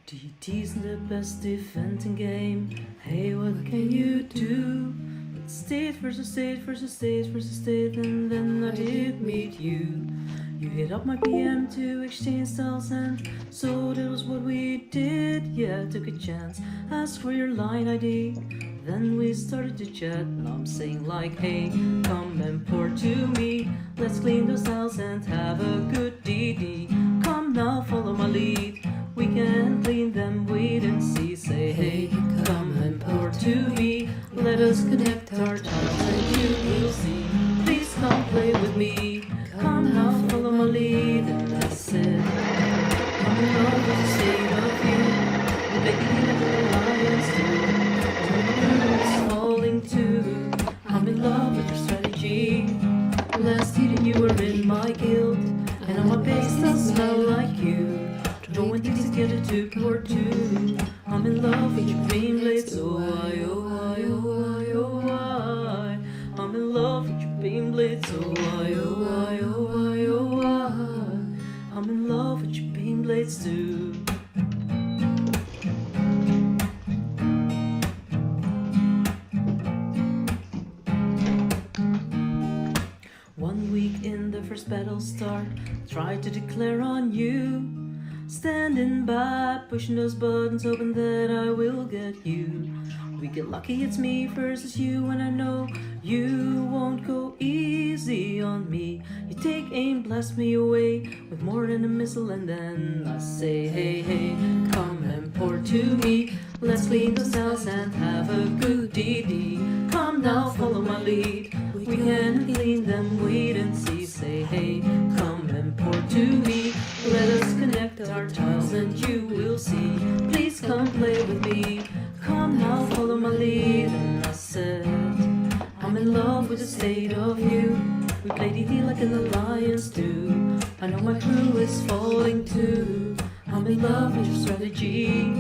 DT isn't the best defending game. Hey, what can you do? But state versus state versus state versus state, and then I did meet you. You hit up my PM to exchange styles, and so that was what we did. Yeah, I took a chance, asked for your line ID. Then we started to chat, and I'm saying like, hey, come and pour to me. Let's clean those styles and have a good DD. Come now, follow my lead. We can clean them, wait and see. Say, hey, come and pour to me. Let us connect our tongues and you will see. Please come play with me. Come now, follow my lead. And that's it. I'm in love with the state of you. The beginning of the alliance too. It's falling too. I'm in love with your strategy. Last season you were in my guild, and on my base does smell like you. Join things together to pour two. I'm in love with your green blades. Oh why, oh why, oh why, oh why. I'm in love with your beam blades. Oh why, oh why, oh why, oh why. I'm in love with your beam blades too. One week in the first battle start, tried to declare on you. Standing by, pushing those buttons, hoping that I will get you. We get lucky, it's me versus you, and I know you won't go easy on me. You take aim, blast me away with more than a missile, and then I say, hey, hey, come and pour to me. Let's clean those styles and have a good DD. Come now, follow my lead. We can clean them, wait and see. Say, hey, come and pour to me. Let us connect our tiles and you will see. Please come play with me. Come now, follow my lead. And I said, I'm in love with the state of you. We play DD like an alliance do. I know my crew is falling too. I'm in love with your strategy.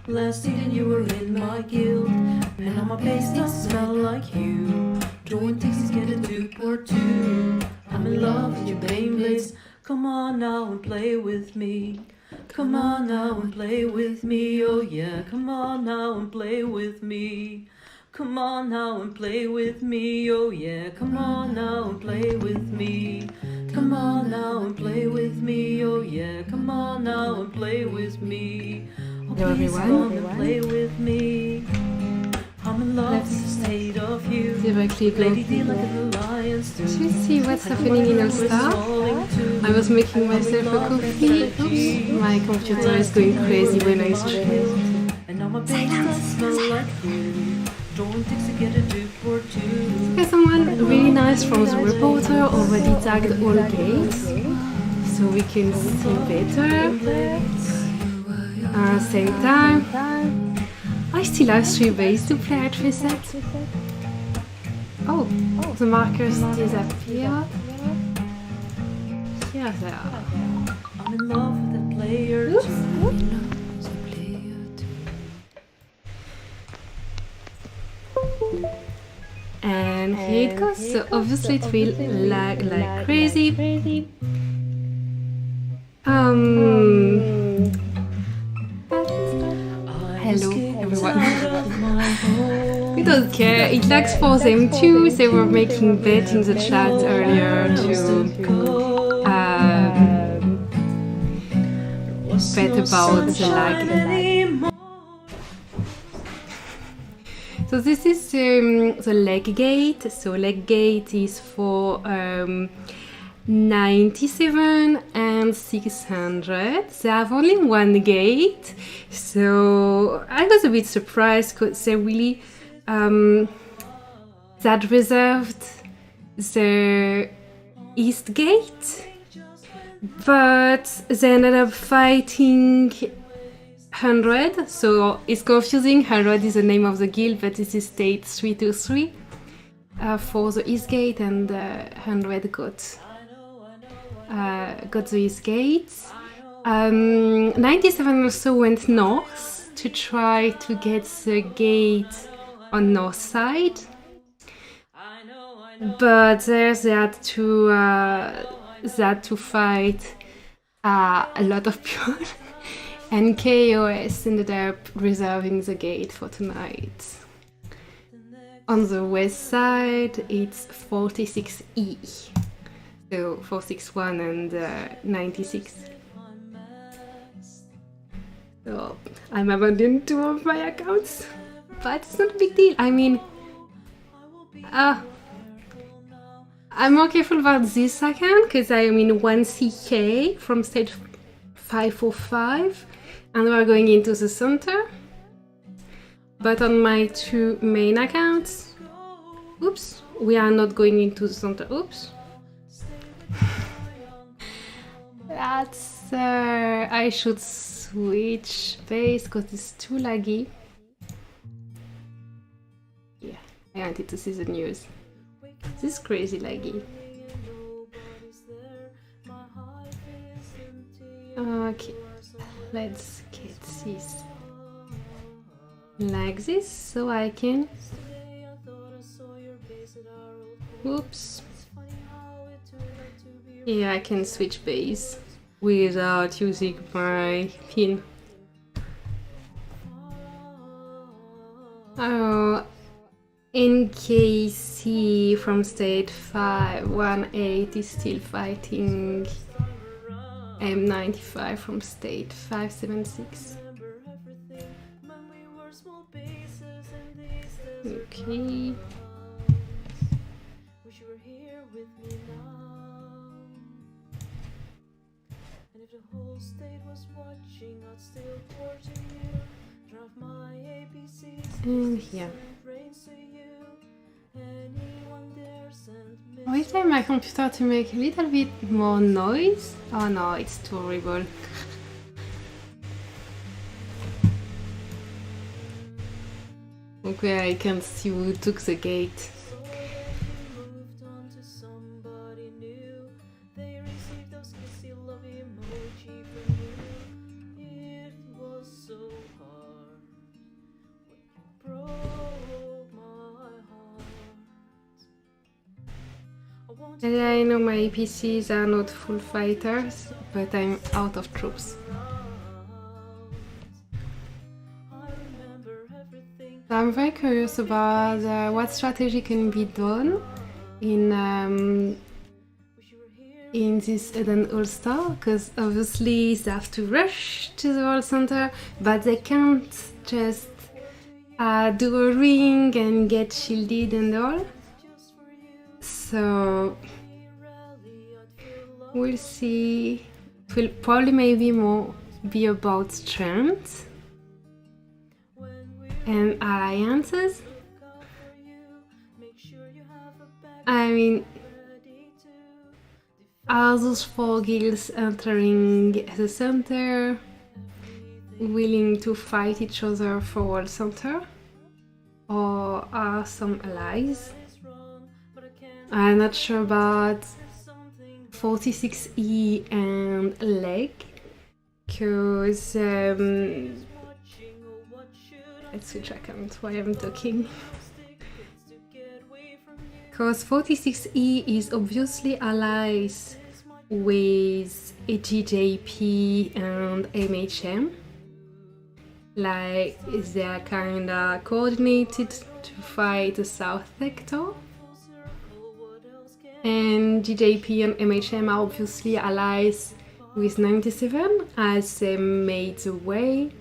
Last season you were in my guild, and now my base does smell like you. Join things together to pour two. I'm in love with your Beyblades. Come on now and play with me. Come on now and play with me. Oh yeah, come on now and play with me. Come on now and play with me. Oh yeah, come on now and play with me. Come on now and play with me. Oh yeah, come on now and play with me. Oh, hello everyone. Play with me. I'm in love with the state of you. Directly go to see what's happening in All Star. I was making myself a coffee. Oops, my computer is going crazy when I stream. There's someone really nice from the reporter already tagged all gates, so we can see better. Same time. I still have 3 bays to play at reset. Oh, the markers disappear. Here they are. I'm in love with the player too. And here it goes. So obviously it will lag like crazy. Hello everyone. We don't care, it lags for them too. They were making bet in the chat earlier to bet about the lag. So this is the leg gate. So leg gate is for 97 and 600. They have only one gate, so I was a bit surprised because they really that reserved the east gate, but they ended up fighting 100, so it's confusing. 100 is the name of the guild, but this is state 323 for the east gate, and 100 got the east gate. 97 also went north to try to get the gate on north side, but there they had to fight a lot of people And KOS ended up reserving the gate for tonight. On the west side, it's 46E. So 461 and 96. So I'm abandoning 2 of my accounts. But it's not a big deal. I mean, I'm more careful about this account because I'm in 1CK from stage 545 and we're going into the center. But on my 2 main accounts, oops, we are not going into the center. Oops. That's I should switch base because it's too laggy. Yeah, I wanted to see the news. This is crazy laggy. Okay, let's get this like this so I can. Oops. Yeah, I can switch base without using my pin. Oh, NKC from state 518 is still fighting M95 from state 576. Okay. And here. Why tell my computer to make a little bit more noise? Oh no, it's too horrible. Okay, I can't see who took the gate. And I know my APCs are not full fighters, but I'm out of troops. So I'm very curious about what strategy can be done in this Eden All-Star, because obviously they have to rush to the World Center, but they can't just do a ring and get shielded and all. So we'll see. It will probably maybe more be about strength and alliances. I mean, are those 4 guilds entering the center willing to fight each other for World Center? Or are some allies? I'm not sure about 46E and leg, because let's switch account while I'm talking. Because 46E is obviously allies with GJP and MHM. Like, they are kinda coordinated to fight the South Sector. And GJP and MHM are obviously allies with 97 as they made the way,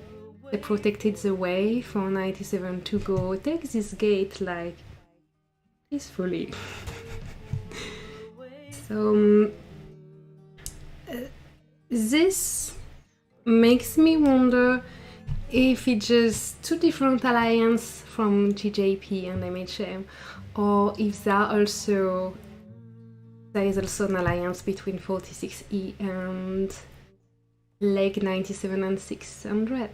they protected the way for 97 to go take this gate like peacefully. So this makes me wonder if it's just 2 different alliances from GJP and MHM, or if there is also an alliance between 46E and leg 97 and 600.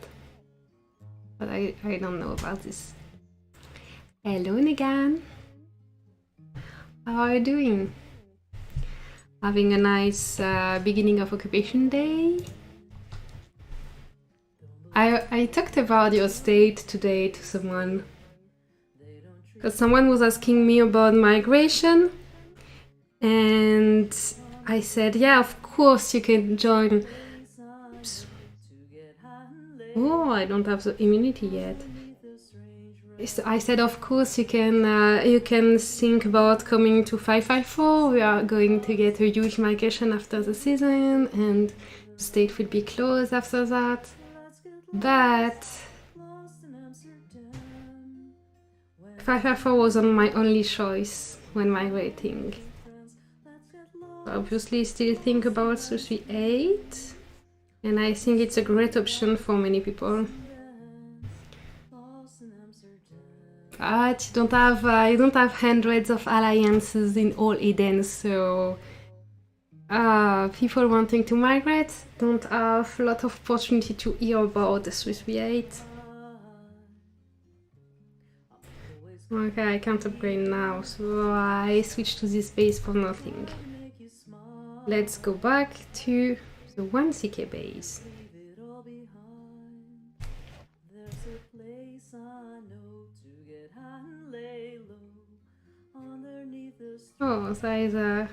But I don't know about this. Hello Negan! How are you doing? Having a nice beginning of occupation day? I talked about your state today to someone. Because someone was asking me about migration. And I said, yeah, of course you can join. Oops. Oh, I don't have the immunity yet. I said, of course, you can think about coming to 554. We are going to get a huge migration after the season, and the state will be closed after that. But 554 wasn't my only choice when migrating. Obviously, still think about 338, and I think it's a great option for many people. But you don't have hundreds of alliances in all Eden, so people wanting to migrate don't have a lot of opportunity to hear about the 338. Okay, I can't upgrade now, so I switch to this base for nothing. Let's go back to the 1CK base. Oh, there is a...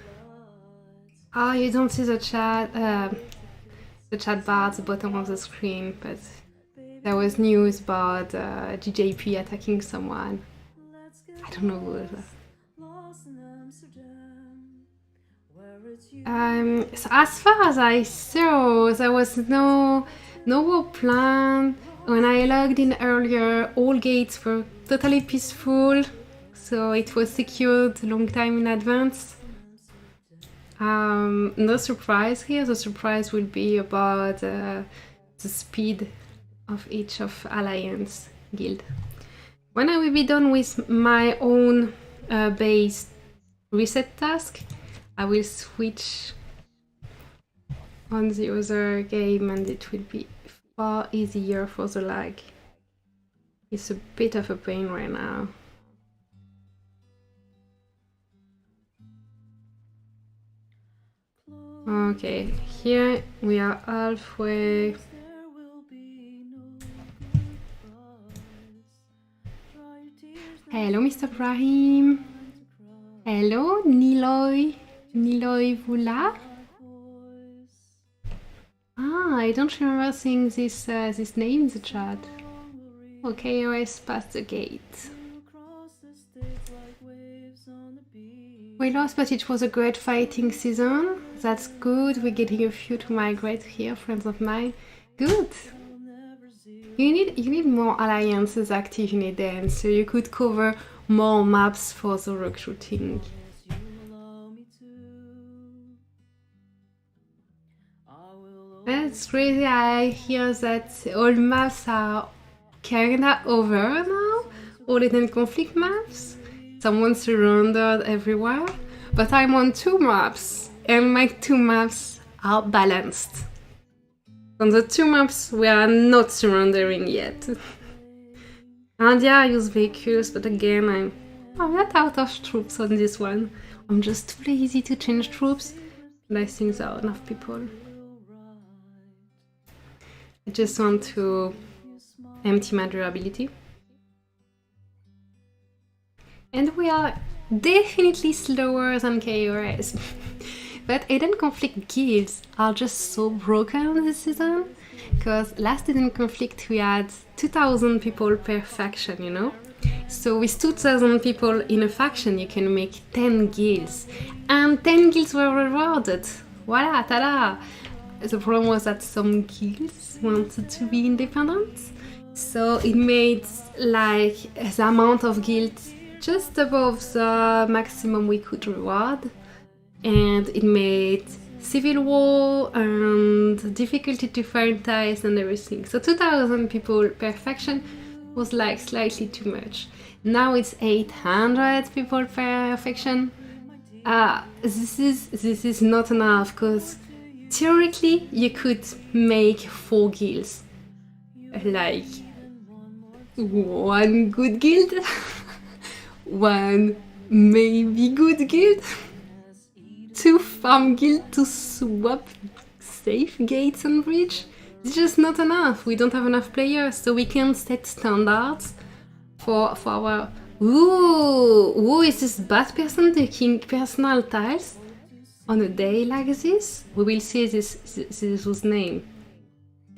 Oh, you don't see the chat bar at the bottom of the screen, but there was news about GJP attacking someone. I don't know who it was. So as far as I saw, there was no war plan. When I logged in earlier, all gates were totally peaceful, so it was secured a long time in advance. No surprise here. The surprise will be about the speed of each of Alliance guild. When I will be done with my own base reset task, I will switch on the other game and it will be far easier for the lag. It's a bit of a pain right now. Okay, here we are halfway. Hello, Mr. Brahim. Hello, Niloy. Niloy Vula. I don't remember seeing this name in the chat. Okay, OS past the gate. We lost, but it was a great fighting season. That's good. We're getting a few to migrate here, friends of mine. Good. You need more alliances active in Eden, so you could cover more maps for the recruiting. That's crazy. I hear that all maps are kinda over now. All Eden conflict maps. Someone surrendered everywhere. But I'm on 2 maps, and my 2 maps are balanced. On the 2 maps, we are not surrendering yet. And yeah, I use vehicles, but again, I'm not out of troops on this one. I'm just too lazy to change troops, and I think there are enough people. I just want to empty my durability. And we are definitely slower than KOS. But Eden Conflict guilds are just so broken this season, because last Eden Conflict we had 2,000 people per faction, you know? So with 2,000 people in a faction you can make 10 guilds, and 10 guilds were rewarded. Voila, ta-da! The problem was that some guilds wanted to be independent, so it made like the amount of guilds just above the maximum we could reward, and it made civil war and difficulty to find ties and everything. So 2,000 people per faction was like slightly too much. Now it's 800 people per faction. This is not enough, because theoretically you could make 4 guilds, like 1 good guild, 1 maybe good guild, 2 farm guild to swap safe gates and bridge. It's just not enough. We don't have enough players, so we can't set standards for our... Ooh, is this bad person taking personal tiles on a day like this? We will see this name.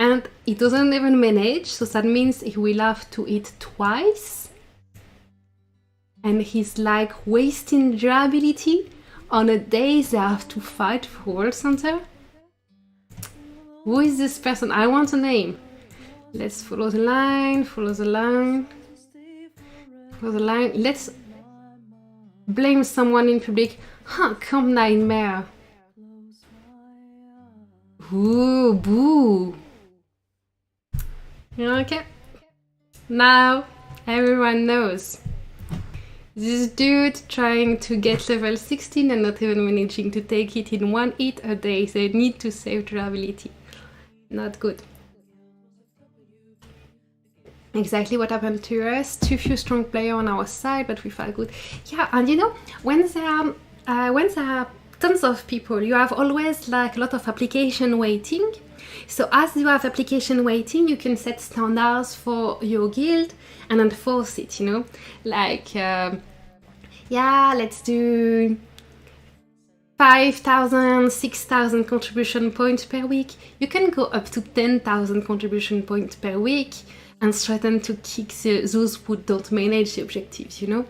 And he doesn't even manage, so that means he will have to eat twice. And he's like wasting durability on a day they have to fight for World Center. Who is this person? I want a name. Let's follow the line, follow the line, follow the line. Let's blame someone in public. Come nightmare. Ooh, boo. Okay. Now everyone knows. This dude trying to get level 16 and not even managing to take it in one hit a day. They need to save durability. Not good. Exactly what happened to us. Too few strong players on our side, but we felt good. Yeah, and you know, when there are tons of people, you have always like a lot of application waiting. So as you have application waiting, you can set standards for your guild and enforce it, you know? Like, yeah, let's do 5,000, 6,000 contribution points per week. You can go up to 10,000 contribution points per week and threaten to kick those who don't manage the objectives, you know?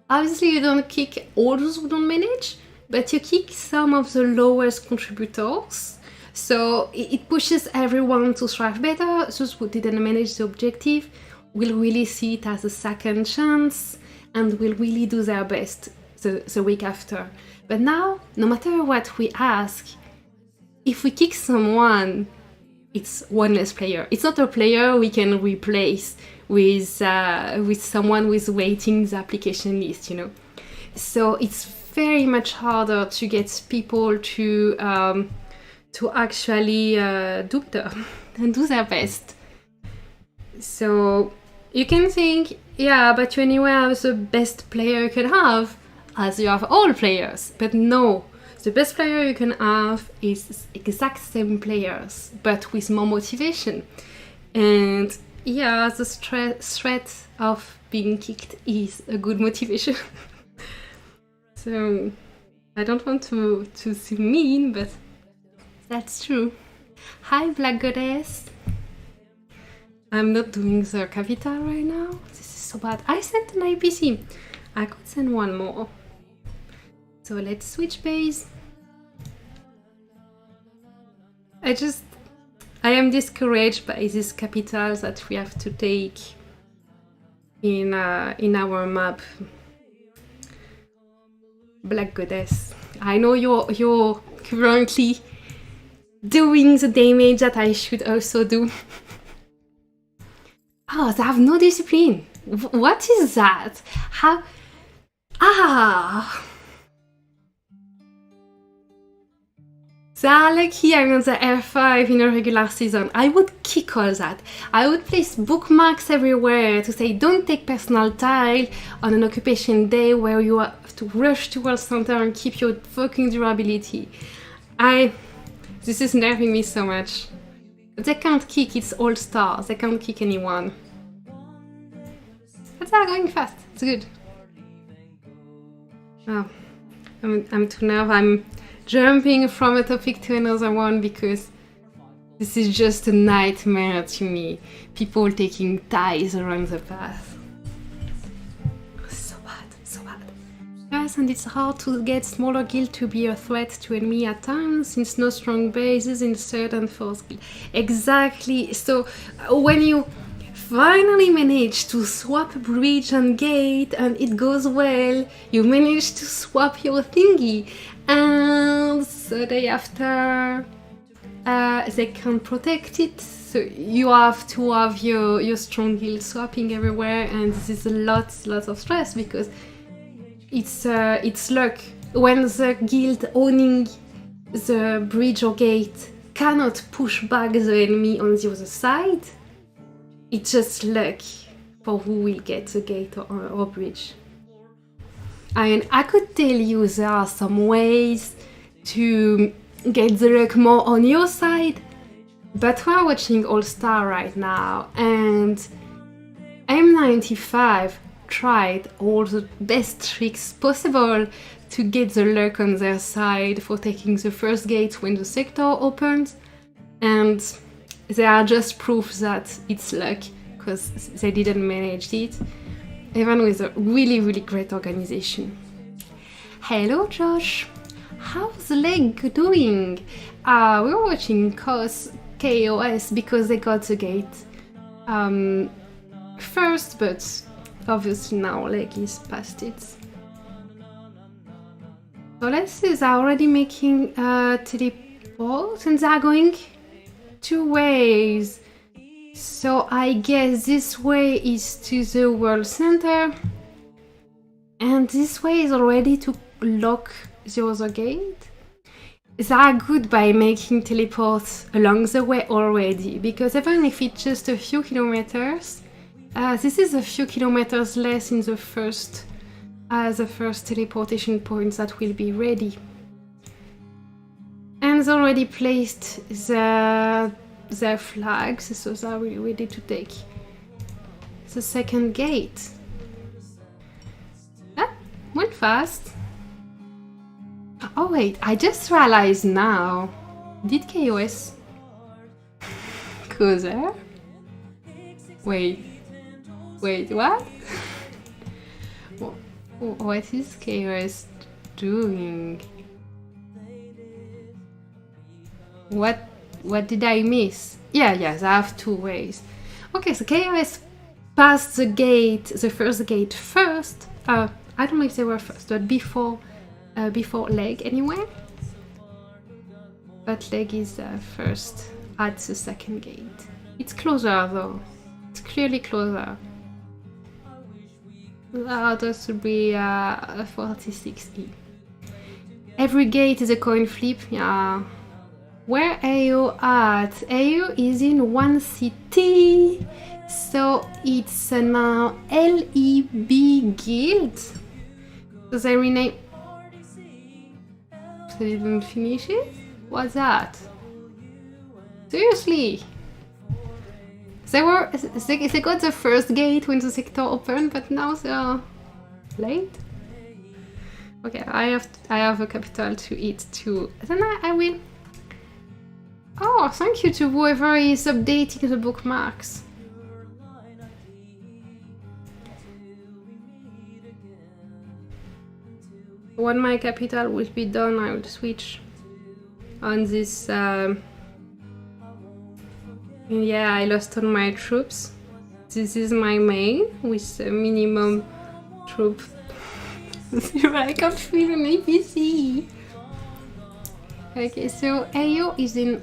Obviously, you don't kick all those who don't manage, but you kick some of the lowest contributors. So it pushes everyone to thrive better. Those who didn't manage the objective will really see it as a second chance and will really do their best the week after. But now, no matter what we ask, if we kick someone, it's one less player. It's not a player we can replace with someone who is waiting the application list, you know. So it's very much harder to get people to actually do better and do their best. So you can think, yeah, but you anyway have the best player you can have, as you have all players. But no, the best player you can have is exact same players, but with more motivation. And yeah, the threat of being kicked is a good motivation. So I don't want to seem mean, but that's true. Hi, Black Goddess. I'm not doing the capital right now. This is so bad. I sent an IPC. I could send one more. So let's switch base. I am discouraged by these capitals that we have to take in our map. Black Goddess. I know you're currently doing the damage that I should also do. Oh, they have no discipline. What is that? How? They are lucky I'm on the F5 in a regular season. I would kick all that. I would place bookmarks everywhere to say don't take personal tile on an occupation day where you have to rush to World Center and keep your fucking durability. This is nerving me so much. They can't kick, it's all stars. They can't kick anyone. But they're going fast, it's good. Oh, I'm too nervous. I'm jumping from a topic to another one because this is just a nightmare to me. People taking ties around the path. So bad. Yes, and it's hard to get smaller guild to be a threat to enemy at times, since no strong bases in third and fourth guild. Exactly. So when you finally manage to swap bridge and gate and it goes well, you manage to swap your thingy, and the day after they can't protect it, so you have to have your strong guild swapping everywhere, and this is lots of stress because it's luck. When the guild owning the bridge or gate cannot push back the enemy on the other side, it's just luck for who will get the gate or bridge. And I could tell you there are some ways to get the luck more on your side, but we're watching All Star right now, and M95 tried all the best tricks possible to get the luck on their side for taking the first gate when the sector opens, and they are just proof that it's luck because they didn't manage it, even with a really, really great organization. Hello, Josh. How's the leg doing? We're watching KOS because they got the gate first, but obviously now leg is past it. So let's see, they're already making teleport and they're going 2 ways. So I guess this way is to the world center and this way is already to lock the other gate. They are good by making teleports along the way already, because even if it's just a few kilometers, this is a few kilometers less in the first teleportation point that will be ready. And they already placed their flags, so they're really ready to take the second gate. That went fast. Oh wait, I just realized now. Did KOS go there? Wait, what? What is KOS doing? What did I miss? Yes, I have 2 ways. Okay, so KOS passed the gate, the first gate first. I don't know if they were first, but before leg anyway. But leg is first at the second gate. It's closer though. It's clearly closer. This would be 46E. Every gate is a coin flip. Yeah. Where are you at? AO is in one city. So it's now LEB Guild. So they rename. They didn't finish it? What's that? Seriously? They got the first gate when the sector opened, but now they're late. Okay, I have a capital to eat too. Then I will. Oh, thank you to whoever is updating the bookmarks. When my capital will be done, I will switch on this. Yeah, I lost all my troops. This is my main with a minimum troop. I can't feel an APC. Okay, so AO is in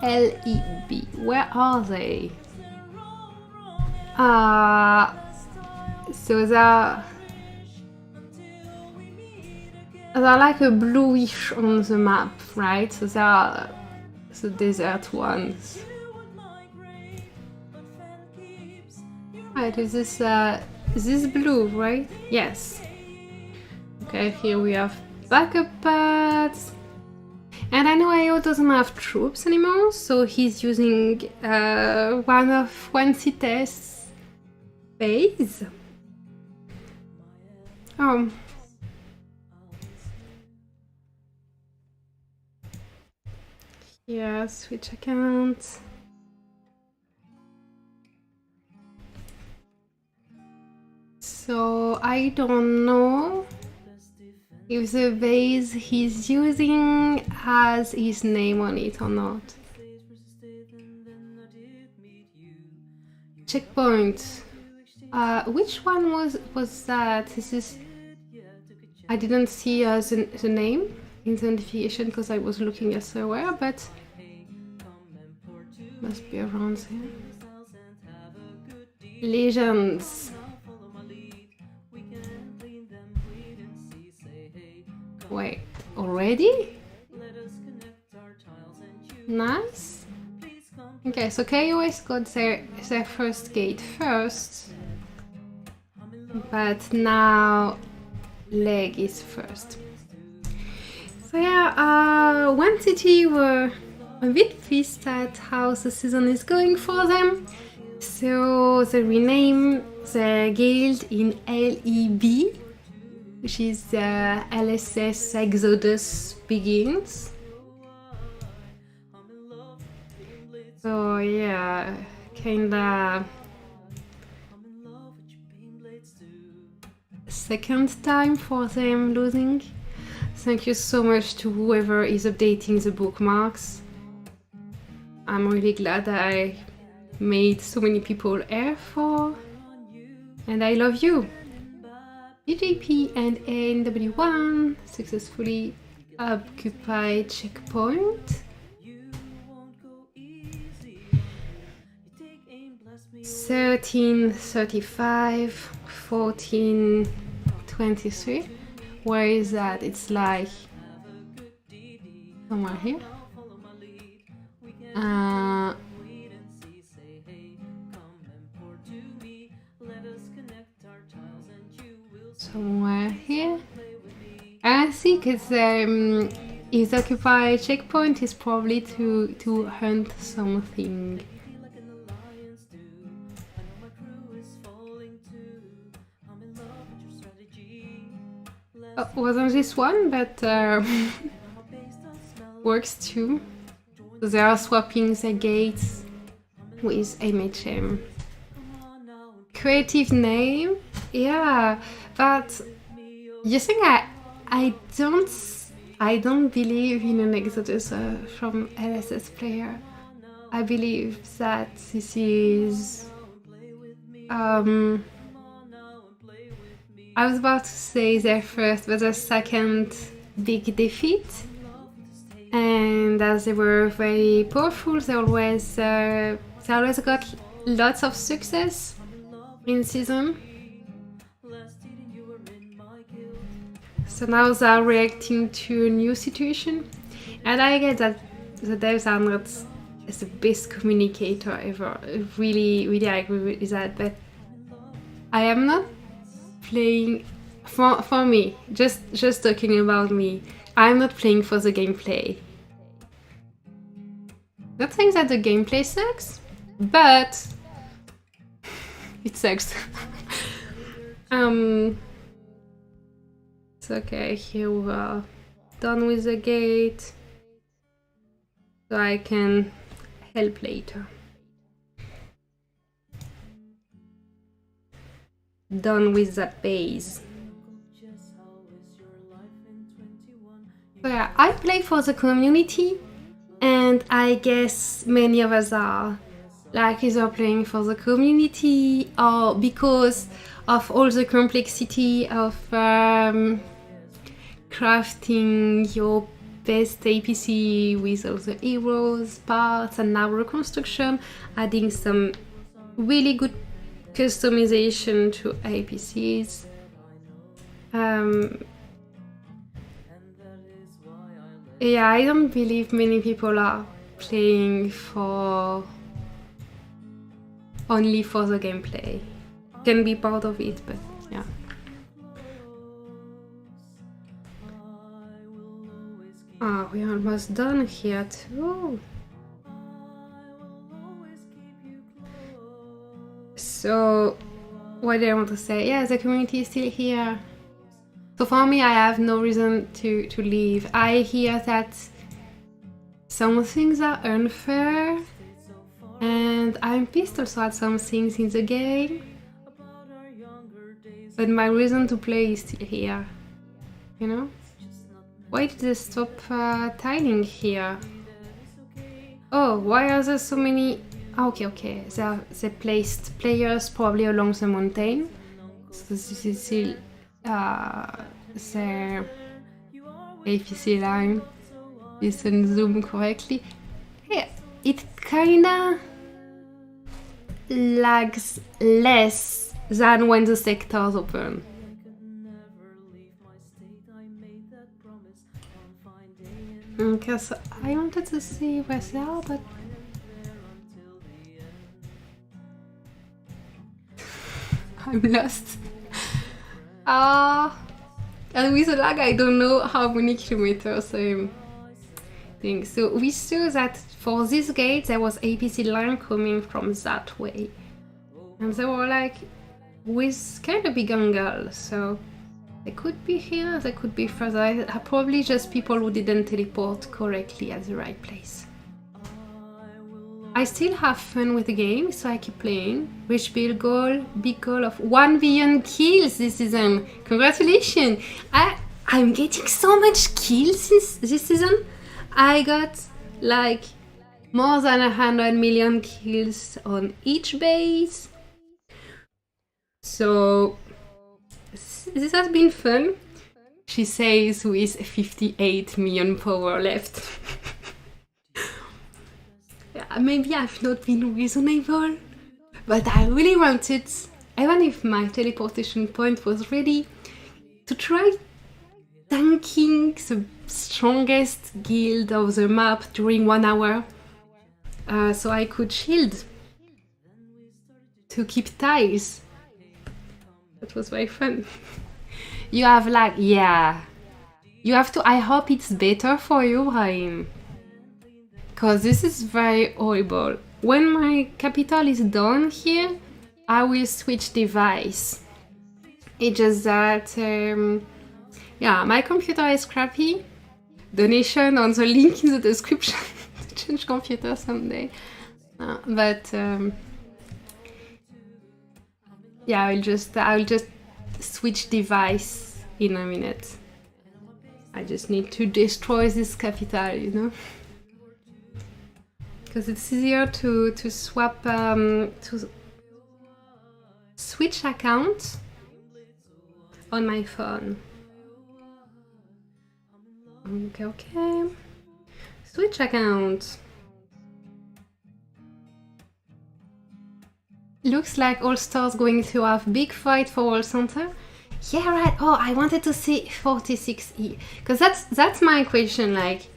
LEB. Where are they? So they're like a bluish on the map, right? So they are the desert ones. Right, is this blue, right? Yes. Okay, here we have backup pads. And I know AO doesn't have troops anymore, so he's using one CITES base. Oh. Yeah, switch account. So I don't know if the base he's using has his name on it or not. Checkpoint. Which one was that? This is. I didn't see the name in the notification because I was looking elsewhere, but must be around here. Legends. Wait, already? Nice. Okay, so KOS got their first gate first, but now leg is first. So yeah, one city were a bit pissed at how the season is going for them, so they renamed their guild in LEB, which is LSS Exodus Begins. So yeah, kinda second time for them losing. Thank you so much to whoever is updating the bookmarks. I'm really glad I made so many people air for, and I love you. UJP and NW1 successfully occupied checkpoint. 13:35, 14:23. Where is that? It's like somewhere here. Somewhere here. I think it's his occupied checkpoint is probably to hunt something. Wasn't this one, but works too. They are swapping the gates with MHM. Creative name, yeah, but you think I don't believe in an exodus from LSS player. I believe that this is I was about to say their first but their second big defeat, and as they were very powerful, they always got lots of success in season. So now they are reacting to a new situation, and I get that the devs are not the best communicator ever. Really I agree with that, but I am not playing for me, just talking about me. I'm not playing for the gameplay. Not saying that the gameplay sucks, but it sucks. It's okay, here we are done with the gate, so I can help later. Done with that base. So yeah, I play for the community, and I guess many of us are like either playing for the community or because of all the complexity of crafting your best APC with all the heroes, parts, and now reconstruction, adding some really good customization to APCs. Yeah, I don't believe many people are playing for only for the gameplay. Can be part of it, but yeah. We're almost done here too. So, what do I want to say? Yeah, the community is still here. So for me, I have no reason to leave. I hear that some things are unfair, and I'm pissed also at some things in the game. But my reason to play is still here, you know? Why did they stop tiling here? Oh, why are there so many? Okay. They placed players probably along the mountain. So this is still their APC line. Listen, zoom correctly. Yeah, it kinda lags less than when the sectors open. Okay, so I wanted to see where they are, but I'm lost. And with the lag, I don't know how many kilometers I'm doing. So we saw that for this gate, there was APC line coming from that way. And they were like with kind of big angle, so they could be here, they could be further. Probably just people who didn't teleport correctly at the right place. I still have fun with the game, so I keep playing. Reach big goal of 1 billion kills this season. Congratulations! I'm getting so much kills since this season. I got like more than 100 million kills on each base. So this has been fun. She says with 58 million power left. Yeah, maybe I've not been reasonable, but I really wanted, even if my teleportation point was ready, to try tanking the strongest guild of the map during 1 hour, so I could shield to keep ties. That was very fun. You have like, yeah, you have to, I hope it's better for you, Raim, because this is very horrible. When my capital is done here, I will switch device. It's just that yeah, my computer is crappy. Donation on the link in the description to change computer someday. But yeah, I'll just switch device in a minute. I just need to destroy this capital, you know, because it's easier to swap to switch account on my phone. Okay. Switch account. Looks like All Stars going to have big fight for World Center. Yeah, right. Oh, I wanted to see 46E, because that's my question. Like,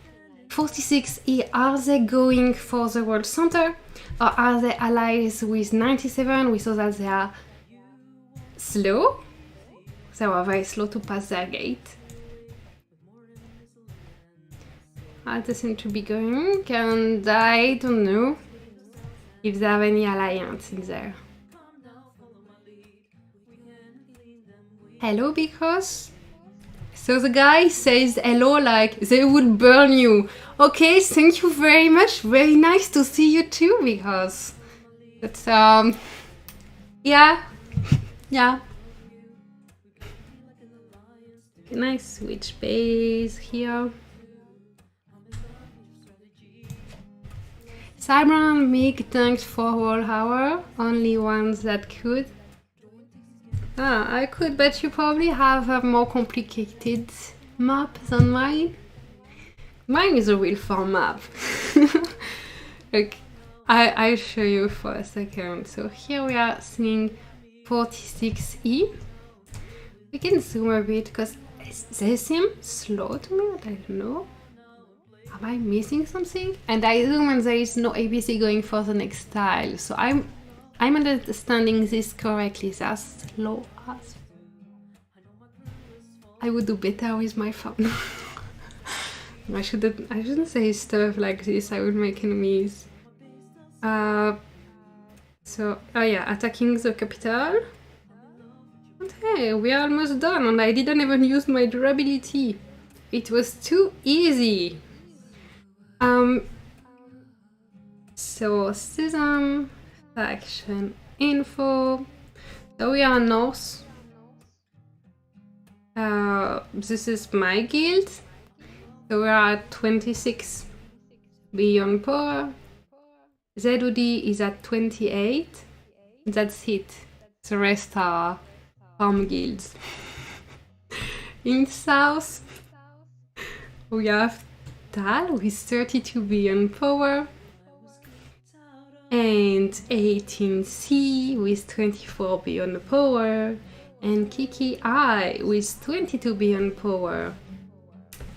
46E, are they going for the World Center, or are they allies with 97? We saw that they are slow. They were very slow to pass their gate. They seem to be going, and I don't know if they have any alliance in there. Hello, because so the guy says hello like they would burn you. Okay, thank you very much. Very nice to see you too, because it's yeah. Can I switch base here? Cybran Mig tanked for whole hour, only ones that could. I could, but you probably have a more complicated map than mine. Mine is a real farm map. Look, I'll show you for a second. So here we are seeing 46E. We can zoom a bit because they seem slow to me, but I don't know. Am I missing something? And I zoom and there is no ABC going for the next tile. So I'm understanding this correctly. That's slow as. I would do better with my phone. I shouldn't say stuff like this. I would make enemies. So yeah, attacking the capital. And hey, we are almost done, and I didn't even use my durability. It was too easy. So season faction info. So we are north. This is my guild. So we are at 26 billion power. ZOD is at 28. That's it. The rest are farm guilds. In south, we have Tal with 32 billion power. And 18C with 24 billion power. And Kiki I with 22 billion power.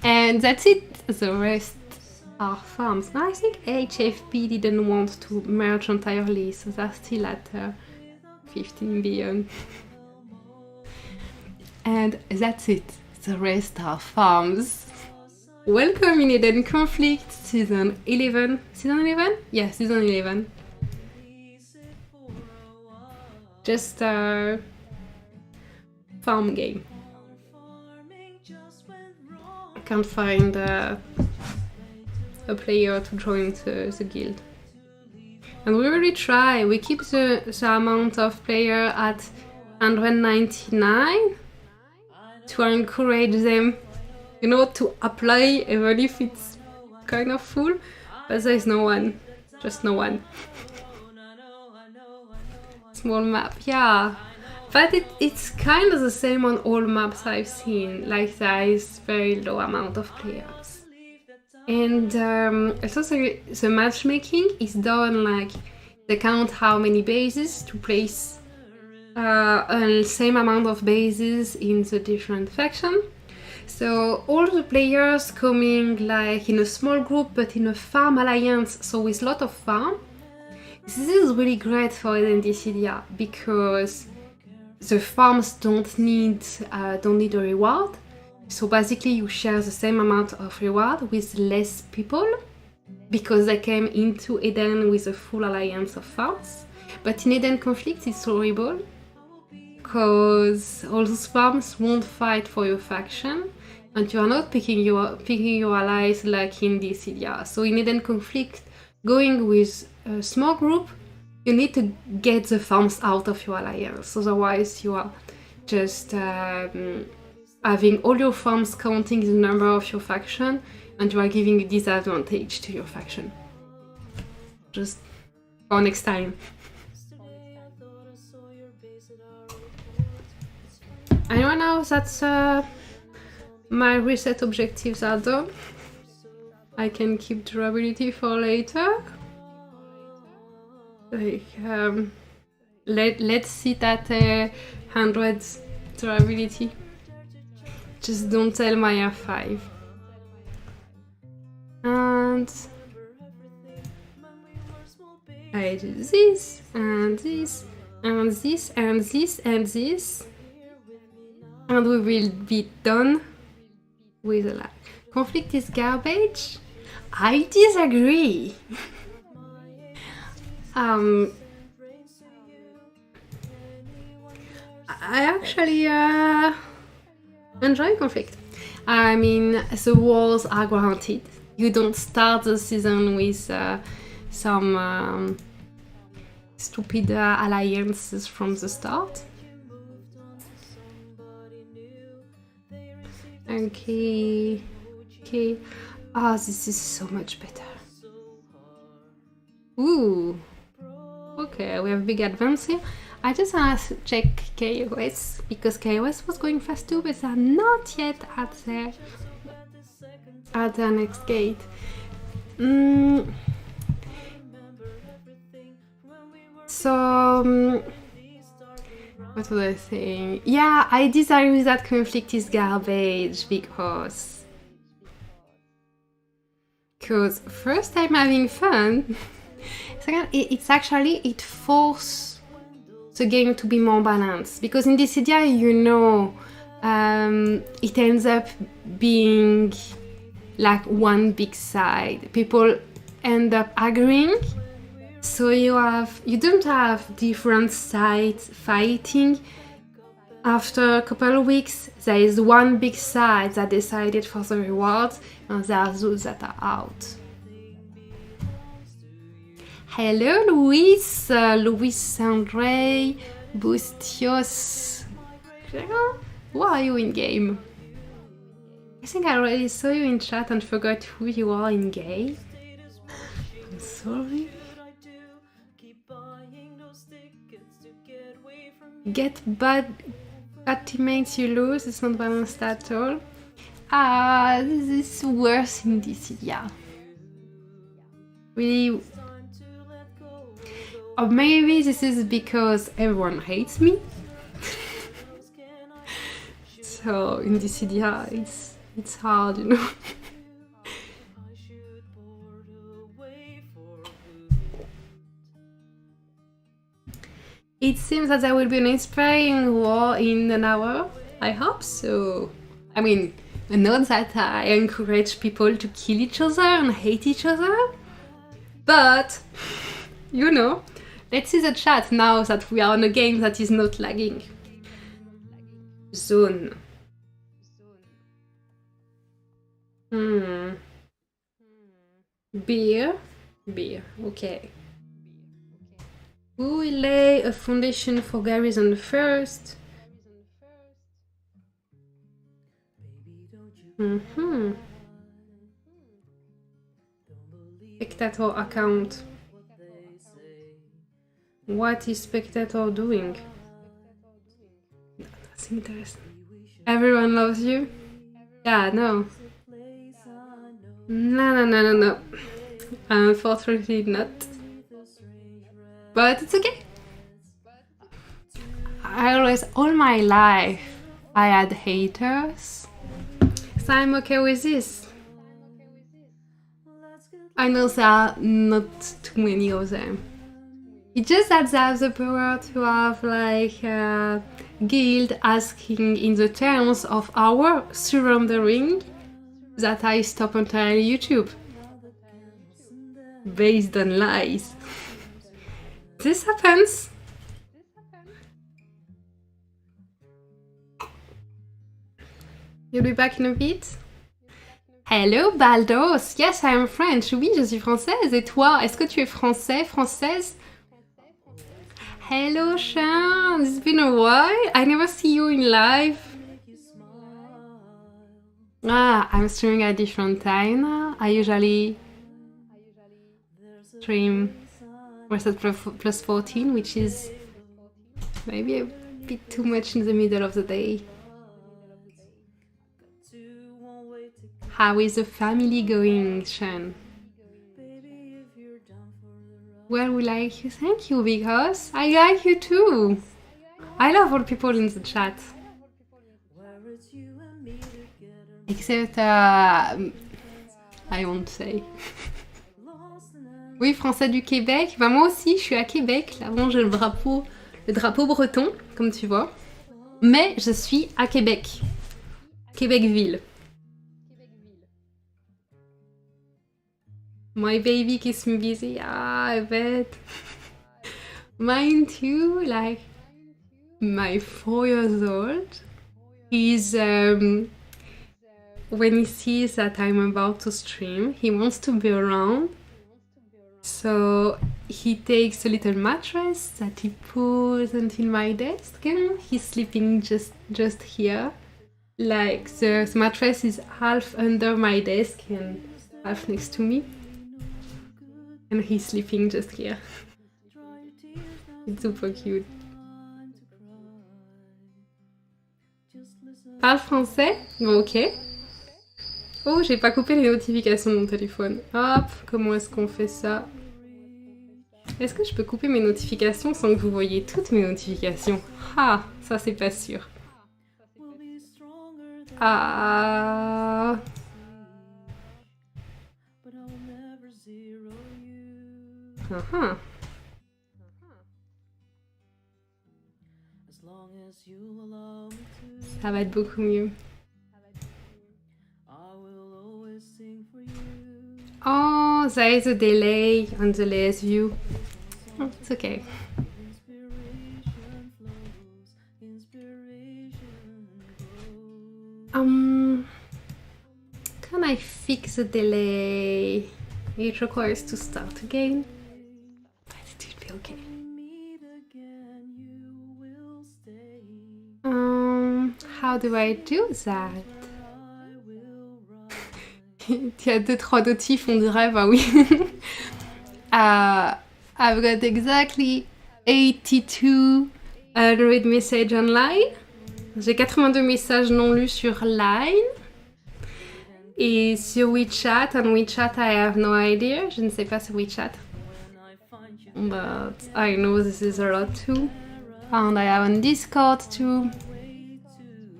And that's it. The rest are farms. I think HFP didn't want to merge entirely, so they're still at 15 billion. And that's it. The rest are farms. Welcome in Eden Conflict, Season 11. Season 11? Yeah, Season 11. Just a farm game. I can't find a player to join the guild. And we really try. We keep the amount of player at 199 to encourage them, you know, to apply even if it's kind of full. But there is no one. Just no one. Small map, yeah. But it's kind of the same on all maps I've seen. Like there is very low amount of players. And also the matchmaking is done like they count how many bases to place a same amount of bases in the different faction. So all the players coming like in a small group but in a farm alliance, so with a lot of farm. This is really great for Identicidia because the farms don't need a reward. So basically you share the same amount of reward with less people because they came into Eden with a full alliance of farms. But in Eden Conflict it's horrible because all those farms won't fight for your faction and you are not picking your allies like in Decidia. So in Eden Conflict, going with a small group, you need to get the farms out of your alliance. Otherwise, you are just having all your farms counting the number of your faction, and you are giving a disadvantage to your faction. Just for next time. And right now that my reset objectives are done, I can keep durability for later. Like, let's sit at 100 durability. Just don't tell my F5. And I do this, and this, and this, and this, and this. And we will be done with the life. Conflict is garbage? I disagree. I actually enjoy conflict. I mean, the wars are granted. You don't start the season with some stupid alliances from the start. Okay. Ah, this is so much better. Ooh. Okay, we have a big advance here. I just want to check KOS because KOS was going fast too, but they're not yet at the next gate. So what was I saying? Yeah, I disagree with that conflict is garbage because first I'm having fun. Second, it forces the game to be more balanced because in this idea, you know, it ends up being like one big side. People end up agreeing, so you don't have different sides fighting. After a couple of weeks, there is one big side that decided for the rewards, and there are those that are out. Hello, Luis Andre, Bustios. Why are you in game? I think I already saw you in chat and forgot who you are in game. I'm sorry. Get bad teammates you lose, it's not balanced at all. This is worse in this, yeah. Really. Or maybe this is because everyone hates me. So in this idea, it's hard, you know. It seems that there will be an inspiring war in an hour. I hope so. I mean, not that I encourage people to kill each other and hate each other, but you know. Let's see the chat now that we are on a game that is not lagging. Zone. Beer, okay. Who will lay a foundation for Gary's on the first? Spectator account. What is spectator doing? That's interesting. Everyone loves you? Yeah, no. No. Unfortunately not. But it's okay. All my life, I had haters. So I'm okay with this. I know there are not too many of them. It's just that they have the power to have like a guild asking in the terms of our surrendering that I stop entirely YouTube. Based on lies. This happens. You'll be back in a bit. Hello Baldos. Yes, I am French. Oui, je suis française. Et toi, est-ce que tu es français, française? Hello Sean. It's been a while. I never see you in live. I'm streaming at different time now. I usually stream Reset plus 14, which is maybe a bit too much in the middle of the day. How is the family going, Sean? Well, we like you. Thank you, because I like you too. I love all people in the chat. Except, I won't say. Oui, français du Québec. Bah, moi aussi, je suis à Québec. Là, bon, j'ai le drapeau breton, comme tu vois. Mais je suis à Québec. Québec-Ville. My baby keeps me busy. I bet. Mine too. Like, my 4 years old is, when he sees that I'm about to stream, he wants to be around. So he takes a little mattress that he puts until my desk and he's sleeping just here. Like the mattress is half under my desk and half next to me. And he's sleeping just here. It's super cute. Parle français? Bon, ok. Oh, j'ai pas coupé les notifications de mon téléphone. Hop, comment est-ce qu'on fait ça? Est-ce que je peux couper mes notifications sans que vous voyez toutes mes notifications? Ah, ça c'est pas sûr. Ah. Uh-huh. Ça va être beaucoup mieux. Oh, there is a delay on the LSS view. Oh, it's okay. Can I fix the delay? It requires to start again. But it will be okay. How do I do that? Il y a 2-3 notifs, on dirait, bah oui. I've got exactly 82 messages online. J'ai 82 messages non lus sur Line. Et sur WeChat, on WeChat, I have no idea. Je ne sais pas sur WeChat. But I know this is a lot too. And I have on Discord too.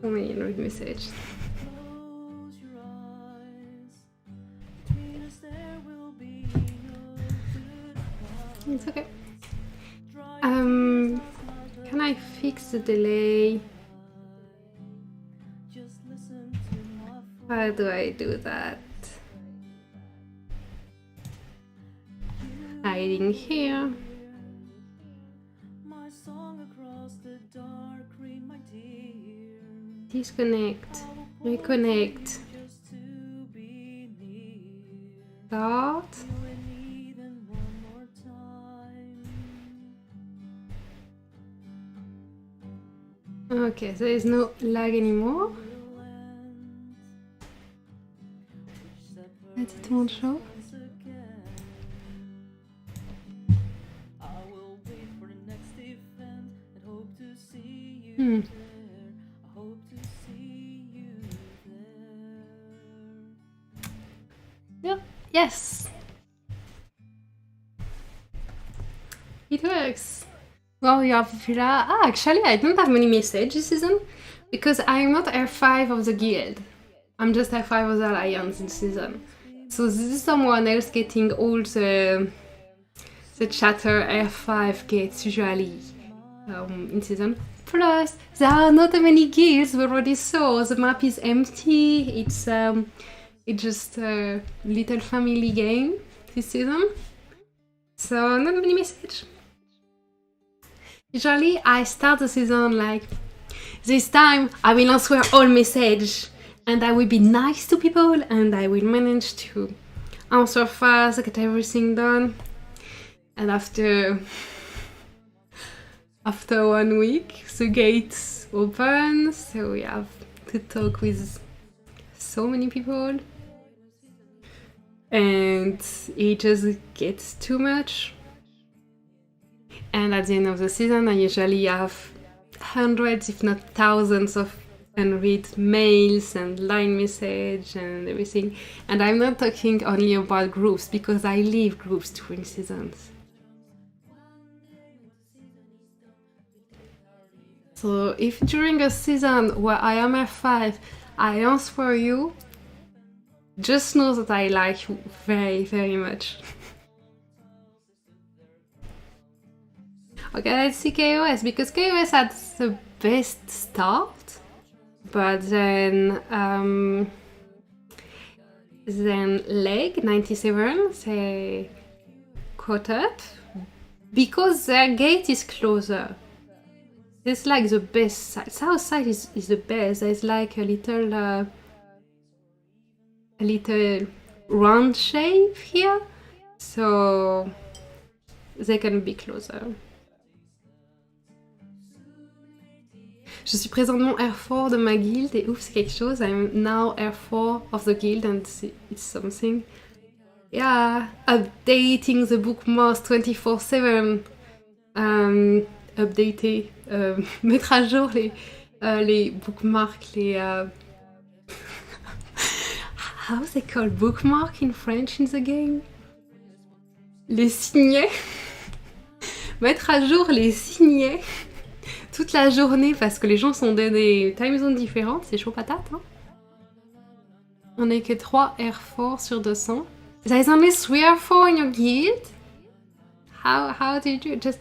How many unread messages? It's okay. Can I fix the delay? How do I do that? Hiding here. Disconnect. Reconnect. Start. Okay, there is no lag anymore. Let it won't show. Yep. Yes. It works. Well, you have Villa. Actually, I don't have many messages this season because I'm not R5 of the guild. I'm just R5 of the alliance this season. So this is someone else getting all the chatter R5 gets usually in season. Plus, there are not many guilds. We already saw the map is empty. It's just a little family game this season. So not many messages. Usually I start the season like, this time I will answer all messages and I will be nice to people and I will manage to answer fast, get everything done. And after 1 week, the gates open, so we have to talk with so many people. And it just gets too much. And at the end of the season, I usually have hundreds, if not thousands, of unread mails and line message and everything. And I'm not talking only about groups, because I leave groups during seasons. So if during a season where I am F5, I answer you, just know that I like you very, very much. Okay, let's see KOS, because KOS had the best start, but then Leg 97, they caught up, because their gate is closer. It's like the best side. South side is the best. There's like a little round shape here, so they can be closer. Je suis présentement R4 de ma guild et ouf, c'est quelque chose. I'm now R4 of the guild and it's something. Yeah, updating the bookmarks 24/7. Updater, mettre à jour les bookmarks, les... How's they called bookmark in French in the game? Les signets. Mettre à jour les signets toute la journée parce que les gens sont dans des time zones différentes, c'est chaud patate. Hein? On n'est que 3 R4 sur 200. There's only 3 R4 in your guild? How did you just...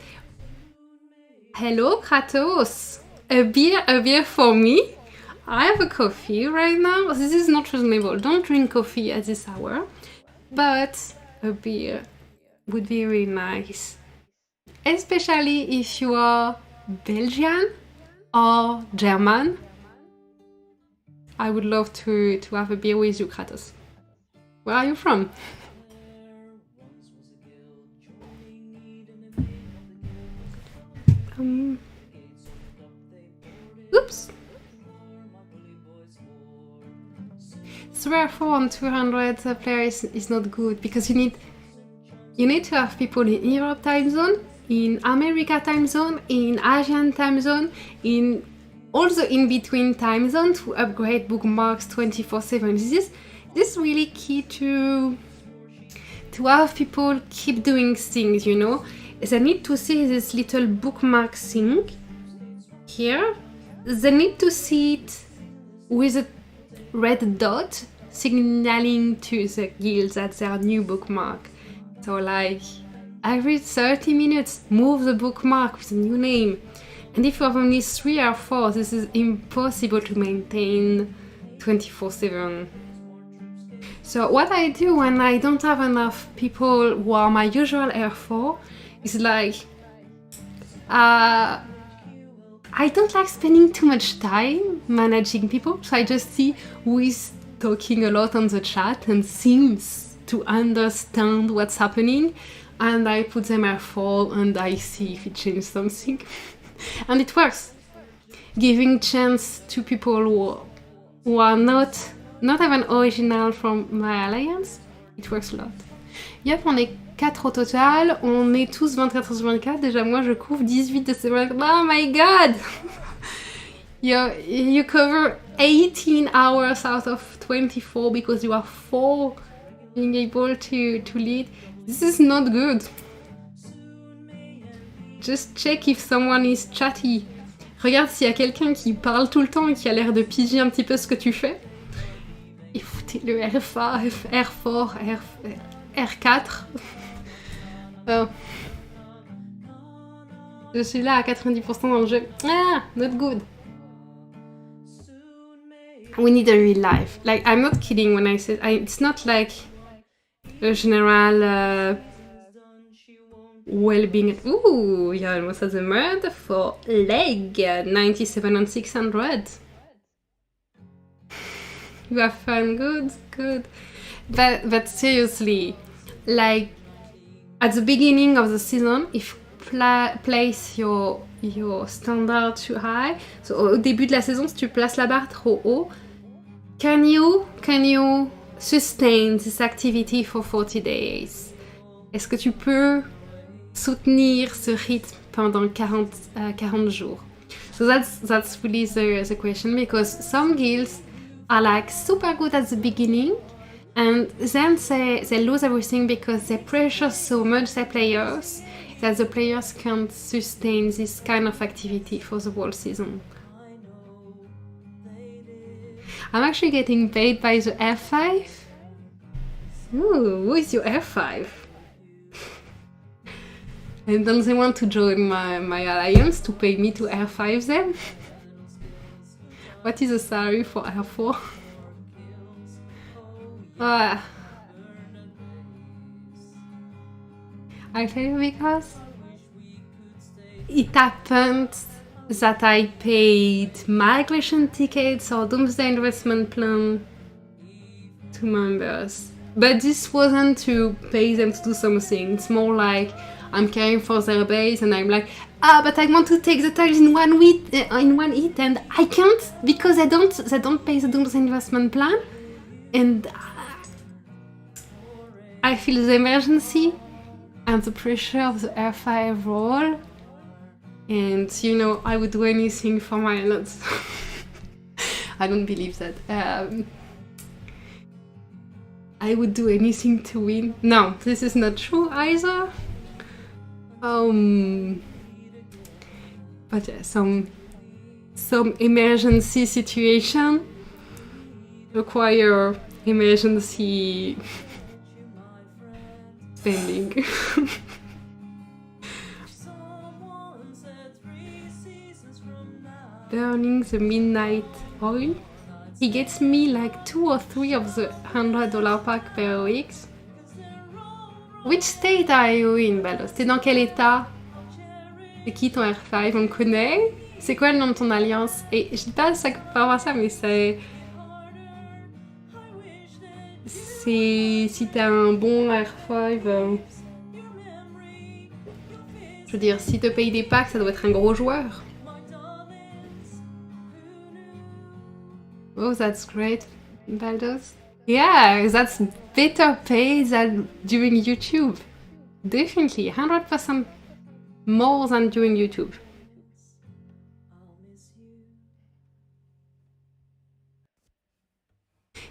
Hello Kratos! A beer for me? I have a coffee right now. This is not reasonable. Don't drink coffee at this hour. But a beer would be really nice. Especially if you are Belgian or German. I would love to have a beer with you, Kratos. Where are you from? Oops. 3 or 4 on 200 players is not good because you need to have people in Europe time zone, in America time zone, in Asian time zone, in all the in-between time zone to upgrade bookmarks 24/7. This is really key to have people keep doing things, you know. They need to see this little bookmark thing here. They need to see it with a red dot signaling to the guild that their new bookmark. So like every 30 minutes move the bookmark with a new name. And if you have only 3 or 4, this is impossible to maintain 24/7. So what I do when I don't have enough people who are my usual R4 is like I don't like spending too much time managing people, so I just see who is talking a lot on the chat and seems to understand what's happening, and I put them R4 and I see if it changes something. And it works. giving chance to people who are not even original from my alliance, it works a lot. Yep, on est 4 au total, on est tous 24h/24, déjà moi je couvre 18 de ces 24. Oh my god! You cover 18 hours out of 24 because you are 4 being able to lead. This is not good. Just check if someone is chatty. Regarde s'il y a quelqu'un qui parle tout le temps et qui a l'air de piger un petit peu ce que tu fais. Et foutez le R5, R4, R4. Oh. Je suis là à 90% dans le jeu. Ah, not good. We need a real life. Like, I'm not kidding when I say it's not like a general well-being. Ooh, you almost had a murder for leg 97 on 600. You have fun, good. But seriously, like at the beginning of the season, if place your standard too high, so au début de la saison, si tu places la barre trop haut, can you sustain this activity for 40 days? Est-ce que tu peux soutenir ce rythme pendant 40 jours? So that's really the question, because some guilds are like super good at the beginning and then they lose everything because they pressure so much their players that the players can't sustain this kind of activity for the whole season. I'm actually getting paid by the F5. Ooh, who is your F5? And don't they want to join my alliance to pay me to R5 them? What is the salary for R4? I tell you because it happened that I paid migration tickets or Doomsday investment plan to members. But this wasn't to pay them to do something. It's more like I'm caring for their base and I'm like, but I want to take the tiles in one hit and I can't because they don't pay the Doomsday investment plan. And I feel the emergency and the pressure of the R5 role. And I would do anything for my nuts. I don't believe that. I would do anything to win. No, this is not true either. But yeah, some emergency situation require emergency spending. Burning the midnight oil. He gets me like 2 or 3 of the $100 pack per week. Which state are you in, Baldos? T'es dans quel état? C'est qui ton R5? On le connaît? C'est quoi le nom de ton alliance? Et je dis pas ça par rapport à ça, mais c'est si t'as un bon R5. Je veux dire, si te paye des packs, ça doit être un gros joueur. Oh, that's great, Baldos. Yeah, that's better pay than doing YouTube. Definitely, 100% more than doing YouTube.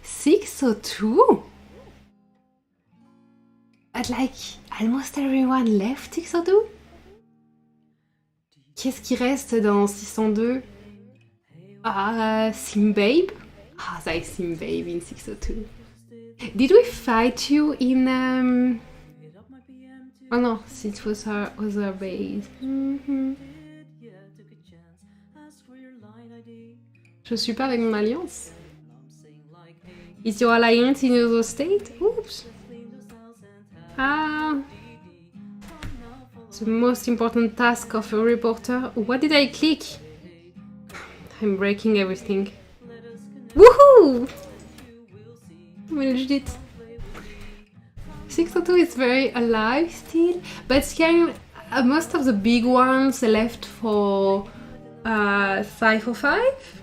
$602? But like, almost everyone left 602? Qu'est-ce qui reste dans 602? Simbabe? There is Simbabe in 602. Did we fight you in... Oh no, it was her other base. Je suis pas avec mon alliance. Is your alliance in other state? Oops. The most important task of a reporter. What did I click? I'm breaking everything. Woohoo! We did it. 602 is very alive still, but most of the big ones left for 505.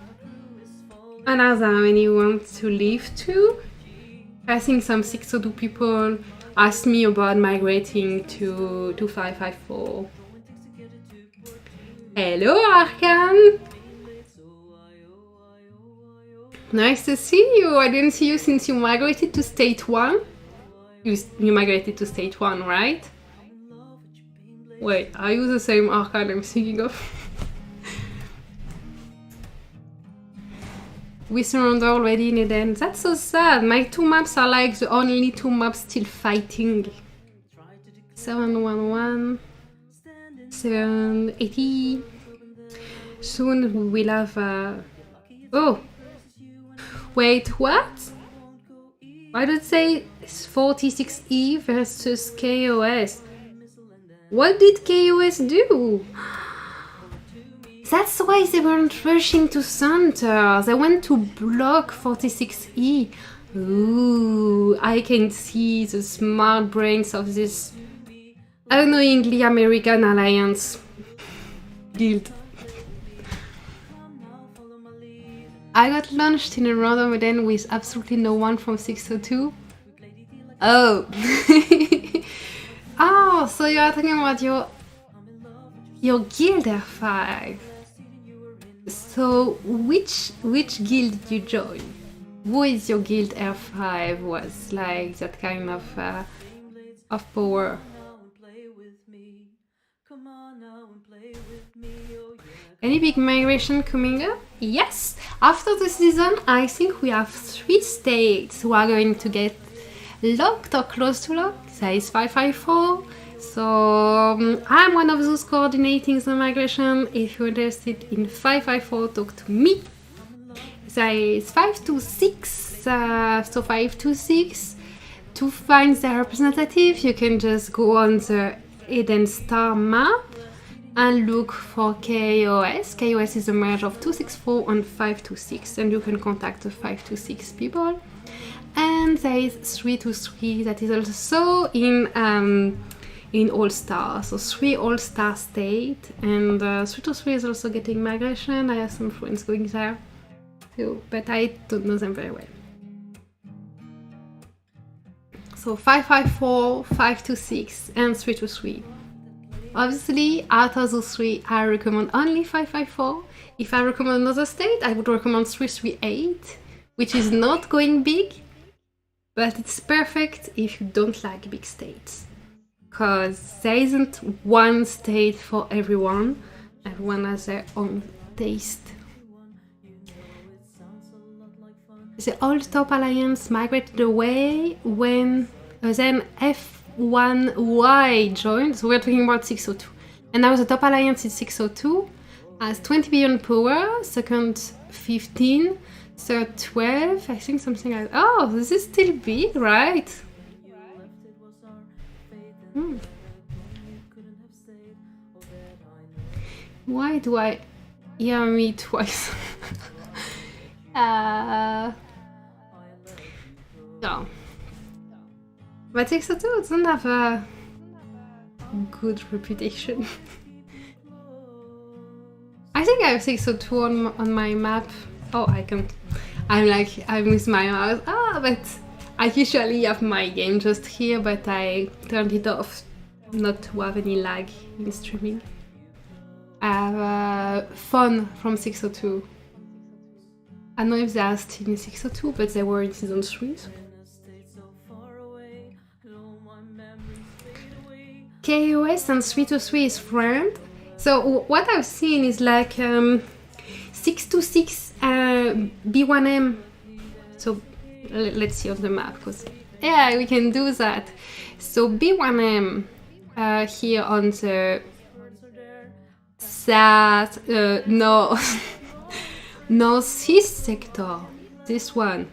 And as how many want to leave to. I think some 602 people asked me about migrating to 554. Hello, Arkan! Nice to see you. I didn't see you since you migrated to state 1. You migrated to state 1, right? Wait, are you the same Arkan I'm thinking of? We surrender already in Eden. That's so sad. My 2 maps are like the only 2 maps still fighting. 711, 780. Soon we will have oh! Wait, what? Why did it say 46E versus KOS? What did KOS do? That's why they weren't rushing to center. They went to block 46E. Ooh, I can see the smart brains of this annoyingly American alliance guild. I got launched in a random Eden with absolutely no one from 602. Oh. Oh, so you are talking about your guild R5. So which guild did you join? Who is your guild R5 was like that kind of power? Any big migration coming up? Yes! After the season, I think we have 3 states who are going to get locked or close to lock. There is 554. So I'm one of those coordinating the migration. If you're interested in 554, talk to me. There is 526. So 526. To find the representative, you can just go on the Eden Star map and look for KOS. KOS is a merge of 264 and 526, and you can contact the 526 people. And there is 323 that is also in All-Star, so 3 All-Star state, and 323 is also getting migration. I have some friends going there too, but I don't know them very well. So 554, 526, and 323. Obviously, out of those 3, I recommend only 554. If I recommend another state, I would recommend 338, which is not going big, but it's perfect if you don't like big states. Because there isn't one state for everyone. Everyone has their own taste. The old top alliance migrated away when then F1Y joined. So we're talking about 602. And now the top alliance is 602. Has 20 billion power, second 15, third 12. I think something like, oh, this is still big, right? Why do I hear me twice? No. But 602 doesn't have a good reputation. I think I have 602 on my map. Oh, I can't. I'm with my mouse. But I usually have my game just here, but I turned it off not to have any lag in streaming. I have Fun from 602. I don't know if they are still in 602, but they were in season 3. So. KOS and 323 is friend. So what I've seen is like 626 B1M. So let's see on the map, because yeah, we can do that. So B1M here on the northeast sector, this one,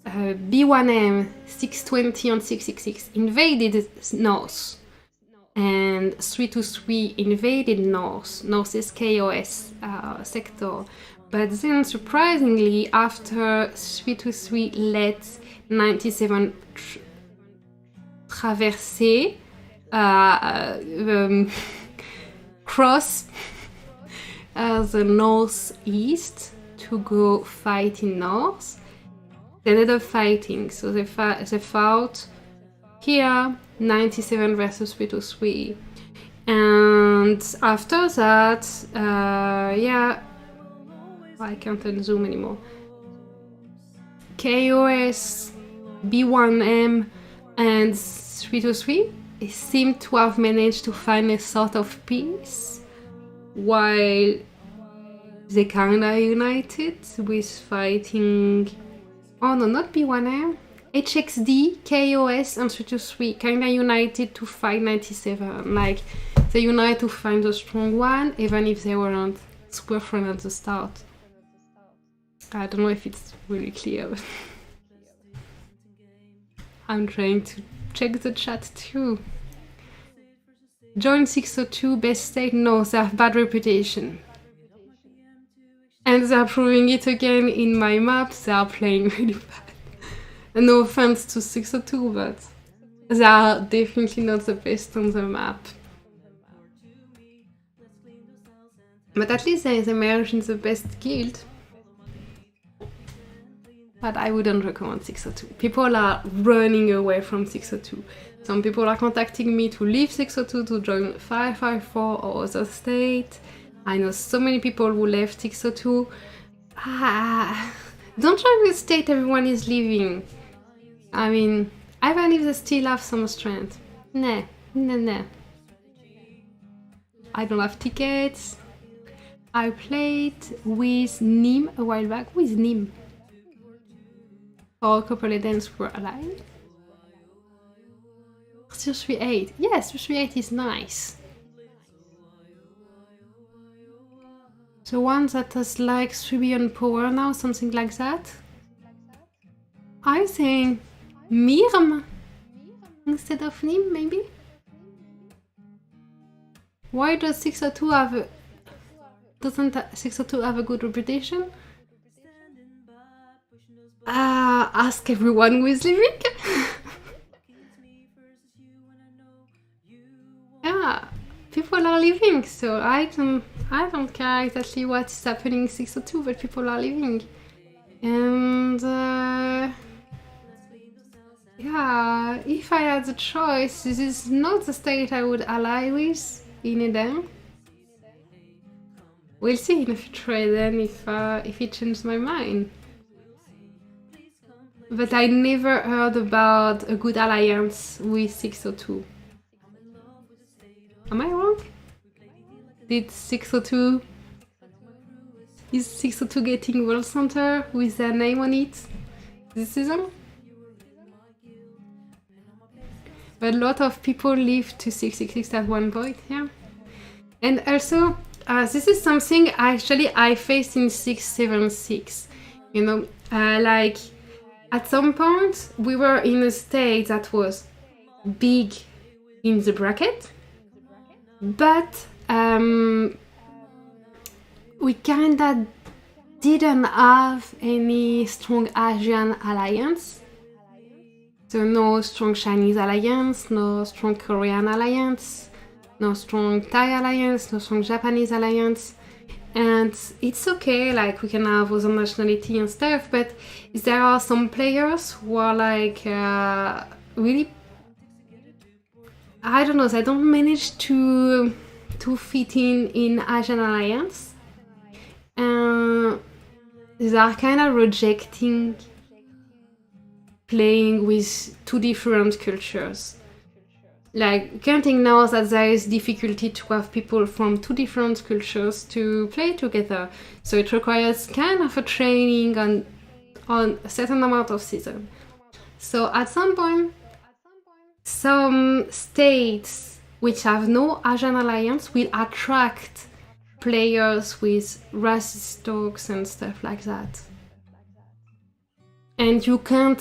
B1M 620 and 666 invaded north, and 323 invaded northeast KOS sector. But then, surprisingly, after 323 let 97 cross the northeast to go fight in north. They ended up fighting, so they fought here 97 versus 323. And after that, I can't unzoom anymore. KOS, B1M, and 323 seem to have managed to find a sort of peace, while they kinda united with fighting. Oh no, not B1M. HXD, KOS, and 323 kinda united to fight 97. Like, they unite to find a strong one, even if they weren't super friends at the start. I don't know if it's really clear. I'm trying to check the chat too. Join 602, best state? No, they have bad reputation. And they're proving it again in my map. They are playing really bad. And no offense to 602, but they are definitely not the best on the map. But at least they emerge in the best guild. But I wouldn't recommend 602. People are running away from 602. Some people are contacting me to leave 602 to join 554 or other state. I know so many people who left 602. Don't join the state everyone is leaving. I mean, even if they still have some strength. Nah. I don't have tickets. I played with Nim a while back. Who is Nim? For a couple of days were alive. 338. Yes, 338 is nice. The one that has like 3 billion power now, something like that. I think Mirm instead of Nim, maybe? Why does 602 have a... Doesn't 602 have a good reputation? Ask everyone who is leaving. Yeah, people are leaving, so I don't care exactly what's happening in 602, but people are leaving. And yeah, if I had the choice, this is not the state I would ally with in Eden. We'll see in the future then if it changes my mind. But I never heard about a good alliance with 602. Am I wrong? Did 602... Is 602 getting World Center with their name on it this season? But a lot of people leave to 666 at one point, yeah. And also, this is something actually I faced in 676. You know, like at some point we were in a state that was big in the bracket, but we kinda didn't have any strong Asian alliance. So no strong Chinese alliance, no strong Korean alliance, no strong Thai alliance, no strong Japanese alliance. And it's okay, like we can have other nationality and stuff, but there are some players who are like really, I don't know, they don't manage to fit in Asian alliance. They are kind of rejecting playing with two different cultures. Like, counting now that there is difficulty to have people from two different cultures to play together. So it requires kind of a training on a certain amount of season. So at some point, some states which have no Asian alliance will attract players with racist talks and stuff like that. And you can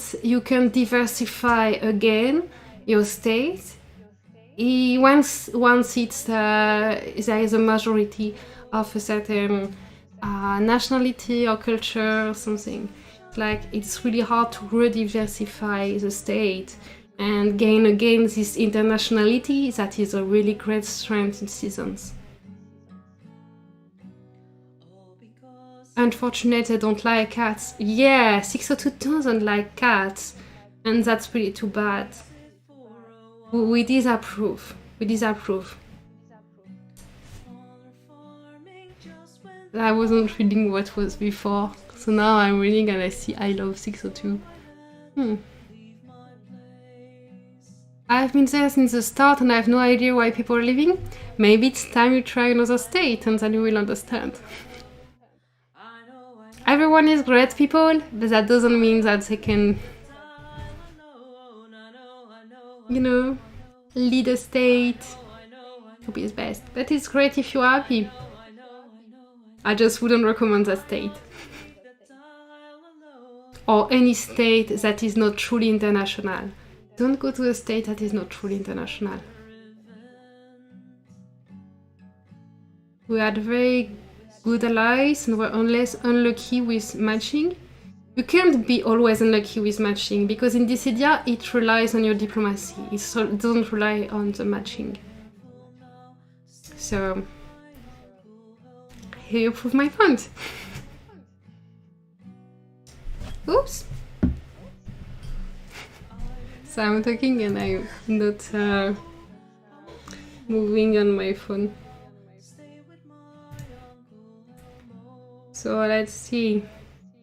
diversify again your state once there is a majority of a certain nationality or culture or something. Like, it's really hard to re-diversify the state and gain again this internationality that is a really great strength in seasons. unfortunate, they don't like cats. Yeah, 602 doesn't like cats, and that's really too bad. We disapprove. We disapprove. I wasn't reading what was before, so now I'm reading and I see I love 602. I've been there since the start and I have no idea why people are leaving. Maybe it's time you try another state and then you will understand. Everyone is great people, but that doesn't mean that they can, you know, lead a state to be his best. But it's great if you're happy. I just wouldn't recommend that state. Or any state that is not truly international. Don't go to a state that is not truly international. We had very good allies and were less unlucky with matching. You can't be always unlucky with matching because in this idea it relies on your diplomacy. It doesn't rely on the matching. So here you prove my point. Oops. So I'm talking and I'm not moving on my phone. So let's see.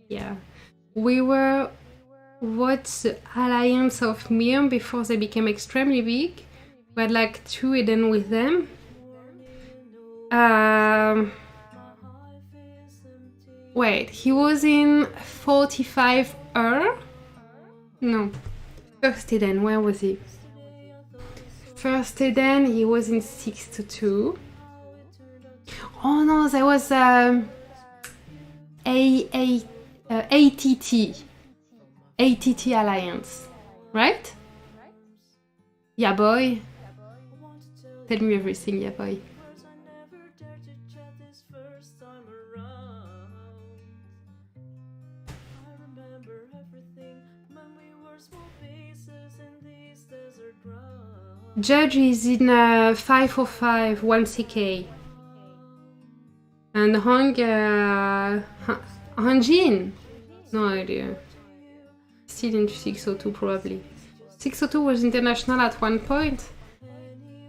Yeah. We were the alliance of Miriam before they became extremely big. We had like 2 Eden with them. Wait, he was in 45 No. First Eden, where was he? First Eden, he was in 622. Oh no, there was ATT Alliance, right? Yeah, boy. Tell me everything, yeah, boy. Judge is in 545, 1 CK. And Hanjin? No idea. Still in 602 probably. 602 was international at one point.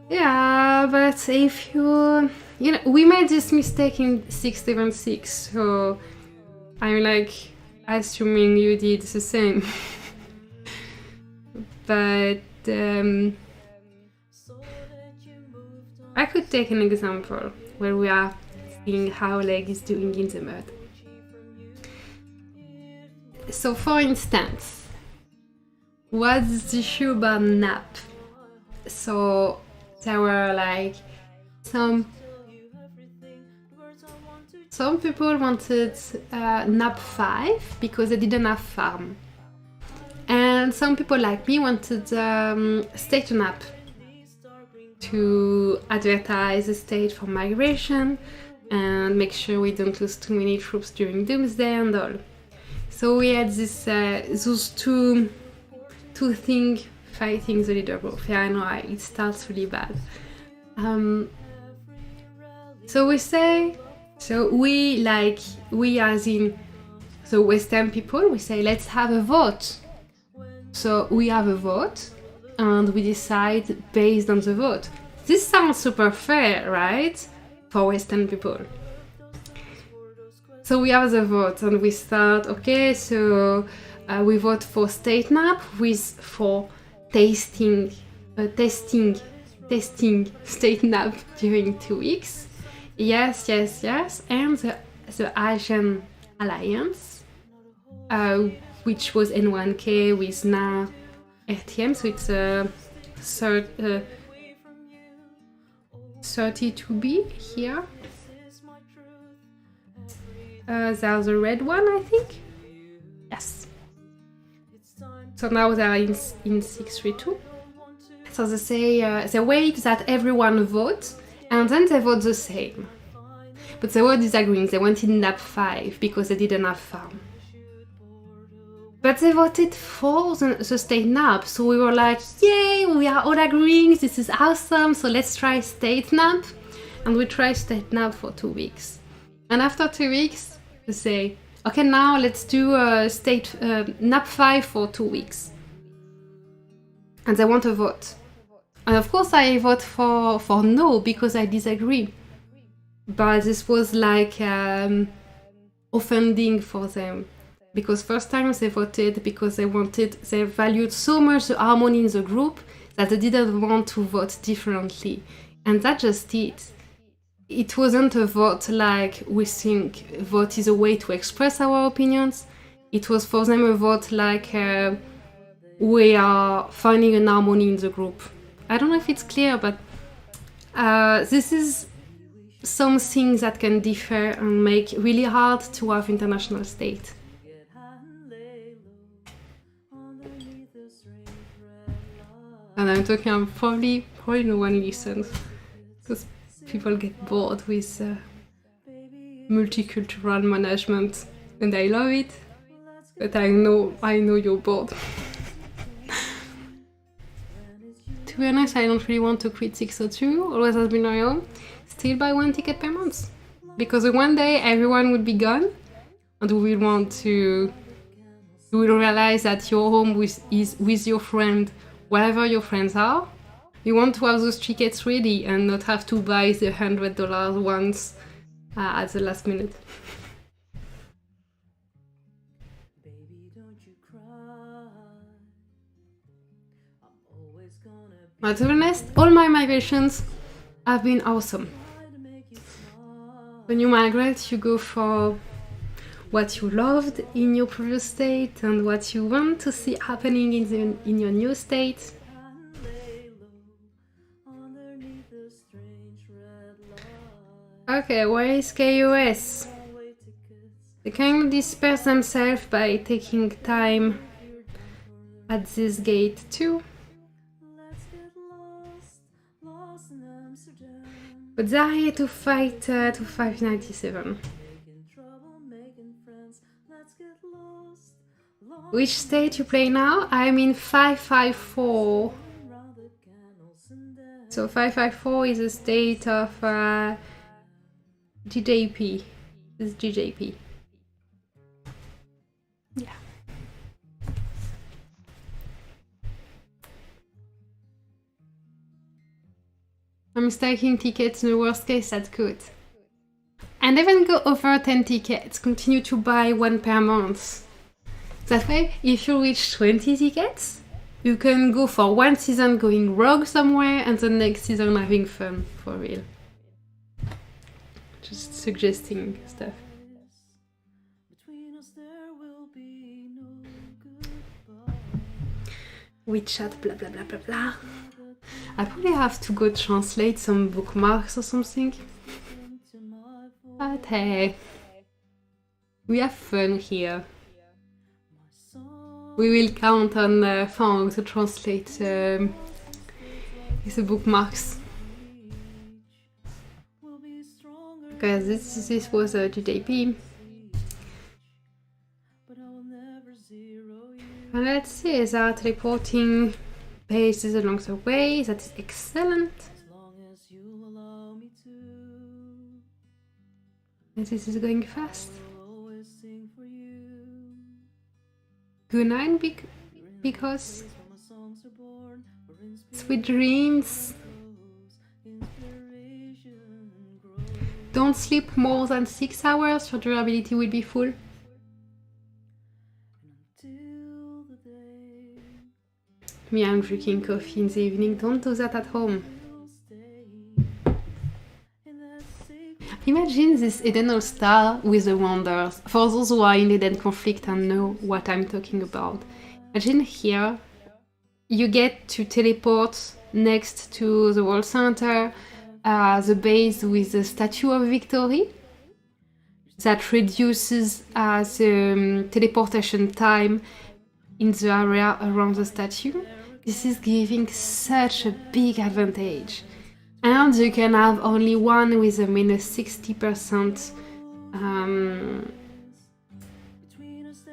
Yeah, but if you know, we made this mistake in 676, so I'm like assuming you did the same. But I could take an example where we are seeing how Leg is doing in the mud. So for instance, what's the issue about nap? So there were like some people wanted nap 5 because they didn't have farm. And some people like me wanted state nap to advertise the state for migration and make sure we don't lose too many troops during Doomsday and all. So we had this those two things fighting the leaderboard. Yeah, I know it starts really bad. So we as in the Western people, we say let's have a vote. So we have a vote and we decide based on the vote. This sounds super fair, right? For Western people. So we have the vote and we start, okay, so we vote for state nap for testing state nap during 2 weeks. Yes. And the Asian Alliance, which was N1K with now RTM, so it's 32B here. There's the red one, I think. Yes. So now they are in 632. So they say they wait that everyone votes and then they vote the same. But they were disagreeing. They wanted nap 5 because they didn't have farm. But they voted for the state nap, so we were like, yay, we are all agreeing, this is awesome, so let's try state nap. And we tried state nap for 2 weeks. And after 2 weeks, to say, okay, now let's do a state nap 5 for 2 weeks. And they want a vote. And of course I vote for no because I disagree. But this was like offending for them. Because first time they voted because they valued so much the harmony in the group that they didn't want to vote differently. And that's just it. It wasn't a vote like we think vote is a way to express our opinions. It was for them a vote like we are finding an harmony in the group. I don't know if it's clear, but this is something that can differ and make really hard to have international state. And I'm talking, probably no one listens because people get bored with multicultural management, and I love it. But I know you're bored. To be honest, I don't really want to quit 602, always has been my own. Still buy 1 ticket per month. Because one day everyone will be gone, and we will realize that your home is with your friend, wherever your friends are. You want to have those tickets ready and not have to buy the $100 ones at the last minute. But to be honest, all my migrations have been awesome. When you migrate, you go for what you loved in your previous state and what you want to see happening in your new state. Okay, where is KOS? They can disperse themselves by taking time at this gate too. But they're here to fight to 597. Which state you play now? I'm in 554. So 554 is a state of GJP. This is GJP. Yeah. I'm stacking tickets in the worst case, that's good. And even go over 10 tickets, continue to buy 1 per month. That way, if you reach 20 tickets, you can go for 1 season going rogue somewhere and the next season having fun, for real. Just suggesting stuff. WeChat, blah blah blah blah blah. I probably have to go translate some bookmarks or something. But hey, we have fun here. We will count on Fang to translate the bookmarks. Because this was a GJP. And let's see, they are teleporting bases along the way. That is excellent. And this is going fast. Good night, because sweet dreams. Don't sleep more than 6 hours, your durability will be full. Me, I'm drinking coffee in the evening. Don't do that at home. Imagine this Eden All-Star with the Wonders. For those who are in Eden Conflict and know what I'm talking about. Imagine here, you get to teleport next to the World Center, the base with the Statue of Victory. That reduces the teleportation time in the area around the statue. This is giving such a big advantage. And you can have only one with a minus 60%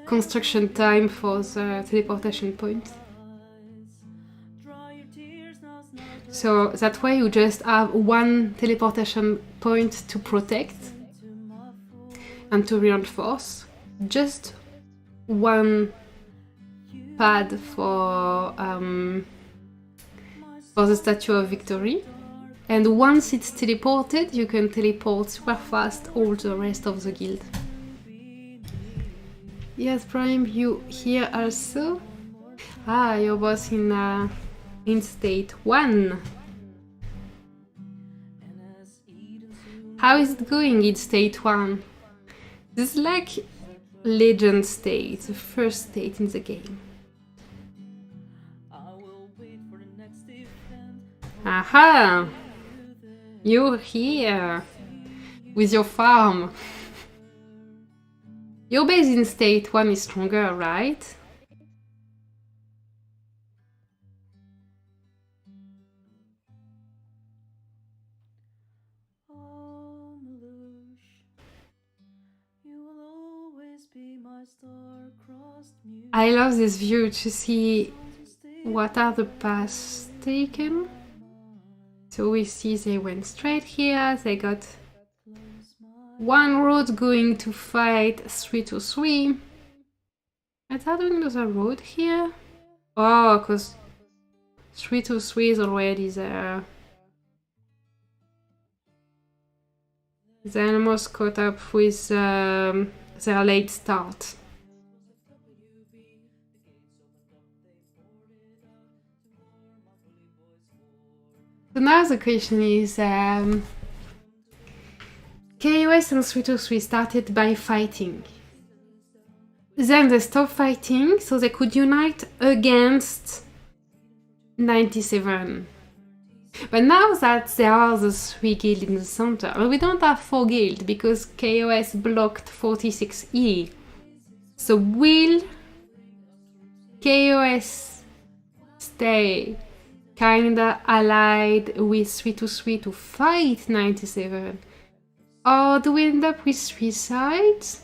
construction time for the teleportation point. So that way you just have one teleportation point to protect. and to reinforce, just one pad for the Statue of Victory. And once it's teleported, you can teleport super fast all the rest of the guild. Yes, Prime, you here also? Ah, you're both in state 1. How is it going in state 1? This is like legend state, the first state in the game. Aha! You're here with your farm. Your base in state 1 is stronger, right? I love this view to see what are the paths taken. So we see they went straight here, they got one road going to fight 3-3. Is that another road here? Oh, because 3-3 is already there. They're almost caught up with their late start. So now the question is, KOS and 3-3 started by fighting. Then they stopped fighting so they could unite against 97. But now that there are the 3 guilds in the center, we don't have 4 guilds because KOS blocked 46E. So will KOS stay kinda allied with 3-3 to fight 97? Or do we end up with 3 sides?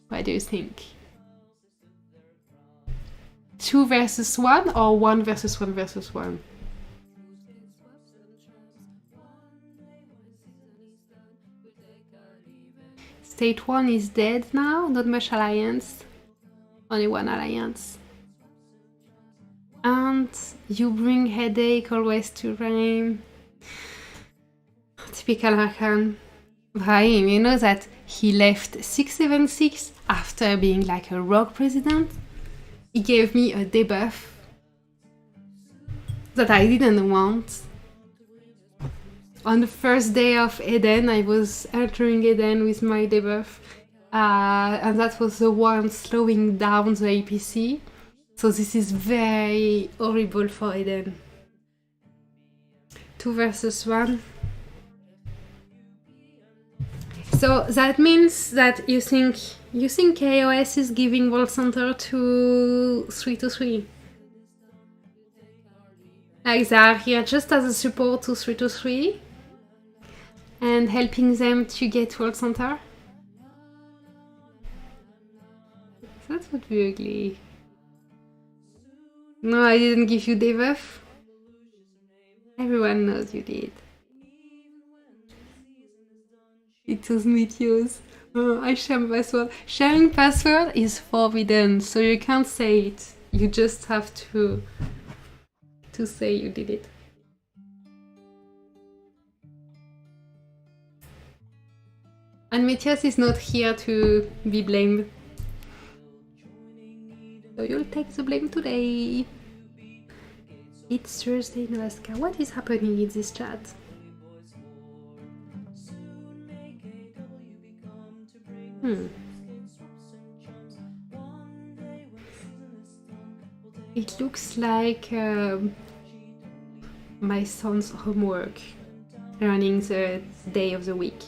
What do you think? 2 versus 1 or 1 versus 1 versus 1? State 1 is dead now, not much alliance. Only 1 alliance. And you bring headache always to Raim. Typical Rakan. Raim, you know that he left 676 after being like a rogue president? He gave me a debuff that I didn't want. On the first day of Eden, I was entering Eden with my debuff. And that was the one slowing down the APC. So this is very horrible for Eden. 2 versus 1. So that means that you think KOS is giving World Center to 3-3. Like they are here just as a support to 3-3 and helping them to get World Center. That would be ugly. No, I didn't give you debuff. Everyone knows you did. It was Meteos. Oh, I share password. Sharing password is forbidden, so you can't say it. You just have to say you did it. And Meteos is not here to be blamed. So you'll take the blame today. It's Thursday in Alaska. What is happening in this chat? It looks like my son's homework running the day of the week.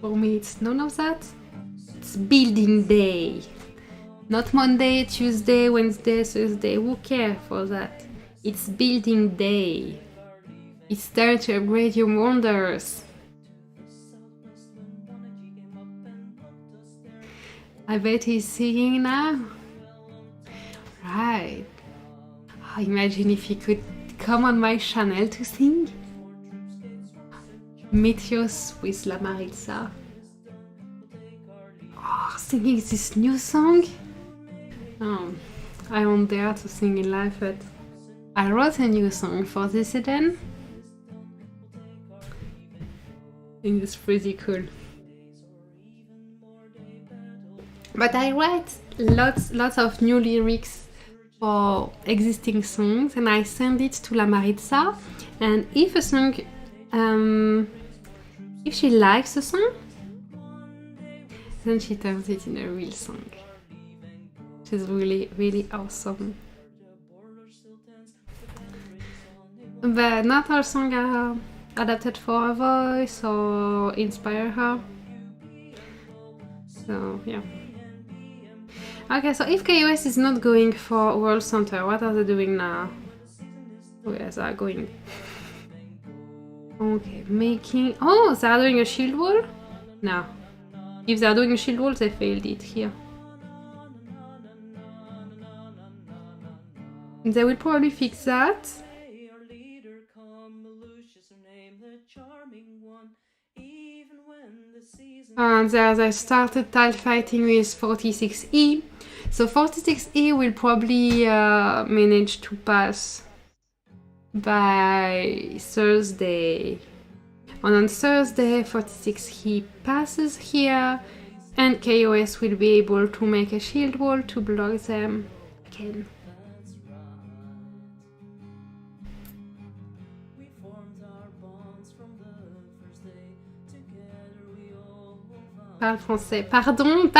For me, it's none of that. It's building day. Not Monday, Tuesday, Wednesday, Thursday. Who cares for that? It's building day. It's time to upgrade your wonders. I bet he's singing now. Right. Oh, imagine if he could come on my channel to sing. Meteos with La Maritza. Oh, singing this new song? Oh, I won't dare to sing in live, but I wrote a new song for this Eden. I think it's pretty cool. But I write lots of new lyrics for existing songs, and I send it to La Maritza. And if a song, if she likes the song, then she turns it in a real song. Which is really awesome. But not all songs are adapted for her voice or inspire her. So yeah. Okay, so if KOS is not going for World Center, what are they doing now? Oh yes, they are going. Okay, making... Oh, they are doing a shield wall? No. If they are doing a shield wall, they failed it here. They will probably fix that. And there they started tile fighting with 46E. So 46E will probably manage to pass by Thursday. And on Thursday, 46E passes here, and KOS will be able to make a shield wall to block them again. Parle français. Pardon.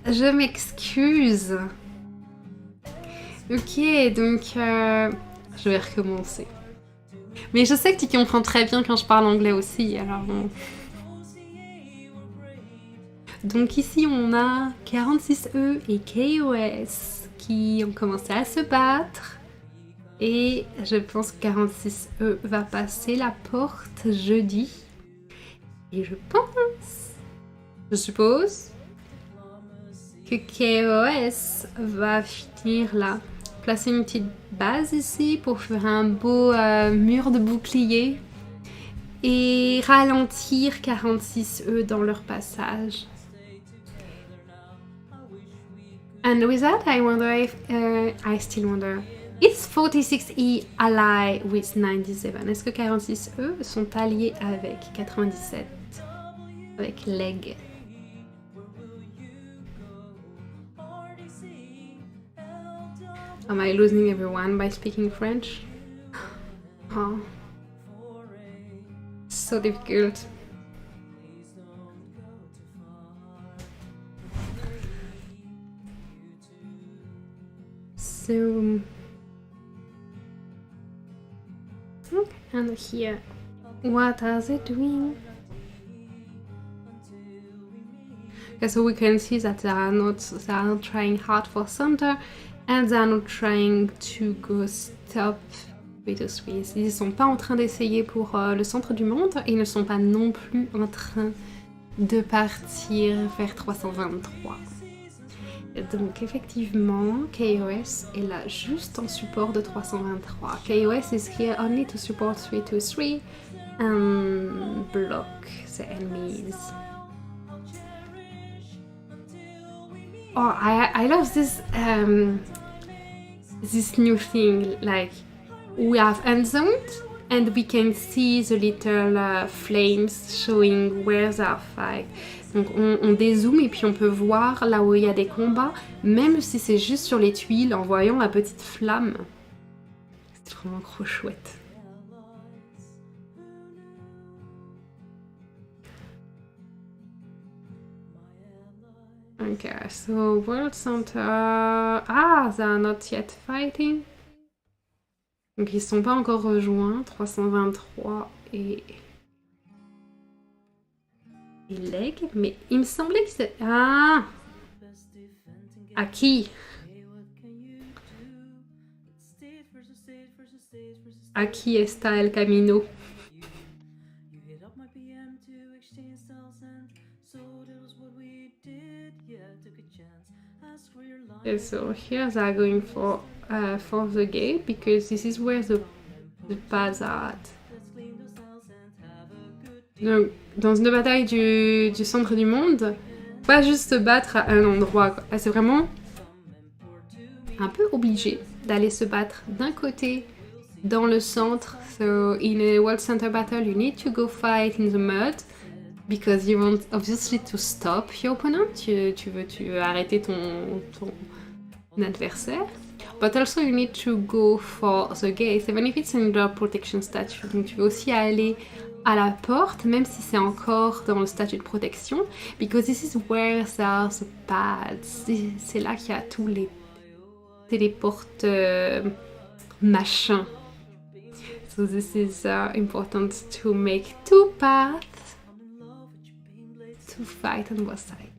Je m'excuse. Ok, donc je vais recommencer. Mais je sais que tu comprends très bien quand je parle anglais aussi, alors bon. Donc ici on a 46E et KOS qui ont commencé à se battre. Et je pense que 46E va passer la porte jeudi. Et je suppose, que KOS va finir là. Placer une petite base ici pour faire un beau mur de bouclier et ralentir 46E dans leur passage. And with that, I wonder if, I still wonder, is 46E ally with 97? Est-ce que 46E sont alliés avec 97? Avec Leg. Am I losing everyone by speaking French? Oh. So difficult. So... Okay, and here, what are they doing? Okay, so we can see that they are not trying hard for center, and they are not trying to go stop Beto Swiss. Ils ne sont pas en train d'essayer pour le centre du monde, et ils ne sont pas non plus en train de partir vers 323. Donc effectivement, KOS est là juste en support de 323. KOS is here only to support 323 and block the enemies. Oh, I love this this new thing. Like we have unzoomed and we can see the little flames showing where they are fighting. Donc on dézoome et puis on peut voir là où il y a des combats, même si c'est juste sur les tuiles en voyant la petite flamme. C'est vraiment trop chouette. Okay, so World Center... Ah, they are not yet fighting. Donc ils ne sont pas encore rejoints, 323 et Leg, mais il me semblait que c'est... Ah! À qui? À qui está el camino? Okay, so here they are going for the gate because this is where the paths are at. Donc, dans une bataille du centre du monde, pas juste se battre à un endroit, quoi. Là, c'est vraiment un peu obligé d'aller se battre d'un côté dans le centre. So, in a World Center battle, you need to go fight in the mud because you want obviously to stop your opponent. Tu veux arrêter ton adversaire. But also you need to go for the gate, even if it's under protection statute. Donc tu veux aussi aller à la porte, même si c'est encore dans le statut de protection, because this is where there are the pads. C'est là qu'il y a tous les téléportes machins. So this is important to make 2 paths to fight on both sides.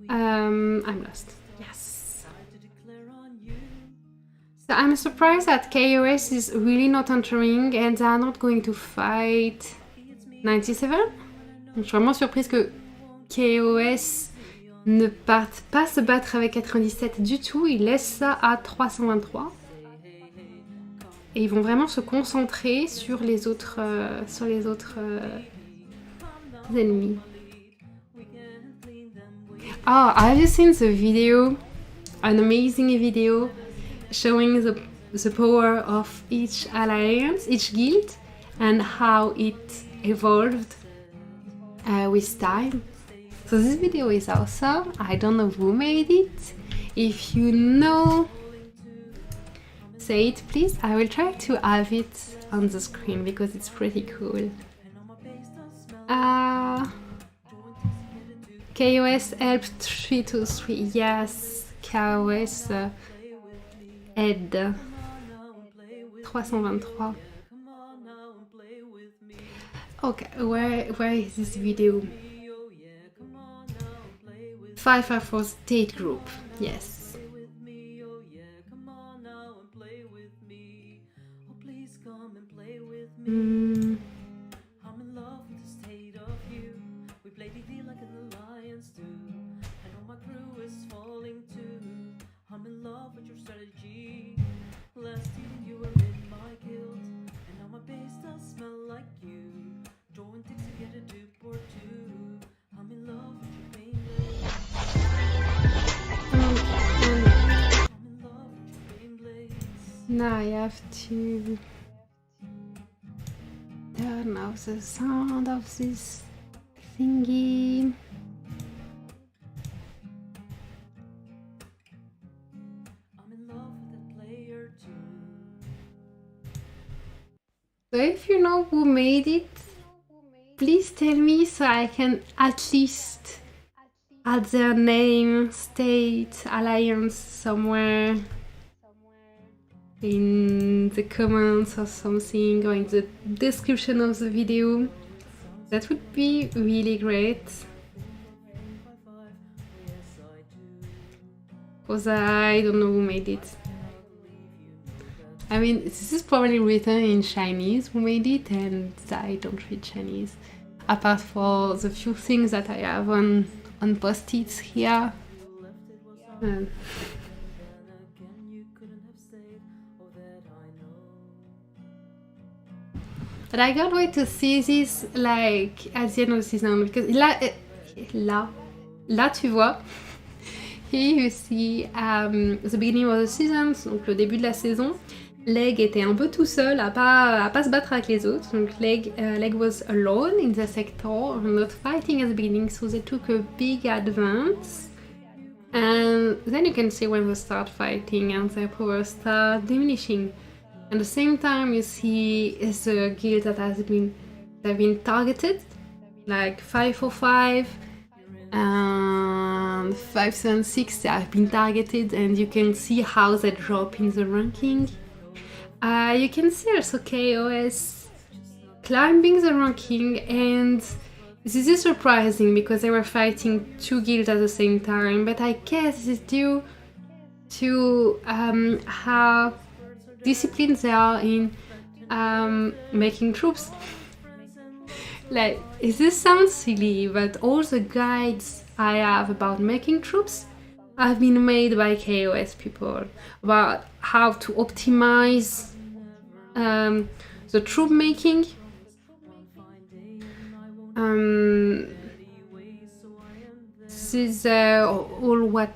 I'm lost. Yes. So I'm surprised that KOS is really not entering and they are not going to fight 97. Je suis vraiment surprise que KOS ne parte pas se battre avec 97 du tout. Ils laissent ça à 323. Et ils vont vraiment se concentrer sur les autres ennemis. Oh, have you seen the video? An amazing video showing the power of each alliance, each guild, and how it evolved with time. So this video is awesome. I don't know who made it. If you know, say it please. I will try to have it on the screen because it's pretty cool. KOS help 323. Yes, KOS aide 323. Okay, where is this video? 554 state group. Yes. Now I have to turn off the sound of this thingy. So if you know who made it, please tell me so I can at least add their name, state, alliance somewhere in the comments or something, or in the description of the video. That would be really great. Because I don't know who made it. I mean, this is probably written in Chinese who made it, and I don't read Chinese. Apart for the few things that I have on post-its here. But I can't wait to see this like at the end of the season, because là tu vois, here you see the beginning of the season, donc le début de la saison. Leg était un peu tout seul à pas se battre avec les autres, donc Leg was alone in the sector, not fighting at the beginning, so they took a big advance. And then you can see when they start fighting and their power start diminishing. At the same time, you see the guild that have been targeted, like 545 and 576. They have been targeted, and you can see how they drop in the ranking. You can see also KOS climbing the ranking, and this is surprising because they were fighting 2 guilds at the same time. But I guess this is due to how disciplined they are in making troops. Like, this sounds silly, but all the guides I have about making troops have been made by KOS people about how to optimize the troop making. This is all what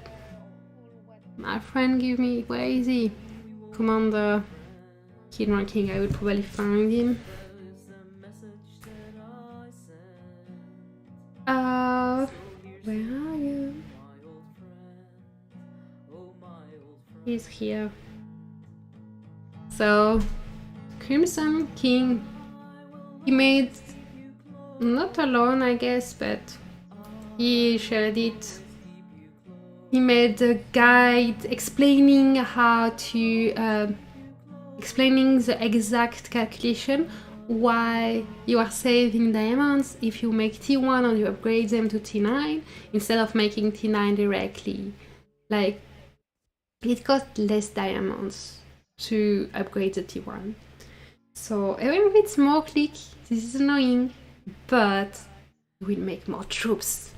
my friend gave me. Where is he? Commander Kid Ranking. I will probably find him. Where are you? He's here. So, Crimson King, he made, not alone I guess, but he shared it. He made a guide explaining how to, explaining the exact calculation why you are saving diamonds if you make T1 and you upgrade them to T9 instead of making T9 directly. Like, it costs less diamonds to upgrade the T1. So even if it's more click, this is annoying, but it will make more troops.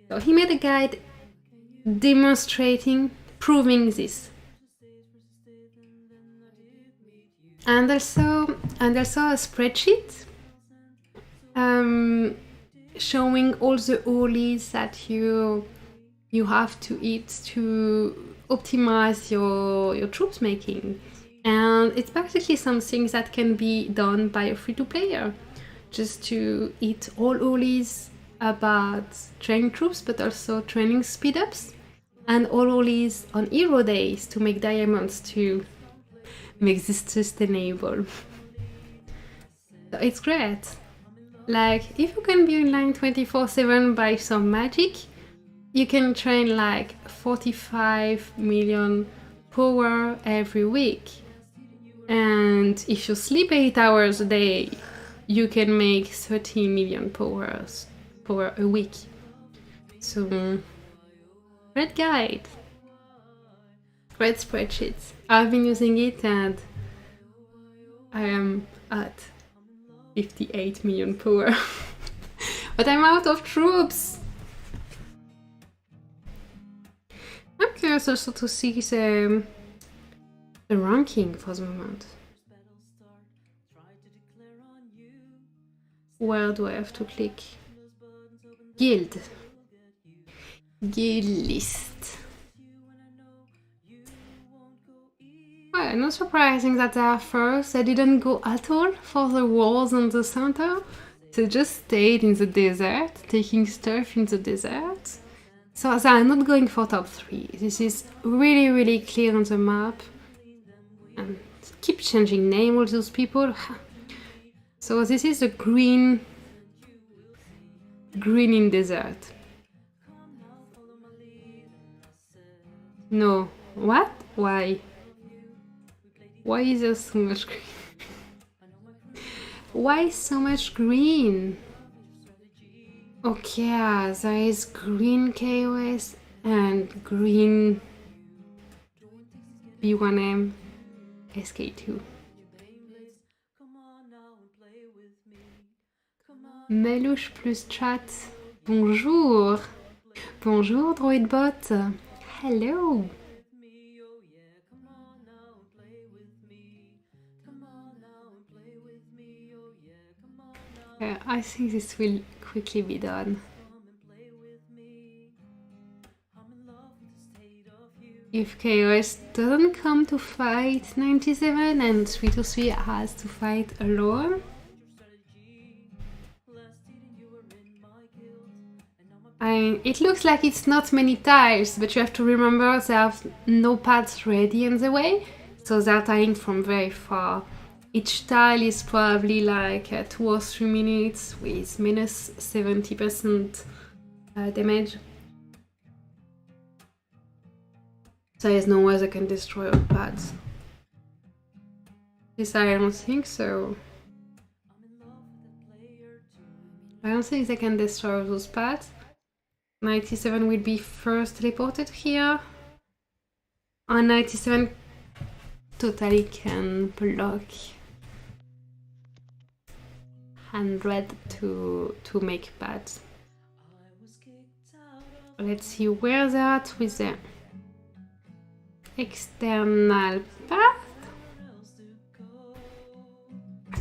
So he made a guide demonstrating, proving this. And also a spreadsheet showing all the ollies that you have to eat to optimize your troops making. And it's basically something that can be done by a free-to-player, just to eat all ollies about training troops, but also training speed-ups, and all ollies on hero days to make diamonds to make this sustainable. So it's great. Like, if you can be online 24/7 by some magic, you can train like 45 million power every week. And if you sleep 8 hours a day, you can make 30 million power a week. So, great guide. Great spreadsheets. I've been using it and I am at 58 million power. But I'm out of troops! I'm curious also to see the ranking for the moment. Where do I have to click? Guild. Guild list. Well, not surprising that they are first. They didn't go at all for the wars in the center. They just stayed in the desert, taking stuff in the desert. So they are not going for top 3. This is really, really clear on the map. And keep changing name, all those people. So this is the green in desert. No. What? Why? Why is there so much green? Why so much green? Okay, there is green KOS and green B1M SK2. Melouche plus chat. Bonjour. Bonjour Droidbot. Hello. I think this will quickly be done. If KOS doesn't come to fight 97 and 323 has to fight alone, it looks like it's not many tiles, but you have to remember they have no paths ready on the way, so they're tiling from very far. Each tile is probably like 2 or 3 minutes with minus 70% damage. So there's no way they can destroy all pads. This I don't think so. I don't think they can destroy those pads. 97 will be first teleported here. And 97 totally can block 100 to make pads. Let's see where they're at with the external path.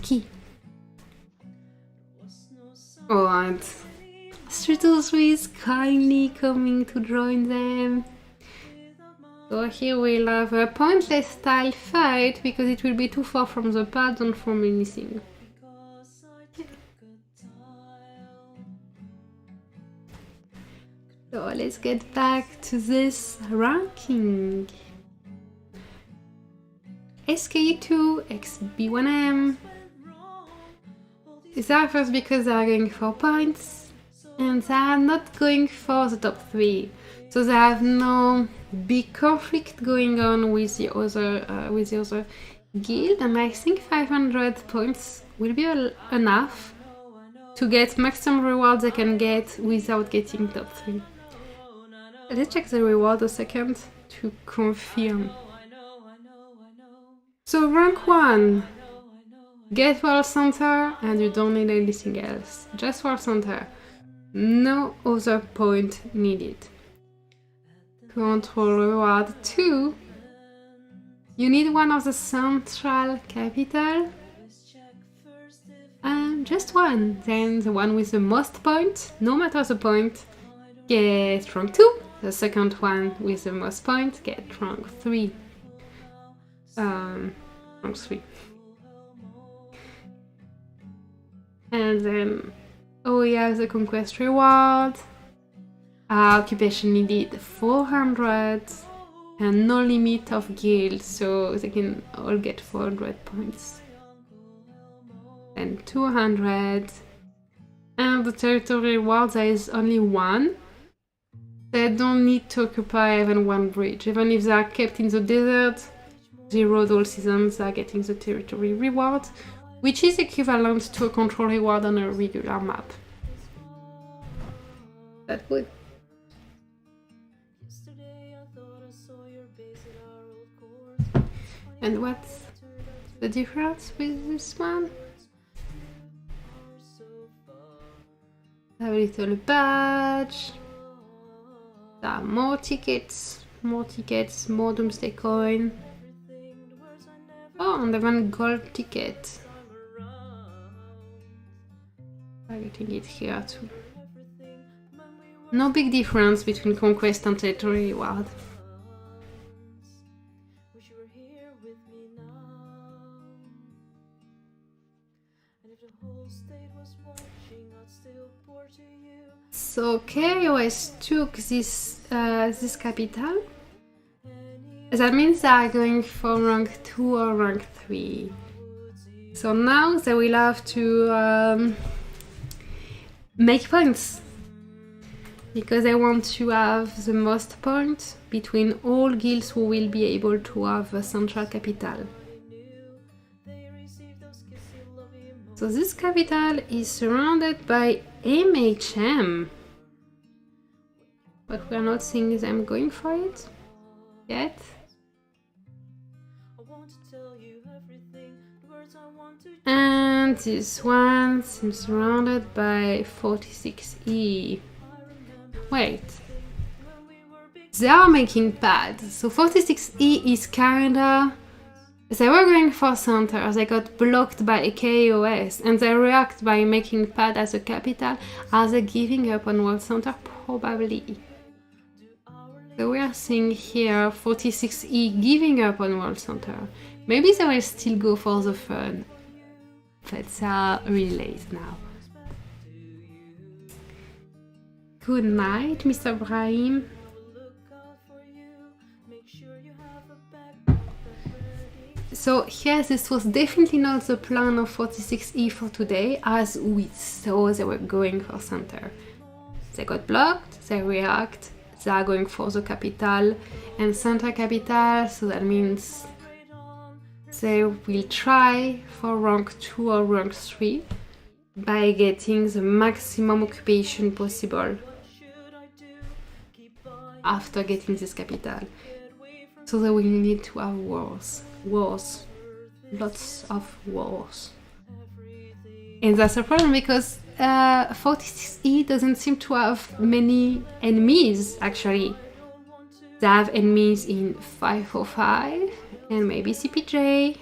Key. Alright. 323 is kindly coming to join them. So here we'll have a pointless style fight because it will be too far from the pad, don't form anything. So let's get back to this ranking. SK2, XB1M. These are first because they are going for points and they are not going for the top 3. So they have no big conflict going on with the other guild, and I think 500 points will be enough to get maximum rewards they can get without getting top 3. Let's check the reward a second to confirm. So rank 1, get World Center and you don't need anything else, just World Center, no other point needed. Control reward 2, you need one of the central capital, and just one, then the one with the most points, no matter the point, get rank 2, the second one with the most points get rank 3. Rank 3. And then, oh yeah, the conquest reward. Occupation needed 400 and no limit of guild, so they can all get 400 points. And 200. And the territory reward, there is only one. They don't need to occupy even one bridge. Even if they are kept in the desert, zeroed all seasons, they are getting the territory reward, which is equivalent to a control reward on a regular map. That would. And what's the difference with this one? A little badge. There are more tickets, more Doomsday coin. Oh, and even gold ticket. I'm getting it here too. No big difference between conquest and territory reward. So KOS took this capital. That means they are going for rank 2 or rank 3. So now they will have to make points, because they want to have the most points between all guilds who will be able to have a central capital. So this capital is surrounded by MHM, but we are not seeing them going for it yet. And this one seems surrounded by 46E. Wait, they are making pads. So 46E is kinda. They were going for center, they got blocked by a KOS, and they react by making pad as a capital. Are they giving up on World Center? Probably. So we are seeing here 46E giving up on World Center. Maybe they will still go for the fun. But they are really late now. Good night, Mr. Brahim. So here, this was definitely not the plan of 46E for today, as we saw they were going for center. They got blocked, they react, they are going for the capital and center capital, so that means they will try for rank 2 or rank 3 by getting the maximum occupation possible after getting this capital. So they will need to have wars, lots of wars. And that's a problem because 46E doesn't seem to have many enemies, actually. They have enemies in 545 and maybe CPJ.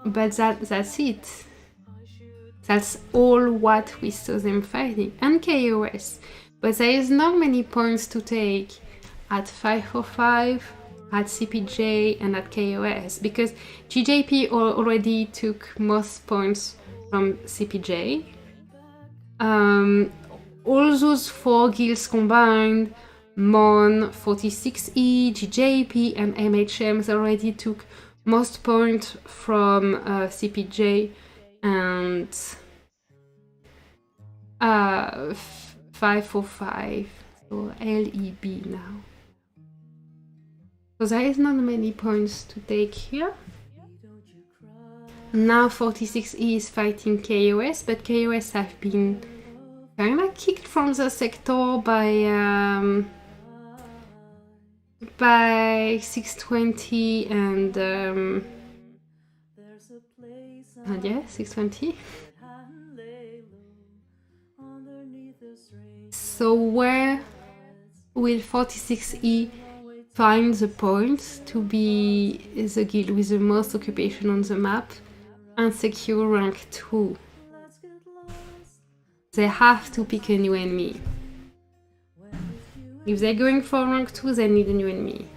But that's it. That's all what we saw them fighting. And KOS. But there is not many points to take at 545, at CPJ, and at KOS. Because GJP already took most points from CPJ. All those 4 guilds combined, MON, 46E, GJP, and MHMs already took most points from CPJ and 545, so LEB now. So there is not many points to take here. Now 46E is fighting KOS, but KOS have been kind of kicked from the sector by 620 and yeah, 620. So where will 46E find the points to be the guild with the most occupation on the map and secure rank 2? They have to pick a new enemy. If they're going for rank 2, they need a new enemy.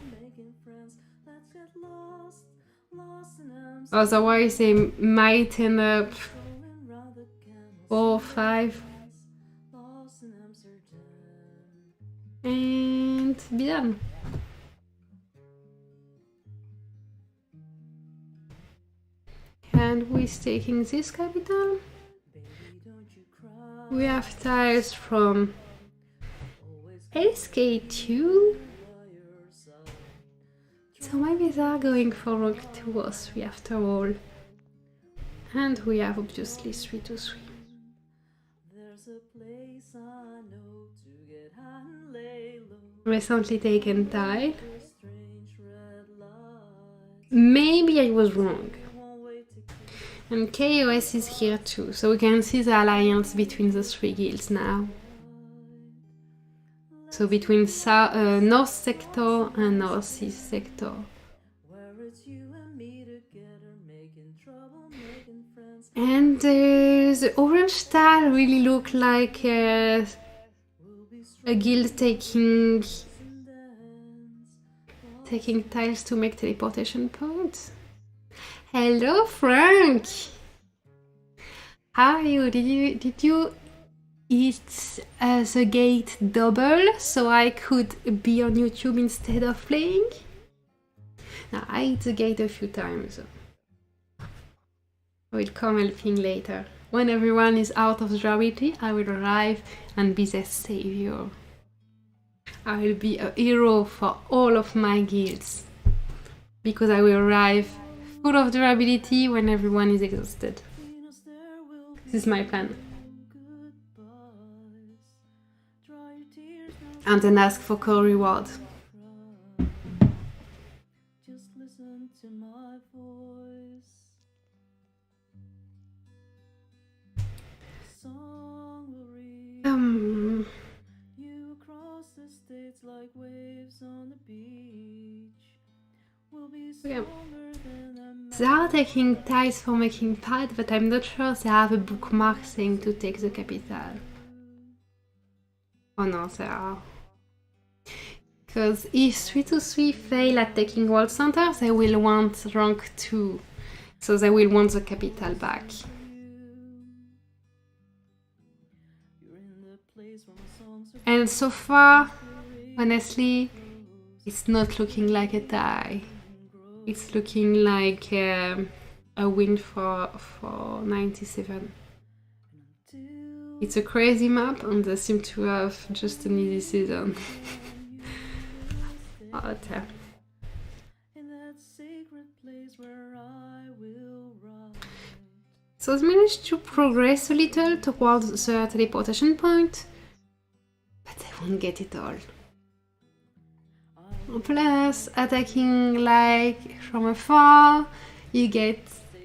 Otherwise, they might end up 4 or 5 and be done. And who is taking this capital? We have tiles from SK2. So maybe they are going for rank 2 or 3 after all. And we have obviously 3 to 3. Recently taken tile. Maybe I was wrong. And KOS is here too, so we can see the alliance between the 3 guilds now. So between North Sector and Northeast Sector. And the orange tile really look like a guild taking tiles to make teleportation points. Hello, Frank! How are you? Did you eat the gate double so I could be on YouTube instead of playing? Now, I ate the gate a few times. I will come helping later. When everyone is out of durability, I will arrive and be their savior. I will be a hero for all of my guilds. Because I will arrive full of durability when everyone is exhausted. This is my plan. And then ask for core reward. Just listen to my voice. Song will reach you across the states like waves on the beach. Okay. They are taking tiles for making pad, but I'm not sure they have a bookmark saying to take the capital. Oh no, they are. Because if 3 to 3 fail at taking world center, they will want rank 2. So they will want the capital back. And so far, honestly, it's not looking like a tie. It's looking like a win for 97. It's a crazy map and they seem to have just an easy season. Oh, damn. So they managed to progress a little towards the teleportation point, but they won't get it all. Plus, attacking like from afar, you get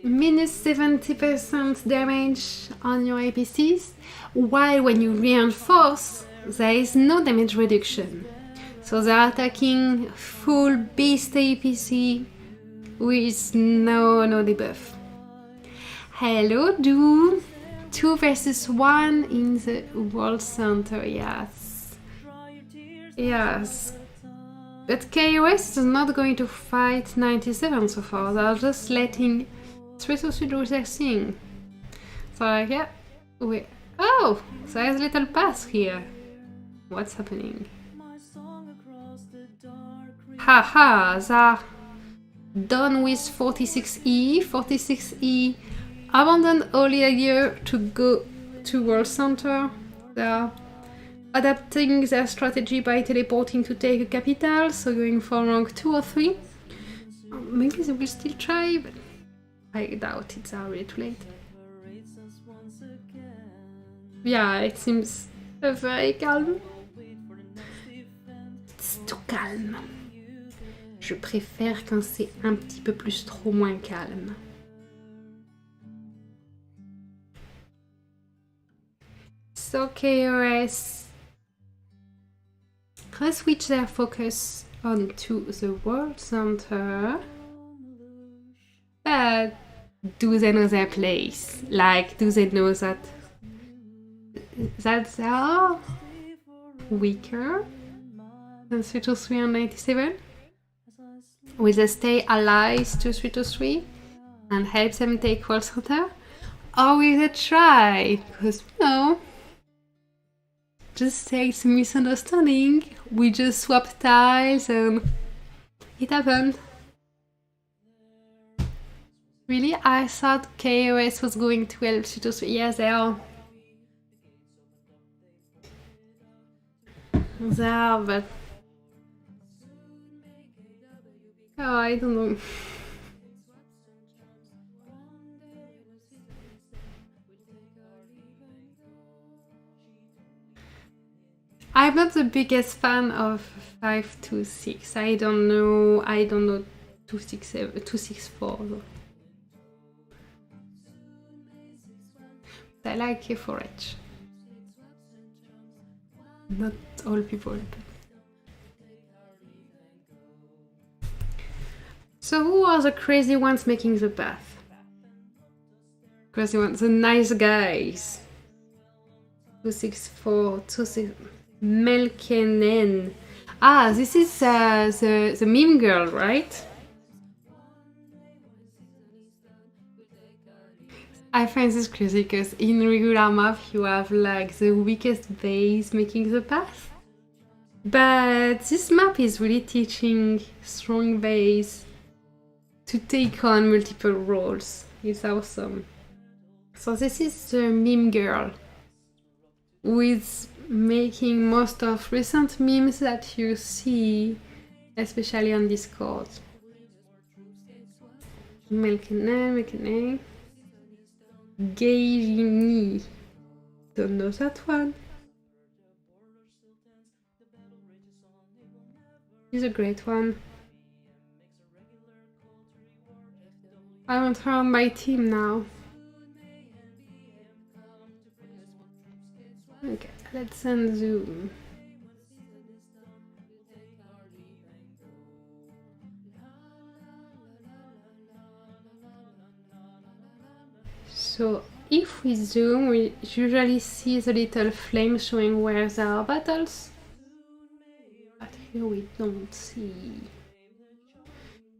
minus 70% damage on your APCs, while when you reinforce, there is no damage reduction. So they're attacking full beast APC with no debuff. Hello, Do. 2 versus 1 in the World Center, yes. Yes. But KOS is not going to fight 97 so far. They're just letting 3-3 do their thing. So like, yeah, oh, there's a little pass here. What's happening? Haha, they're done with 46E. 46E abandoned earlier to go to World Center. They're adapting their strategy by teleporting to take a capital, so going for rank 2 or 3. Maybe they will still try, but I doubt it's already too late. Yeah, it seems very calme. C'est tout calme. Je préfère quand c'est un petit peu plus trop moins calme. So KOS let's switch their focus onto the World Center. But do they know their place? Like, do they know that they are weaker than 3-3 and 97? Will they stay allies to 3-3 and help them take World Center? Or will they try? Because, just say it's a misunderstanding. We just swapped tiles and it happened. Really? I thought KOS was going to help 3-3. Yes, they are. They are, but... oh, I don't know. I'm not the biggest fan of 5-2-6. I don't know 2-6-4 though. I like K4H. Not all people. So who are the crazy ones making the path? Crazy ones, the nice guys. 2-6-4, 2-6... Melkenen. Ah, this is the meme girl, right? I find this crazy because in regular map you have like the weakest base making the path. But this map is really teaching strong base to take on multiple roles. It's awesome. So this is the meme girl with making most of recent memes that you see, especially on Discord. Melkene. Gayini. Don't know that one. He's a great one. I want her on my team now. Okay, let's send Zoom. So if we zoom, we usually see the little flame showing where there are battles. But here we don't see.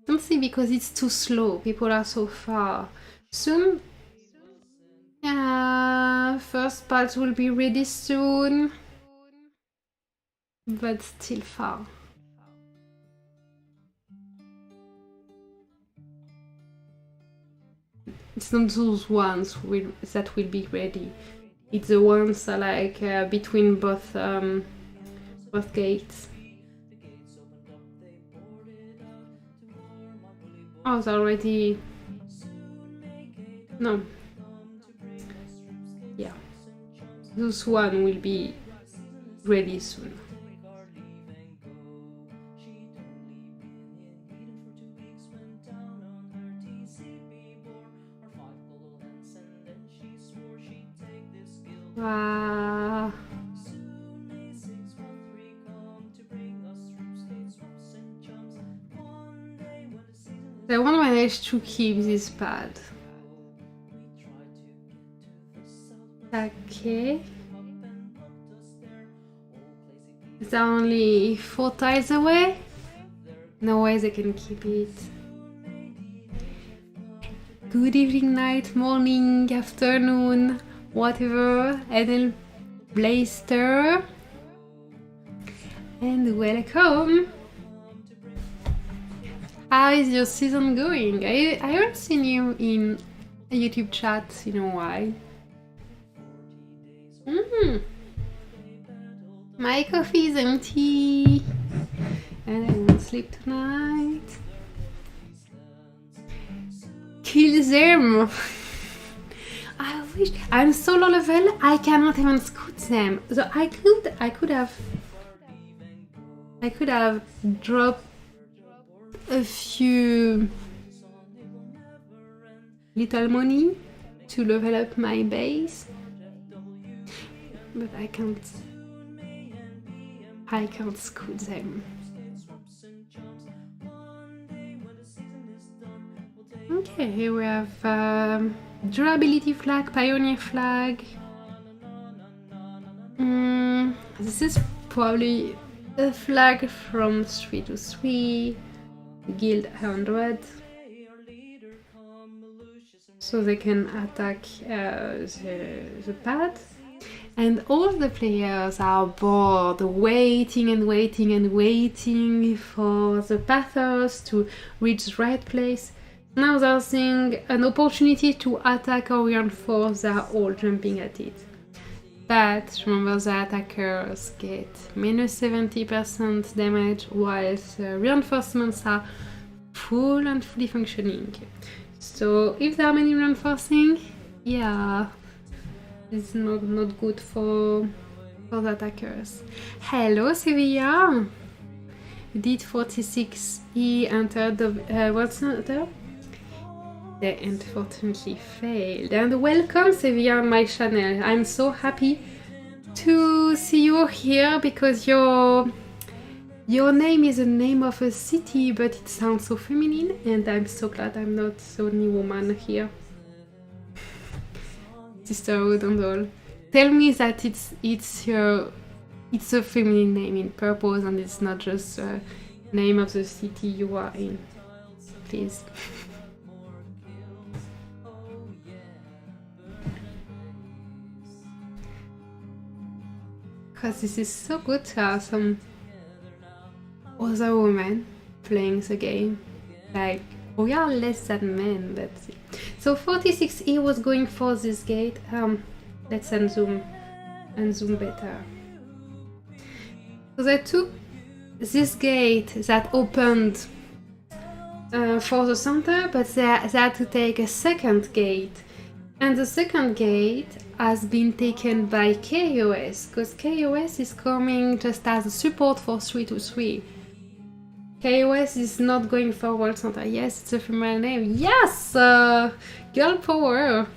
Don't see because it's too slow. People are so far. Soon, first part will be ready soon, but still far. It's not those ones that will be ready. It's the ones that are like between both gates. Oh, it's already... No. Yeah. This one will be ready soon. Wow. I won't manage to keep this pad. Okay. It's only 4 tiles away. No way they can keep it. Good evening, night, morning, afternoon, whatever. Edel Blaster. And welcome. How is your season going? I haven't seen you in a YouTube chat in a while. My coffee is empty and I won't sleep tonight. Kill them! I wish I'm so low level I cannot even scoot them. So I could have dropped a few little money to level up my base, but I can't scoot them. Okay, here we have durability flag, pioneer flag. This is probably a flag from 3 to 3, guild 100. So they can attack the pad. And all the players are bored, waiting and waiting and waiting for the pathos to reach the right place. Now they're seeing an opportunity to attack or reinforce, they're all jumping at it. But remember, the attackers get minus 70% damage, whilst the reinforcements are full and fully functioning. So if there are many reinforcing, yeah, it's not good for the attackers. Hello, Sevilla! You did 46E entered the World Center? They unfortunately failed. And welcome, Sevilla, on my channel. I'm so happy to see you here because your name is the name of a city, but it sounds so feminine, and I'm so glad I'm not the only woman here. Sisterhood and all. Tell me that it's a feminine name in purpose and it's not just the name of the city you are in. Please. Because this is so good to have some other women playing the game. Like, we are less than men, but so 46E was going for this gate. Let's unzoom better. So they took this gate that opened for the center, but they had to take a second gate. And the second gate has been taken by KOS, because KOS is coming just as a support for 3 to 3. KOS is not going for World Center. Yes, it's a female name. Yes! Girl power!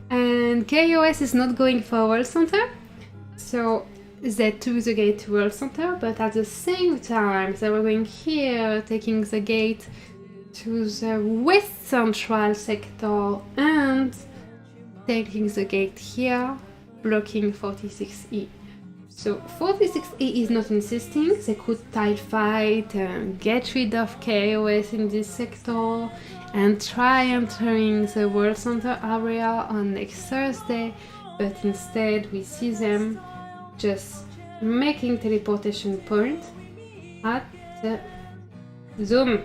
And KOS is not going for World Center. So they took the gate to World Center, but at the same time they were going here, taking the gate to the West Central sector and taking the gate here, blocking 46E. So 46E is not insisting, they could tile fight and get rid of KOS in this sector and try entering the World Center area on next Thursday, but instead we see them just making teleportation point at the zoom.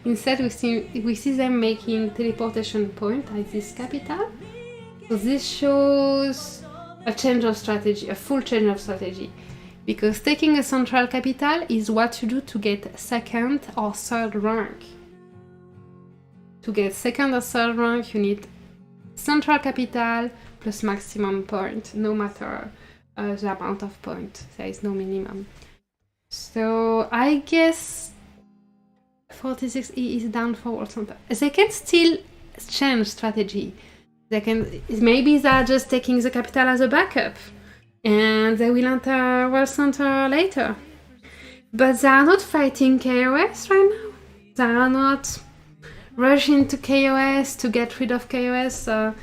Instead we see them making teleportation point at this capital. So this shows a change of strategy, a full change of strategy. Because taking a central capital is what you do to get second or third rank. To get second or third rank you need central capital plus maximum point, no matter the amount of point, there is no minimum. So I guess 46E is down for World Center. They can still change strategy. They can, maybe they're just taking the capital as a backup and they will enter World Center later. But they are not fighting KOS right now. They are not rushing to KOS to get rid of KOS. No,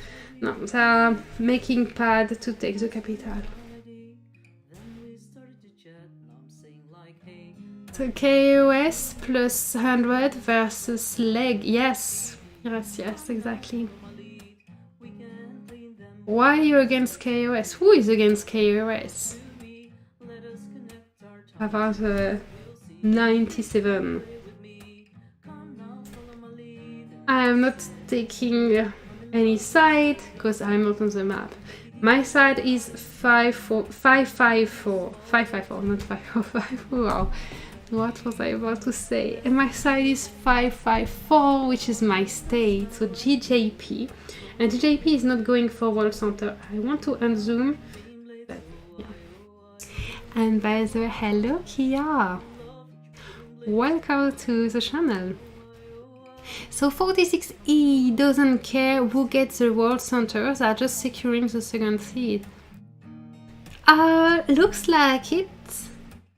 they are making pad to take the capital. So KOS plus 100 versus leg. Yes, exactly. Why are you against KOS? Who is against KOS? About 97. I am not taking any side because I'm not on the map. My side is 554, not 545. Wow, what was I about to say? And my side is 554, which is my state, so GJP. And GJP is not going for World Center. I want to unzoom, but yeah. And by the way, hello Kia! Welcome to the channel. So 46E doesn't care who gets the World Center, they are just securing the second seed. Looks like it,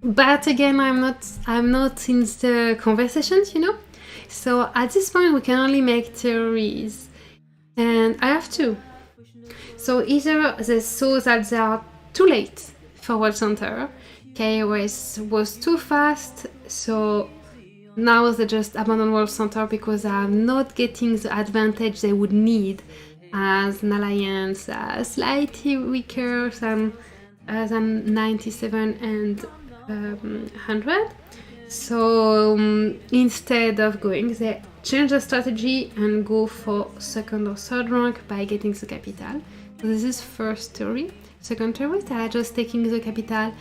but again I'm not in the conversations, you know. So at this point we can only make theories, and I have two. So either they saw that they are too late for World Center, KOS was too fast, so now they just abandon World Center because they are not getting the advantage they would need as an alliance, slightly weaker than 97 and 100. So instead of going, they change the strategy and go for second or third rank by getting the capital. So this is first theory. Second theory, they are just taking the capital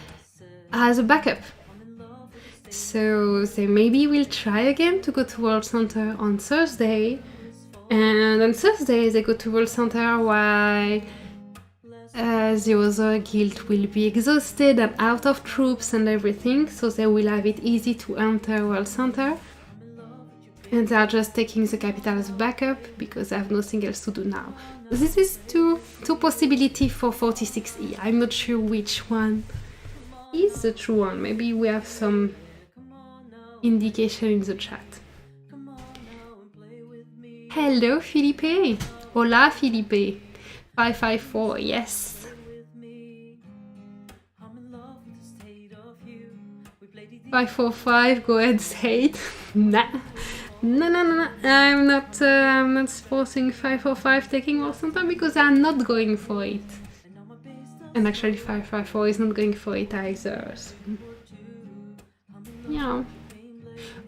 as a backup. So they maybe will try again to go to World Center on Thursday, and on Thursday they go to World Center while the other guild will be exhausted and out of troops and everything, so they will have it easy to enter World Center. And they are just taking the capital as a backup because they have nothing else to do now. This is two possibilities for 46E. I'm not sure which one is the true one. Maybe we have some indication in the chat. Hello Felipe. Hola Felipe. 554, yes. 545, go ahead, say it. Nah. No. I'm not supporting 545 taking World Center because I'm not going for it. And actually 554 is not going for it either. So. Yeah.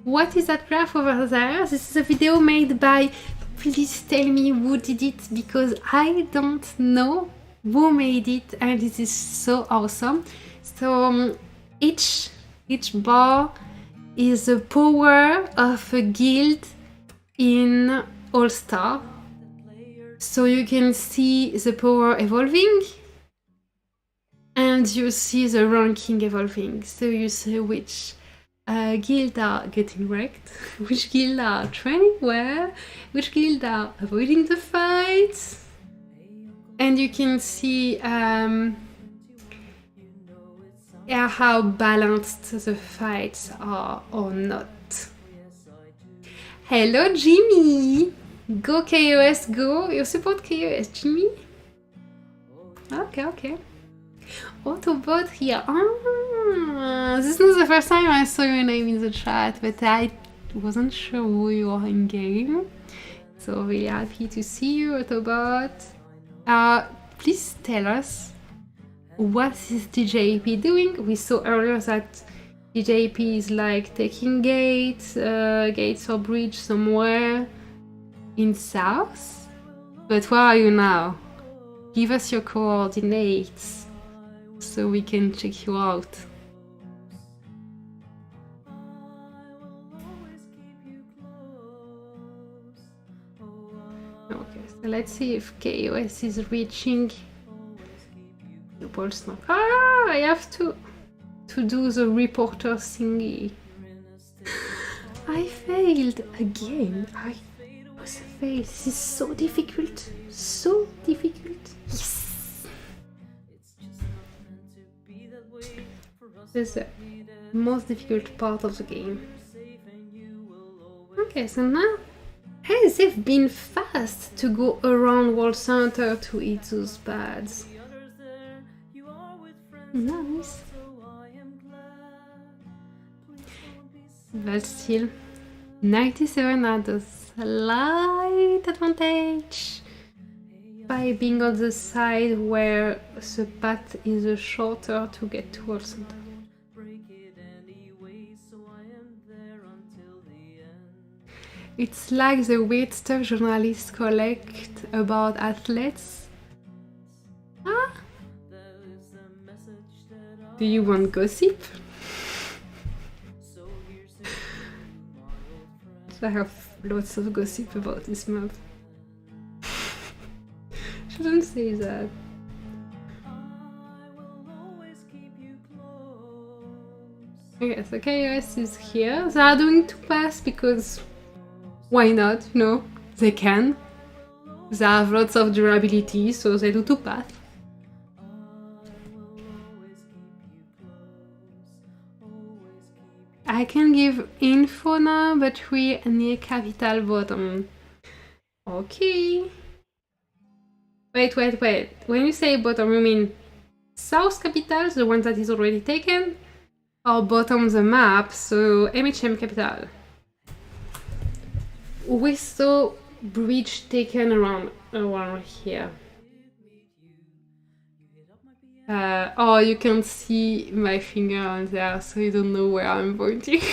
What is that graph over there? This is a video made by, please tell me who did it because I don't know who made it and it is so awesome. So each bar is the power of a guild in All-Star. So you can see the power evolving and you see the ranking evolving. So you see which guild are getting wrecked, which guild are training well, which guild are avoiding the fights, and you can see how balanced the fights are or not. Hello Jimmy! Go KOS, go! You support KOS, Jimmy? Okay. Autobot here. This is not the first time I saw your name in the chat, but I wasn't sure who you are in game. So really happy to see you, Autobot. Please tell us, what is DJP doing? We saw earlier that DJP is like taking gates or bridge somewhere in south. But where are you now? Give us your coordinates so we can check you out. Okay, so let's see if KOS is reaching the ball snap. I have to do the reporter thingy. I I failed again. I was a fail. This is so difficult. So difficult. Yes. This is the most difficult part of the game. Okay, so now has it been fast to go around World Center to eat those bads? Nice. But still, 97 at a slight advantage by being on the side where the path is shorter to get to World Center. It's like the weird stuff journalists collect about athletes. Ah? Do you want gossip? I have lots of gossip about this map. Shouldn't say that. Okay, so KOS is here. They are doing 2 paths because why not, you know? They can. They have lots of durability, so they do 2 paths. I can give info now, but we near capital bottom. Okay. Wait. When you say bottom, you mean south capital, the one that is already taken? Or bottom the map, so MHM capital? We saw bridge taken around here. Oh, you can see my finger on there, so you don't know where I'm pointing.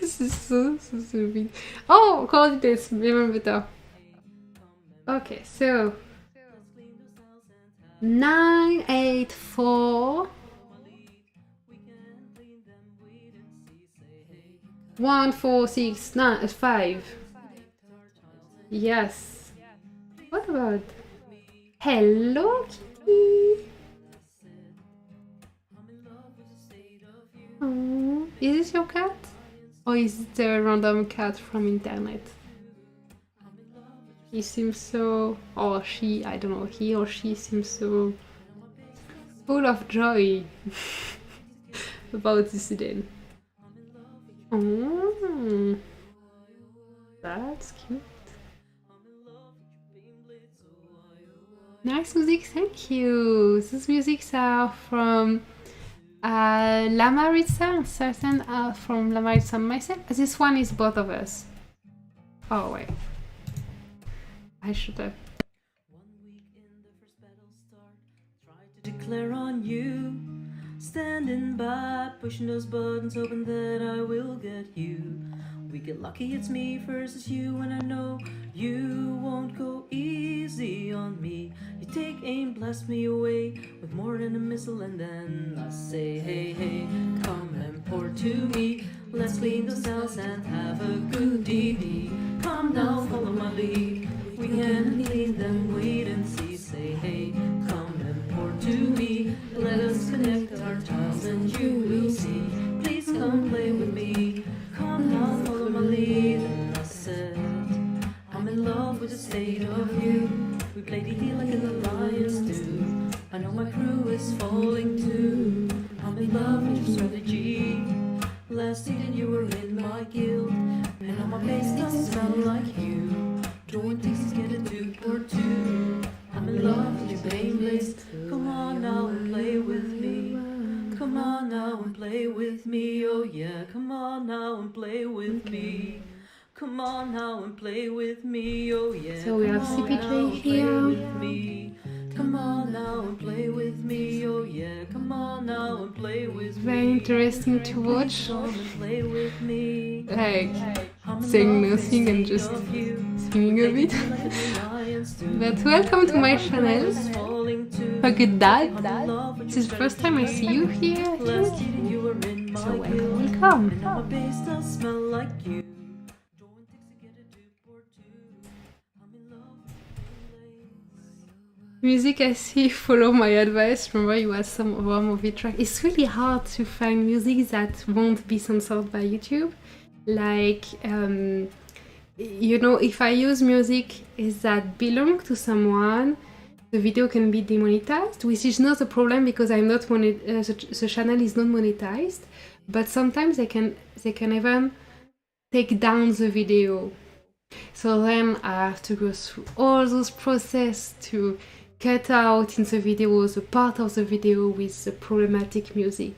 This is so stupid. Oh, coordinates, even better. Okay, so 984 14695. Yes. What about Hello Kitty? Oh, is this your cat? Or is it a random cat from internet? He seems so... or she, I don't know, he or she seems so... full of joy about this day. Oh, that's cute. Nice music, thank you. These musics are from La Maritza, certain are from La Maritza myself. This one is both of us. Oh wait, I should have. 1 week in the first battle start, try to declare on you. Standing by, pushing those buttons, hoping that I will get you. We get lucky, it's me versus you, and I know you won't go easy on me. You take aim, blast me away with more than a missile, and then I say, hey, hey, come and pour to me. Let's clean those cells and have a good DD. Come down, follow my lead. We can clean them, wait and see. Say, hey, come and pour to me. Let us connect our tiles and you will see. Please come play with me. Come down, follow my lead. And I said, I'm in love with the state of you. We play DD like the lions do. I know my crew is falling too. I'm in love with your strategy. Last season you were in my guild, and now my face doesn't smell like you. Doing things to get a 2 or 2. I'm in love with your Beyblades. Come on now and play with me. Come on now and play with me. Oh yeah, come on now and play with me. Come on now and play with me. Oh yeah. So we have CPJ here. Come on now and play with me. Oh yeah, come on now and play with me. Very interesting to watch. Like saying nothing and just singing a bit. But welcome to my channel. A good dad. This is the first time I see you here, I think. So welcome. Music, I see, follow my advice. Remember you had some other movie track. It's really hard to find music that won't be censored by YouTube. like you know, if I use music that belong to someone, the video can be demonetized, which is not a problem because I'm not the channel is not monetized. But sometimes they can even take down the video. So then I have to go through all those process to cut out in the video the part of the video with the problematic music.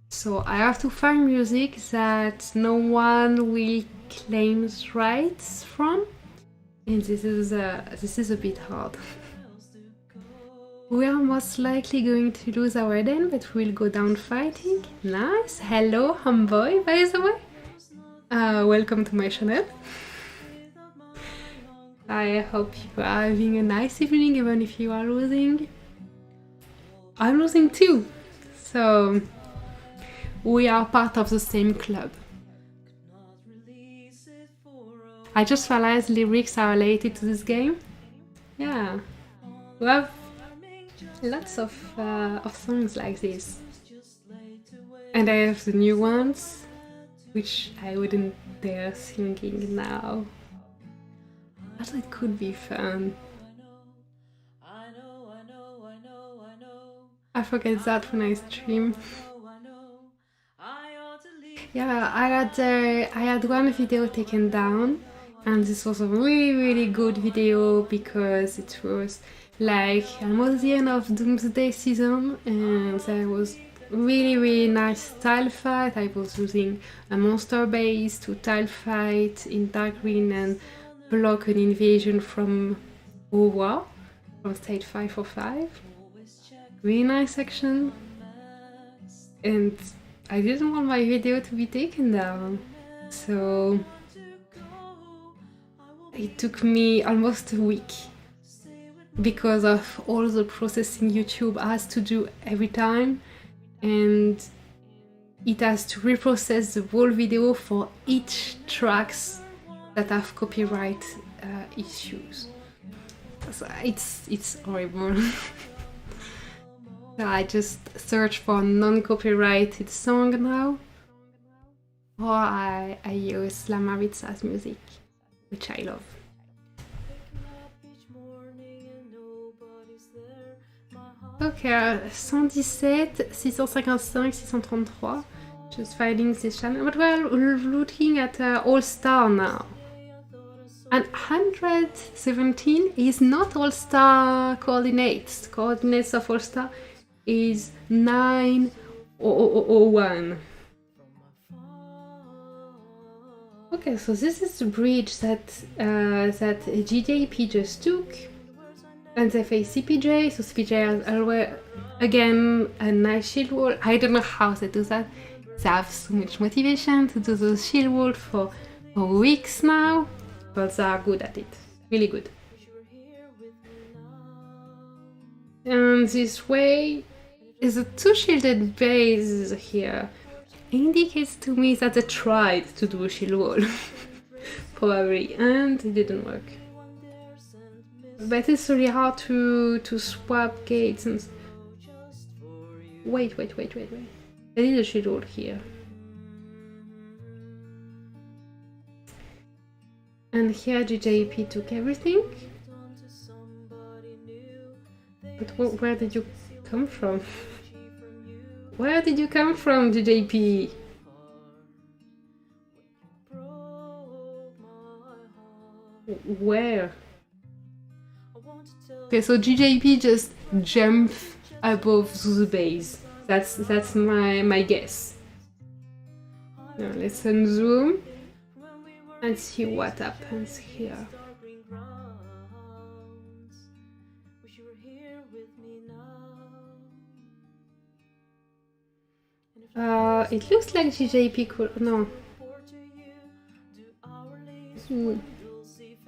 So I have to find music that no one will claim rights from, and this is a bit hard. We are most likely going to lose our den, but we'll go down fighting. Nice. Hello, homeboy, by the way. Welcome to my channel. I hope you are having a nice evening, even if you are losing. I'm losing too. So we are part of the same club. I just realized lyrics are related to this game. Yeah. We have lots of songs like this. And I have the new ones, which I wouldn't dare singing now. But it could be fun. I forget that when I stream. Yeah, I had one video taken down, and this was a really good video because it was like almost the end of Doomsday season, and there was really nice tile fight. I was using a monster base to tile fight in dark green and block an invasion from Owa from stage 545. Really nice action, and I didn't want my video to be taken down, so it took me almost a week because of all the processing YouTube has to do every time, and it has to reprocess the whole video for each tracks that have copyright issues. So it's horrible. So I just search for non-copyrighted song now, or I use La Maritza's music, which I love. Ok, 117, 655, 633. Just finding this channel, but we're looking at All-Star now. And 117 is not All-Star coordinates. Coordinates of All-Star is 9001. Okay, so this is the bridge that GJP just took. And they face CPJ, so CPJ has always, again, a nice shield wall. I don't know how they do that. They have so much motivation to do those shield walls for weeks now, but they are good at it. Really good. And this way is a two-shielded base here. Indicates to me that they tried to do a shield wall. Probably, and it didn't work. But it's really hard to swap gates and... Wait. There is a shield wall here. And here GJP took everything. But where did you come from? Where did you come from, GJP? Where? Okay, so GJP just jumped above the base. That's my guess. Now let's unzoom and see what happens here. It looks like GJP could... No.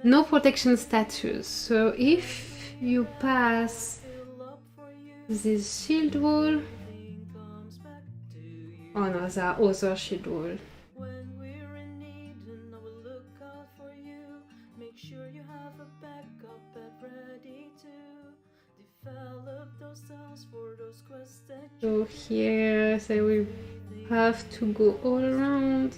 No protection status. So if you pass this shield wall... Oh no, there are other shield walls. So here they will have to go all around.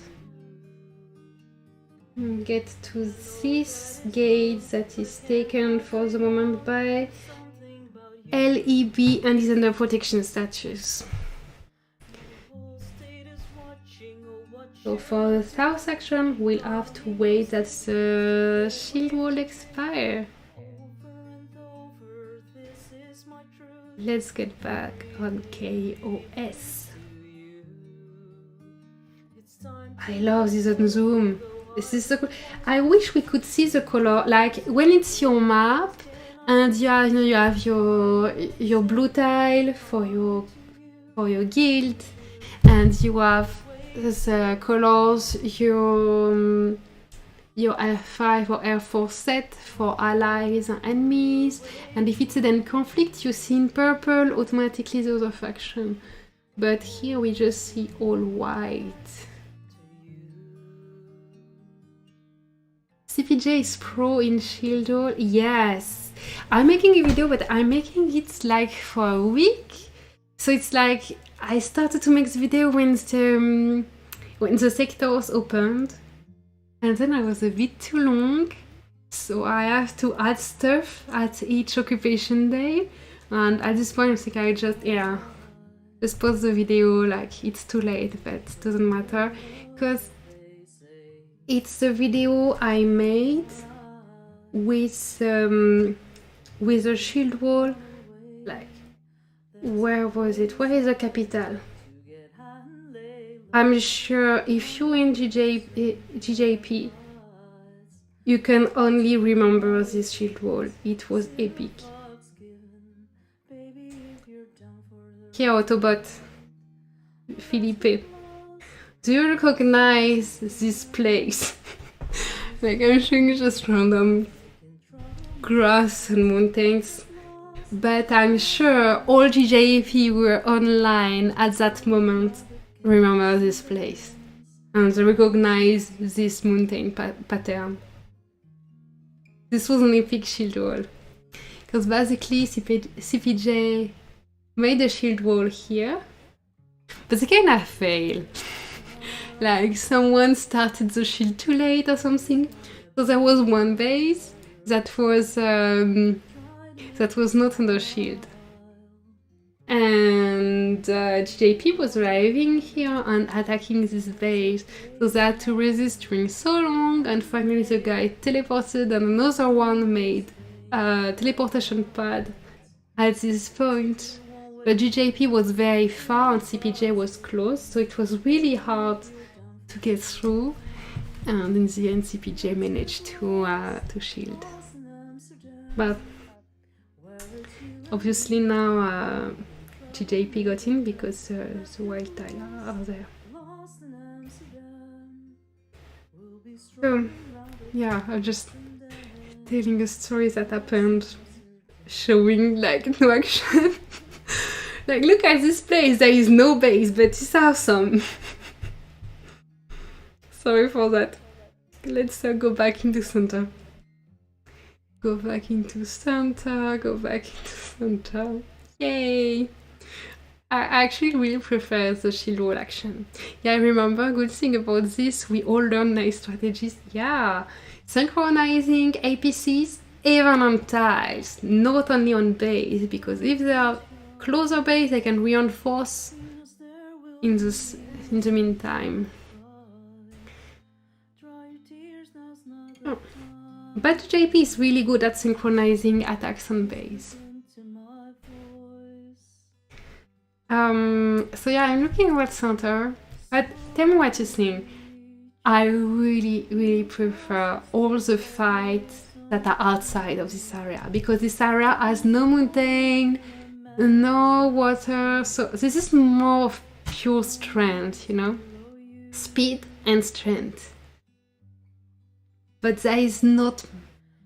get to this gate that is taken for the moment by LEB and is under protection status. So for the south section, we'll have to wait that the shield will expire. Let's get back on KOS. I love this on Zoom. This is so cool. I wish we could see the color, like when it's your map and you have your blue tile for your guild, and you have the colors your R5 or R4 set for allies and enemies, and if it's then conflict, you see in purple automatically the other faction. But here we just see all white. CPJ is pro in Shield Wall. Yes, I'm making a video, but I'm making it like for a week. So it's like I started to make this video when the sectors opened, and then I was a bit too long, so I have to add stuff at each occupation day. And at this point, I think I just pause the video. Like it's too late, but it doesn't matter because it's the video I made with a shield wall. Like, where was it? Where is the capital? I'm sure if you're in GJP, you can only remember this shield wall. It was epic. Here, Autobot. Felipe. Do you recognize this place? Like, I'm showing you just random grass and mountains, but I'm sure all GJP were online at that moment remember this place and they recognize this mountain pattern. This was an epic shield wall because basically CPJ made a shield wall here, but they kind of failed. Like someone started the shield too late or something. So there was one base that was not under shield, and GJP was arriving here and attacking this base. So they had to resist during so long, and finally the guy teleported, and another one made a teleportation pad at this point. But GJP was very far and CPJ was close, so it was really hard to get through, and in the end CPJ managed to shield. But obviously now GJP got in because the wild tile are there. So yeah, I'm just telling a story that happened, showing like no action. Like, look at this place, there is no base, but it's awesome. Sorry for that. Let's go back into center. Go back into center, go back into center. Yay! I actually really prefer the shield wall action. Yeah, I remember, good thing about this, we all learn nice strategies. Yeah, synchronizing APCs even on tiles, not only on base, because if they are closer base, they can reinforce in the meantime. Oh. But JP is really good at synchronizing attacks on base. So yeah, I'm looking at center, but tell me what you think. I really prefer all the fights that are outside of this area, because this area has no mountain, no water, so this is more of pure strength, you know? Speed and strength. But there is not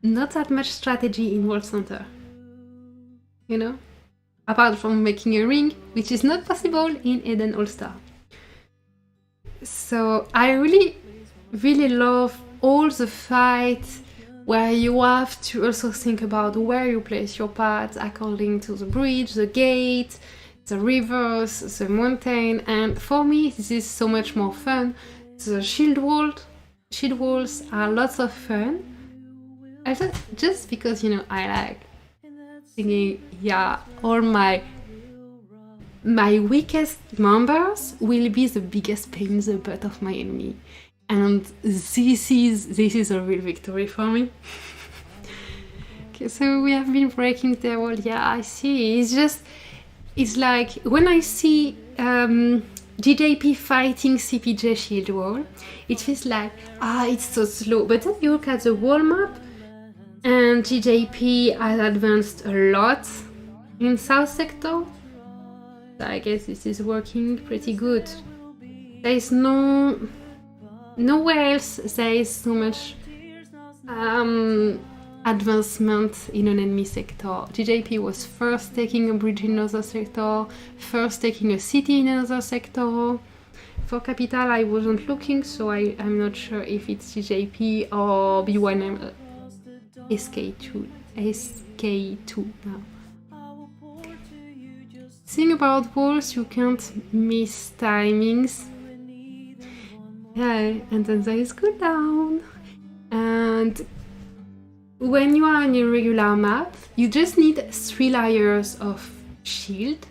that much strategy in World Center, you know? Apart from making a ring, which is not possible in Eden All-Star. So I really love all the fights where you have to also think about where you place your paths according to the bridge, the gate, the rivers, the mountain, and for me this is so much more fun. The shield wall shield walls are lots of fun. I just because, you know, I like thinking, yeah, all my weakest members will be the biggest pain in the butt of my enemy. And this is a real victory for me. Okay, so we have been breaking the wall. Yeah, I see. It's like when I see GJP fighting CPJ shield wall, it feels like, it's so slow. But then you look at the wall map, and GJP has advanced a lot in South Sector. So I guess this is working pretty good. There is nowhere else there is so much advancement in an enemy sector. GJP was first taking a bridge in another sector, first taking a city in another sector. For Capital, I wasn't looking, so I'm not sure if it's GJP or B1M SK2 now. Thing about walls, you can't miss timings. Yeah, and then there is cooldown. And when you are on a regular map, you just need 3 layers of shield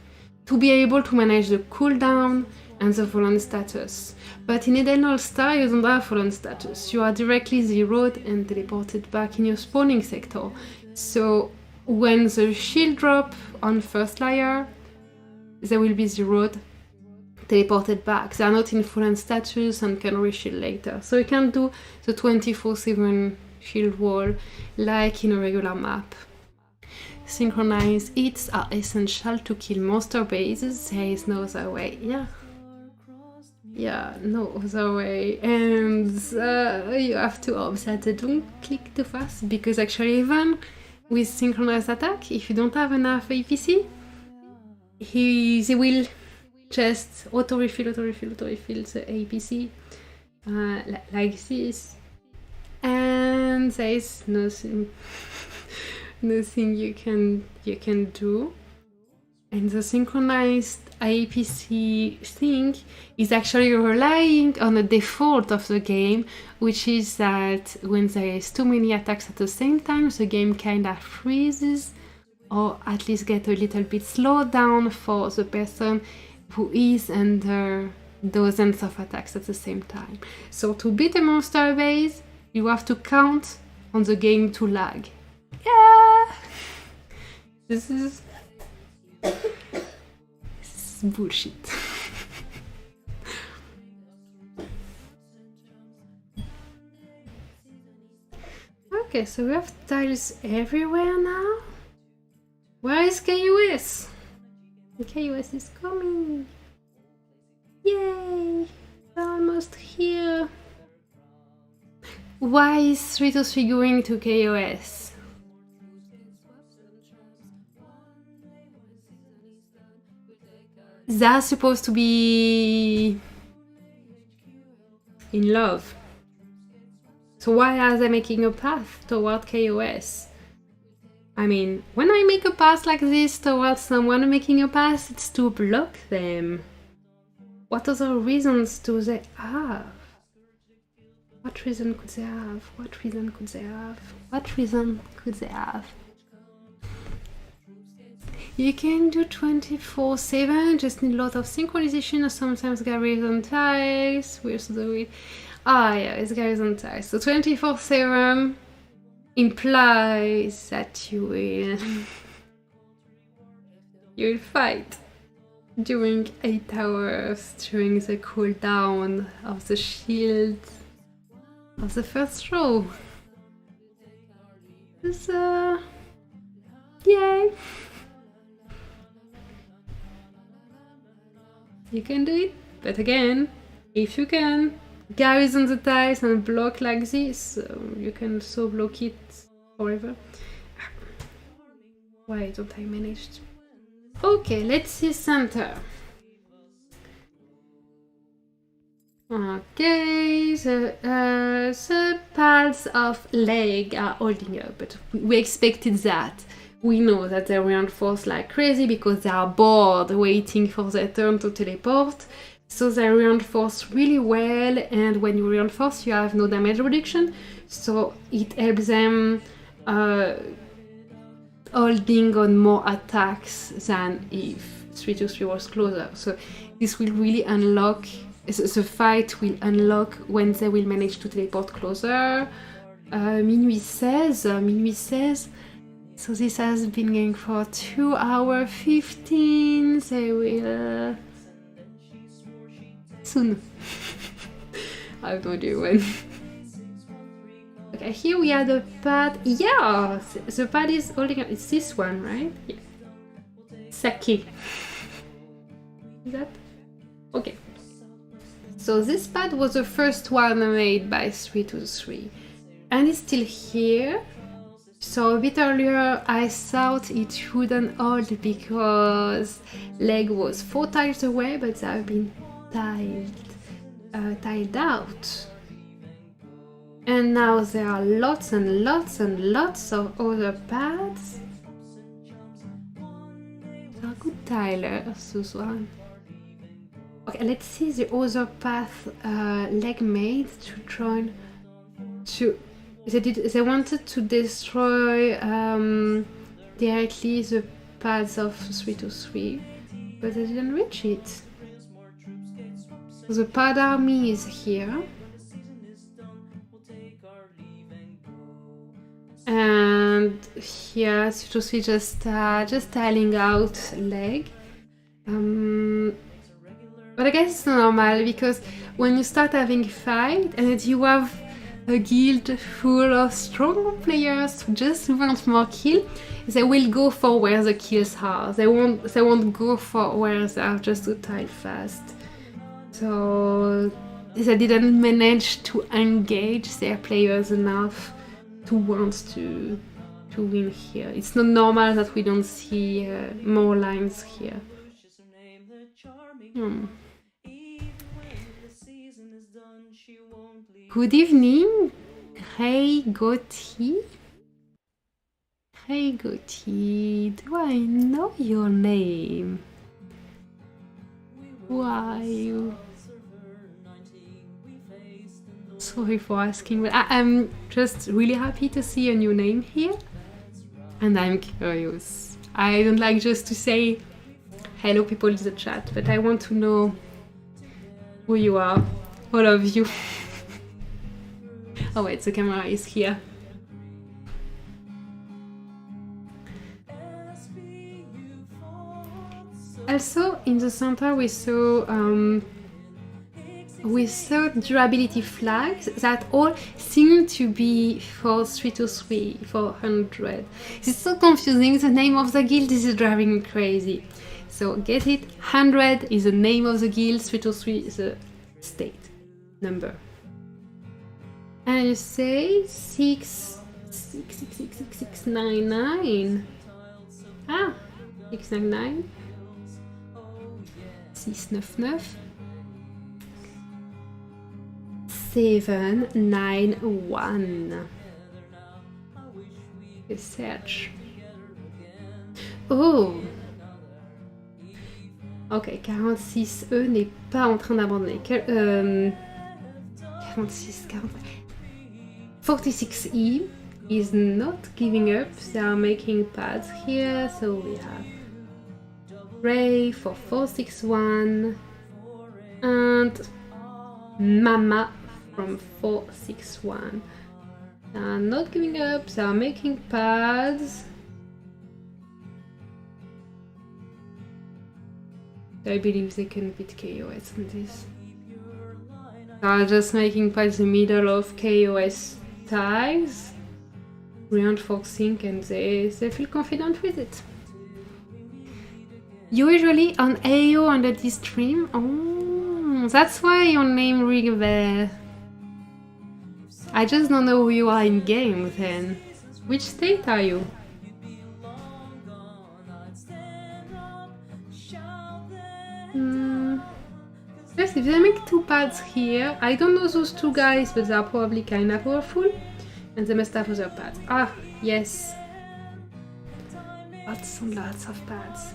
to be able to manage the cooldown and the fallen status. But in Eden All-Star, you don't have fallen status. You are directly zeroed and teleported back in your spawning sector. So when the shield drop on first layer, they will be zeroed, teleported back. They are not in fallen status and can reshield later. So you can do the 24/7 shield wall like in a regular map. Synchronized hits are essential to kill monster bases. There is no other way. Yeah, no other way. And you have to hope that they don't click too fast, because actually even with synchronized attack, if you don't have enough APC, they will just auto-refill the APC like this. And there is nothing you can do. And the synchronized APC thing is actually relying on the default of the game, which is that when there is too many attacks at the same time, the game kind of freezes, or at least get a little bit slowed down for the person who is under dozens of attacks at the same time. So to beat a monster base, you have to count on the game to lag. Yeah! This is bullshit. Okay, so we have tiles everywhere now. Where is KUS? The KUS is coming. Yay! We're almost here. Why is 3-3 going to KOS? They're supposed to be in love. So why are they making a path toward KOS? I mean, when I make a path like this towards someone making a path, it's to block them. What other reasons do they have? What reason could they have? What reason could they have? What reason could they have? You can do 24/7, just need a lot of synchronization, or sometimes garrison ties. Where's the way? Ah, yeah, it's garrison ties. So 24/7 implies that you will fight during 8 hours during the cooldown of the shield of the first row. So, yay! You can do it, but again, if you can, garrison the ties and block like this, you can so block it forever. Why don't I manage to? Okay, let's see center. Okay, the pads of leg are holding up, but we expected that. We know that they reinforce like crazy because they are bored waiting for their turn to teleport. So they reinforce really well, and when you reinforce, you have no damage reduction, so it helps them holding on more attacks than if 3-3 was closer. So this will really unlock, the fight will unlock when they will manage to teleport closer. Minuit says, so this has been going for 2 hours 15, they will... soon. I have no idea when. Okay, here we have the pad. Yeah, the pad is holding up. It's this one, right? Yeah. Sake. Is that? Okay. So this pad was the first one made by 3-3, and it's still here. So a bit earlier I thought it wouldn't hold because leg was 4 tiles away, but they have been tiled out. And now there are lots and lots and lots of other pads. They are good tilers, this one. Okay, let's see the other path leg made to join. They wanted to destroy directly the paths of 3-3, but they didn't reach it. So the pad army is here. And here 3-3 just tiling out leg. But I guess it's normal because when you start having a fight and you have a guild full of strong players who just want more kill, they will go for where the kills are. They won't go for where they are just to tile fast. So they didn't manage to engage their players enough to want to win here. It's not normal that we don't see more lines here. Good evening, Grey Goatee. Grey Goatee, do I know your name? Why? Sorry for asking, but I'm just really happy to see a new name here. And I'm curious. I don't like just to say hello people in the chat, but I want to know who you are, all of you. Oh wait, the camera is here. Also, in the center we saw durability flags that all seem to be for 3-3, for 100. It's so confusing, the name of the guild is driving me crazy. So get it, 100 is the name of the guild, 3-3 is the state number. And you say 699. Ah, 699. 699. 791. Search. Oh. Ok, 46E n'est pas en train d'abandonner. 46, 46E is not giving up. They are making pads here, so we have Ray for 461 and Mama from 461. They are not giving up. They are making pads. I believe they can beat KOS on this. They are just making pads in the middle of KOS tiles, reinforcing, and they feel confident with it. Usually on AO under this stream. Oh, that's why your name rings a bell. I just don't know who you are in game then. Which state are you? Yes, if they make 2 pads here, I don't know those 2 guys, but they are probably kinda powerful. And they must have other pads. Ah, yes. Lots and lots of pads.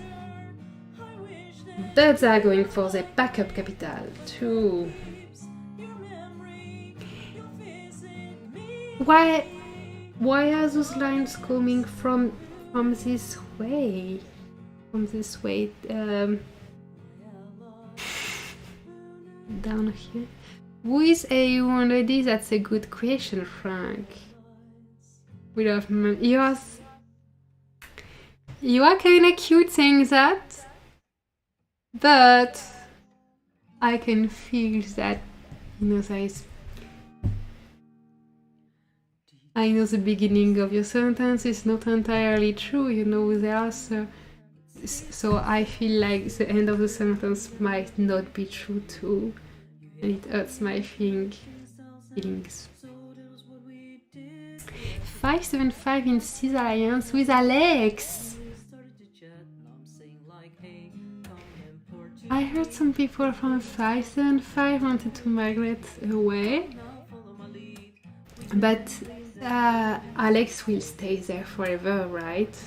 But they are going for the backup capital too. Why are those lines coming from this way? From this way down here. Who is AU already? That's a good question, Frank. We love you are kinda cute saying that, but I can feel that, you know, I know the beginning of your sentence is not entirely true, you know, there are so I feel like the end of the sentence might not be true too, and it hurts my feelings. 575 in Cis Alliance with Alex! I heard some people from 575 wanted to migrate away, but Alex will stay there forever, right?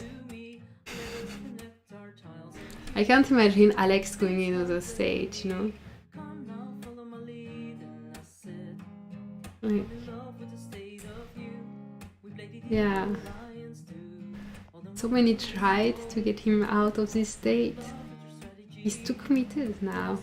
I can't imagine Alex going in another stage, you know? Yeah. So many tried to get him out of this state. He's too committed now.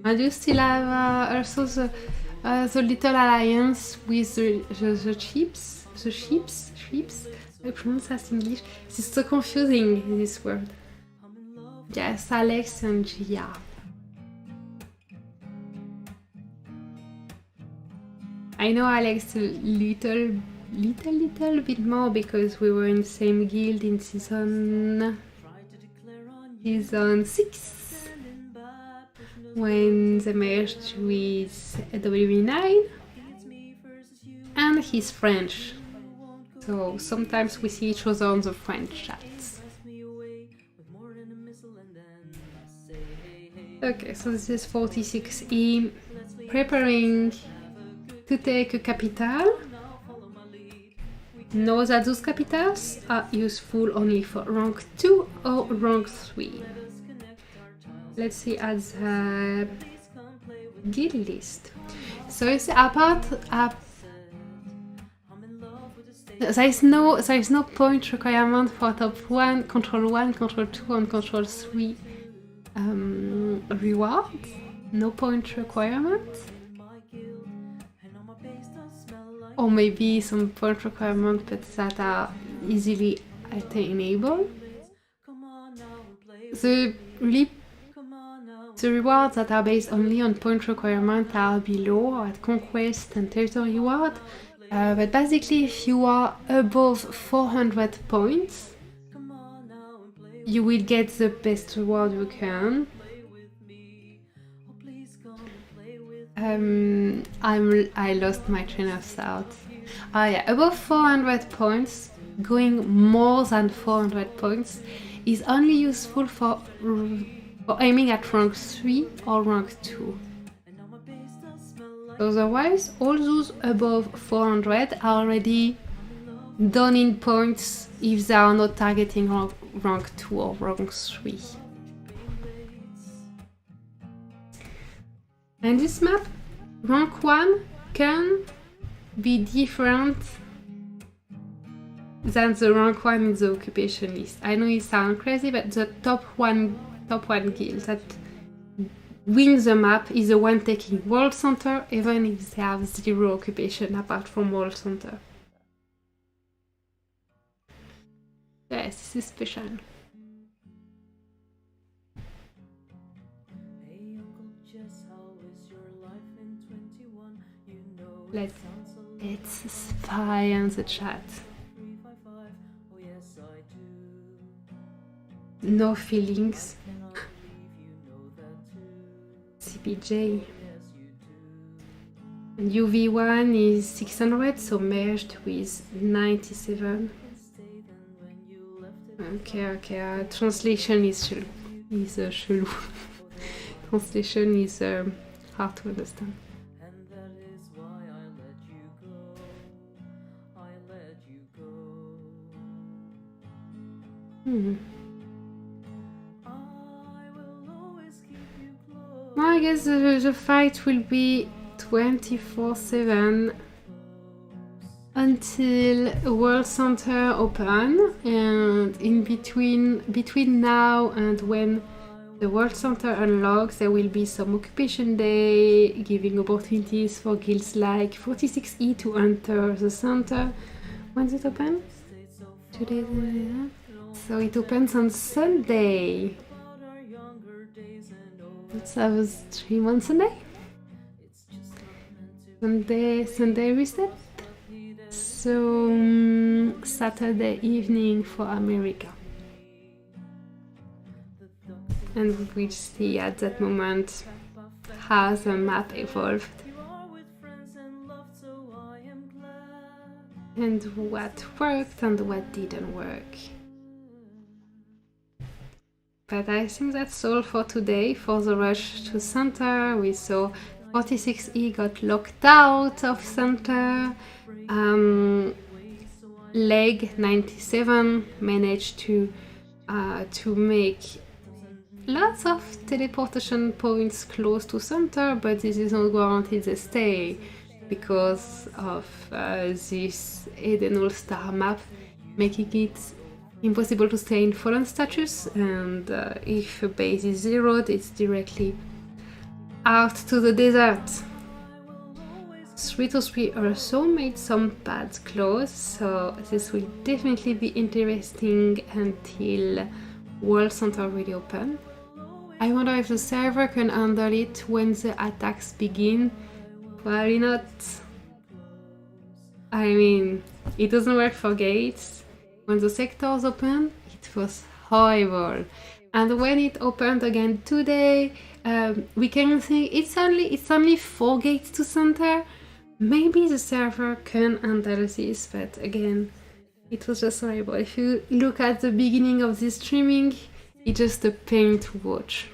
And you still have also the little alliance with the chips? The sheeps? I pronounce that in English. It's so confusing, this word. Yes, Alex and Gia. I know Alex a little bit more because we were in the same guild in season 6 when they merged with WE9, and he's French, so sometimes we see each other on the French chats. Okay, so this is 46E, preparing to take a capital. Know that those capitals are useful only for rank 2 or rank 3. Let's see at the guild list. So it's apart. There is no point requirement for top 1, control 2, and control 3 rewards. No point requirement. Or maybe some point requirements but that are easily attainable. The rewards that are based only on point requirement are below at Conquest and Territory reward. But basically, if you are above 400 points, you will get the best reward you can. I lost my train of thought. Yeah, above 400 points, going more than 400 points is only useful for aiming at rank 3 or rank 2. Otherwise, all those above 400 are already done in points if they are not targeting rank 2 or rank 3. And this map, rank 1 can be different than the rank 1 in the occupation list. I know it sounds crazy, but the top one guild that wins the map is the one taking World Center, even if they have 0 occupation apart from World Center. Yes, this is special. Let's spy on the chat. No feelings. CPJ. UV1 is 600, so merged with 97. Okay. Translation is chelou. Translation is hard to understand. I guess the fight will be 24/7 until World Center open, and in between now and when the World Center unlocks, there will be some occupation day, giving opportunities for guilds like 46E to enter the center. When's it open? Today, so it opens on Sunday. Let's have a stream on Sunday. Sunday reset. So Saturday evening for America. And we'll see at that moment how the map evolved and what worked and what didn't work. But I think that's all for today for the rush to center. We saw 46E got locked out of center. Leg 97 managed to make lots of teleportation points close to center, but this is not guaranteed they stay because of this Eden All-Star map making it impossible to stay in fallen status, and if a base is zeroed, it's directly out to the desert. 323 also made some pads close, so this will definitely be interesting until World Center really open. I wonder if the server can handle it when the attacks begin. Probably not. I mean, it doesn't work for gates. When the sectors opened, it was horrible. And when it opened again today, we can think it's only 4 gates to center. Maybe the server can handle this, but again, it was just horrible. If you look at the beginning of this streaming, it's just a pain to watch.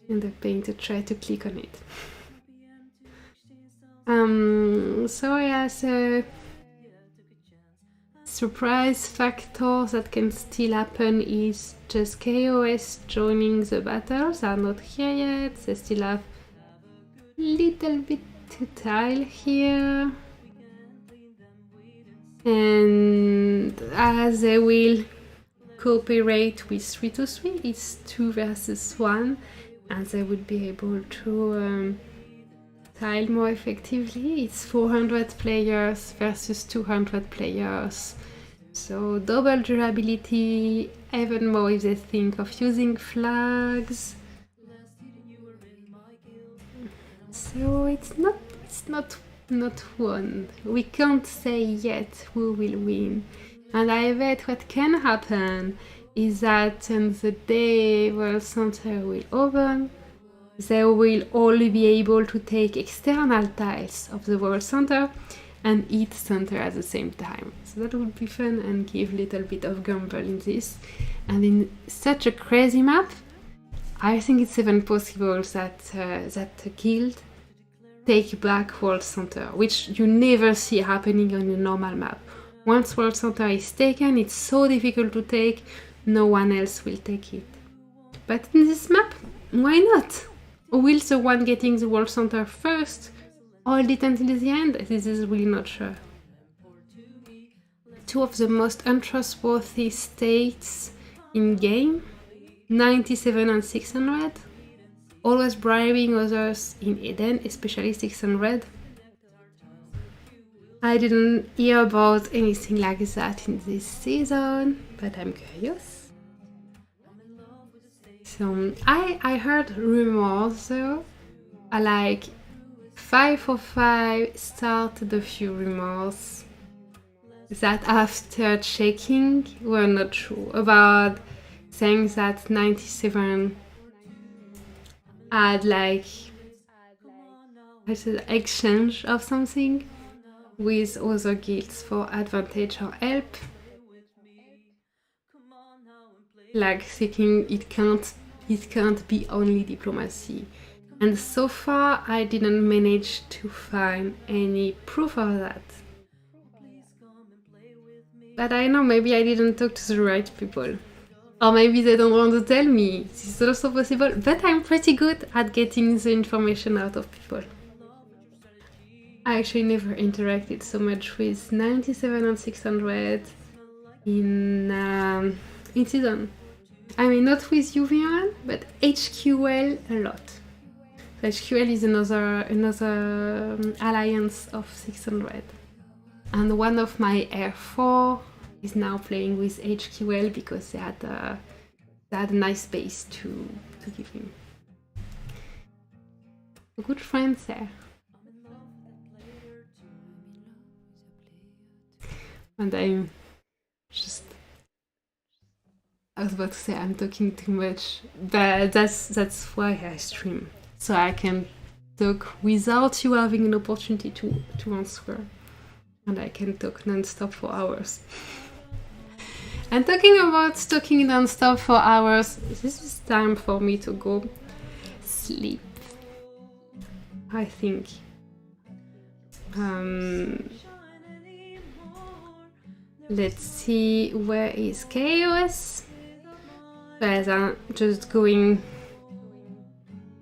And a pain to try to click on it. So yeah, so surprise factors that can still happen is just KOS joining the battles are not here yet. They still have little bit to tile here, and as they will cooperate with 323, it's 2 versus 1, and they would be able to tile more effectively. It's 400 players versus 200 players, so double durability, even more if they think of using flags. So it's not won. We can't say yet who will win. And I bet what can happen is that on the day World Center will open, they will all be able to take external tiles of the World Center and hit center at the same time. So that would be fun and give a little bit of gamble in this. And in such a crazy map, I think it's even possible that that guild take back World Center, which you never see happening on a normal map. Once World Center is taken, it's so difficult to take, no one else will take it. But in this map, why not? Will the one getting the World Center first hold it until the end? This is really not sure. 2 of the most untrustworthy states in game, 97 and 600. Always bribing others in Eden, especially 600. I didn't hear about anything like that in this season, but I'm curious. So I heard rumors though, like 545 started a few rumors that after checking were not true, about saying that 97 had like exchange of something with other guilds for advantage or help, like thinking it can't be only diplomacy. And so far I didn't manage to find any proof of that. But I know maybe I didn't talk to the right people. Or maybe they don't want to tell me. This is also possible. But I'm pretty good at getting the information out of people. I actually never interacted so much with 97 and 600 in season. I mean, not with UV1, but HQL a lot. So HQL is another alliance of 600. And one of my Air 4 is now playing with HQL because they had a nice base to give him. Good friends there. And I'm just... I was about to say I'm talking too much, but that's why I stream. So I can talk without you having an opportunity to answer. And I can talk non-stop for hours. And talking about talking non-stop for hours, this is time for me to go sleep. I think. Let's see, where is Chaos? But I'm just going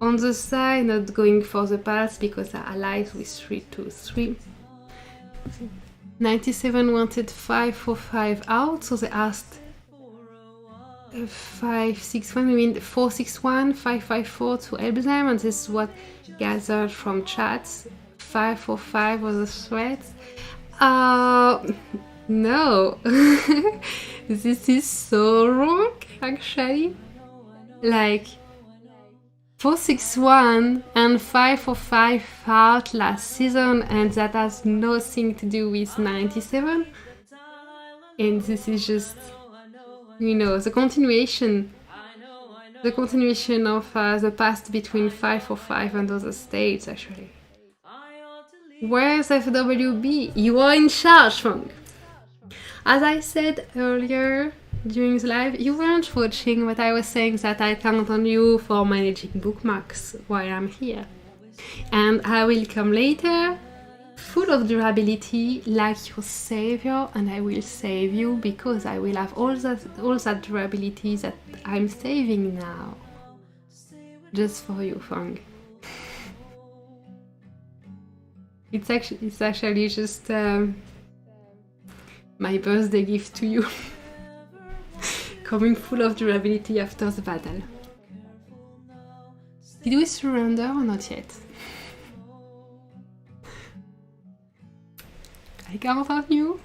on the side, not going for the pass because I allied with 323. 97 wanted 545 out, so they asked 561, I mean 461, 554 to help them, and this is what gathered from chats. 545 was a threat. No, this is so wrong, actually. Like, 461 and 545 out last season, and that has nothing to do with 97. And this is just, the continuation of the past between 545 and other states, actually. Where's FWB? You are in charge, Funk. As I said earlier during the live, you weren't watching, but I was saying that I count on you for managing bookmarks while I'm here. And I will come later, full of durability, like your savior, and I will save you because I will have all that durability that I'm saving now. Just for you, Fang. It's actually just my birthday gift to you. Coming full of durability after the battle. Did we surrender or not yet? I count on you.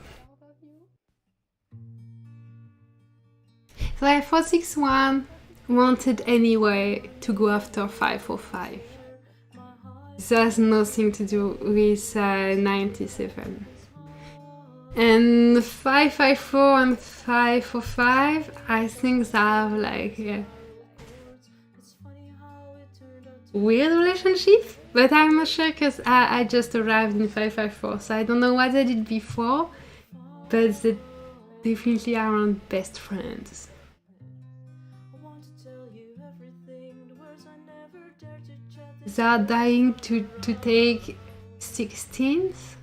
So I 461 wanted anyway to go after 545. This has nothing to do with 97. And 554 and 545, I think they have like a weird relationship, but I'm not sure because I just arrived in 554, so I don't know what they did before, but they definitely aren't best friends. They are dying to take 16th.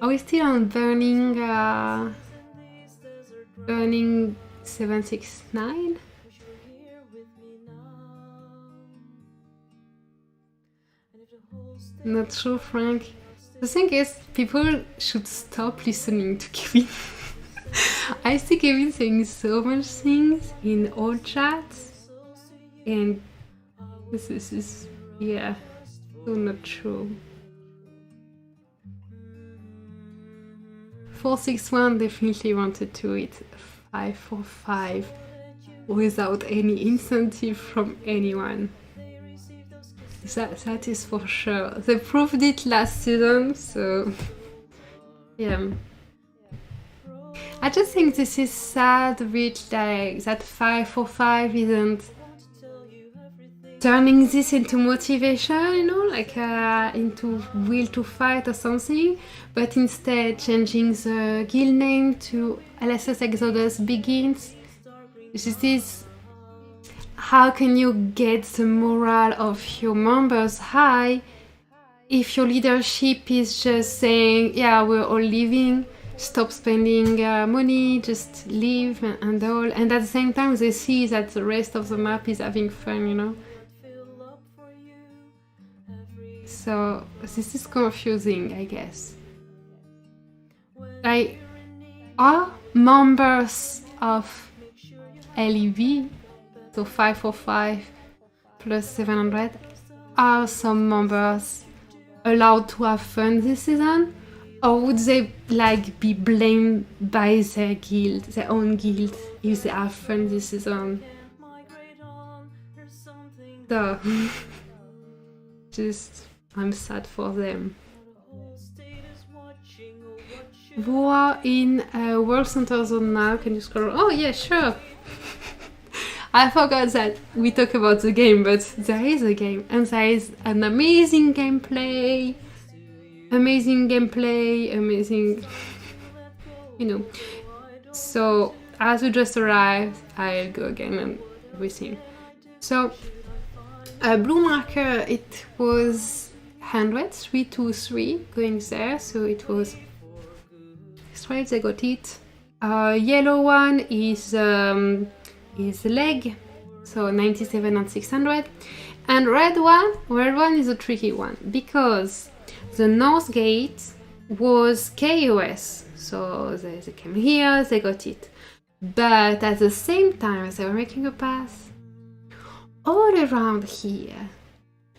Are we still on burning 769? Not sure, Frank. The thing is, people should stop listening to Kevin. I see Kevin saying so much things in all chats, and this is, yeah, so not true. 461 definitely wanted to hit 545 without any incentive from anyone. That is for sure. They proved it last season, so yeah. I just think this is sad, which like that 545 isn't turning this into motivation, like into will to fight or something, but instead changing the guild name to LSS Exodus Begins. This is, how can you get the morale of your members high if your leadership is just saying, yeah, we're all leaving, stop spending money, just live and all. And at the same time, they see that the rest of the map is having fun, you know. So this is confusing, I guess. Like, are members of LEV, so 545 plus 700, are some members allowed to have fun this season? Or would they like be blamed by their guild, their own guild, if they have fun this season? So, just, I'm sad for them. Who are in World Center Zone now? Can you scroll? Oh yeah, sure. I forgot that we talk about the game, but there is a game, and there is an amazing gameplay, amazing, you know. So as we just arrived, I'll go again and everything. So a blue marker, it was 100, 323 going there, so it was straight, they got it. Yellow one is leg, so 97 and 600. And red one is a tricky one, because the north gate was KOS, so they came here, they got it. But at the same time, they were making a path all around here.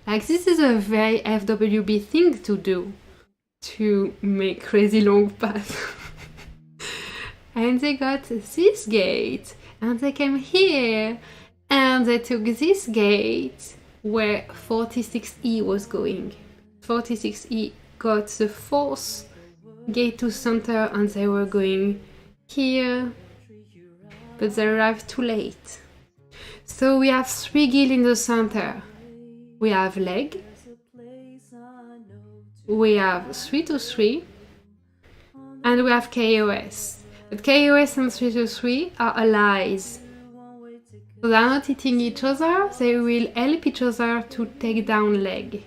Like, this is a very FWB thing to do, to make crazy long paths. And they got this gate, and they came here, and they took this gate where 46E was going. 46E got the fourth gate to center, and they were going here, but they arrived too late. So we have 3 guilds in the center. We have leg, we have 323, and we have KOS. But KOS and 323 are allies. So they are not hitting each other, they will help each other to take down leg.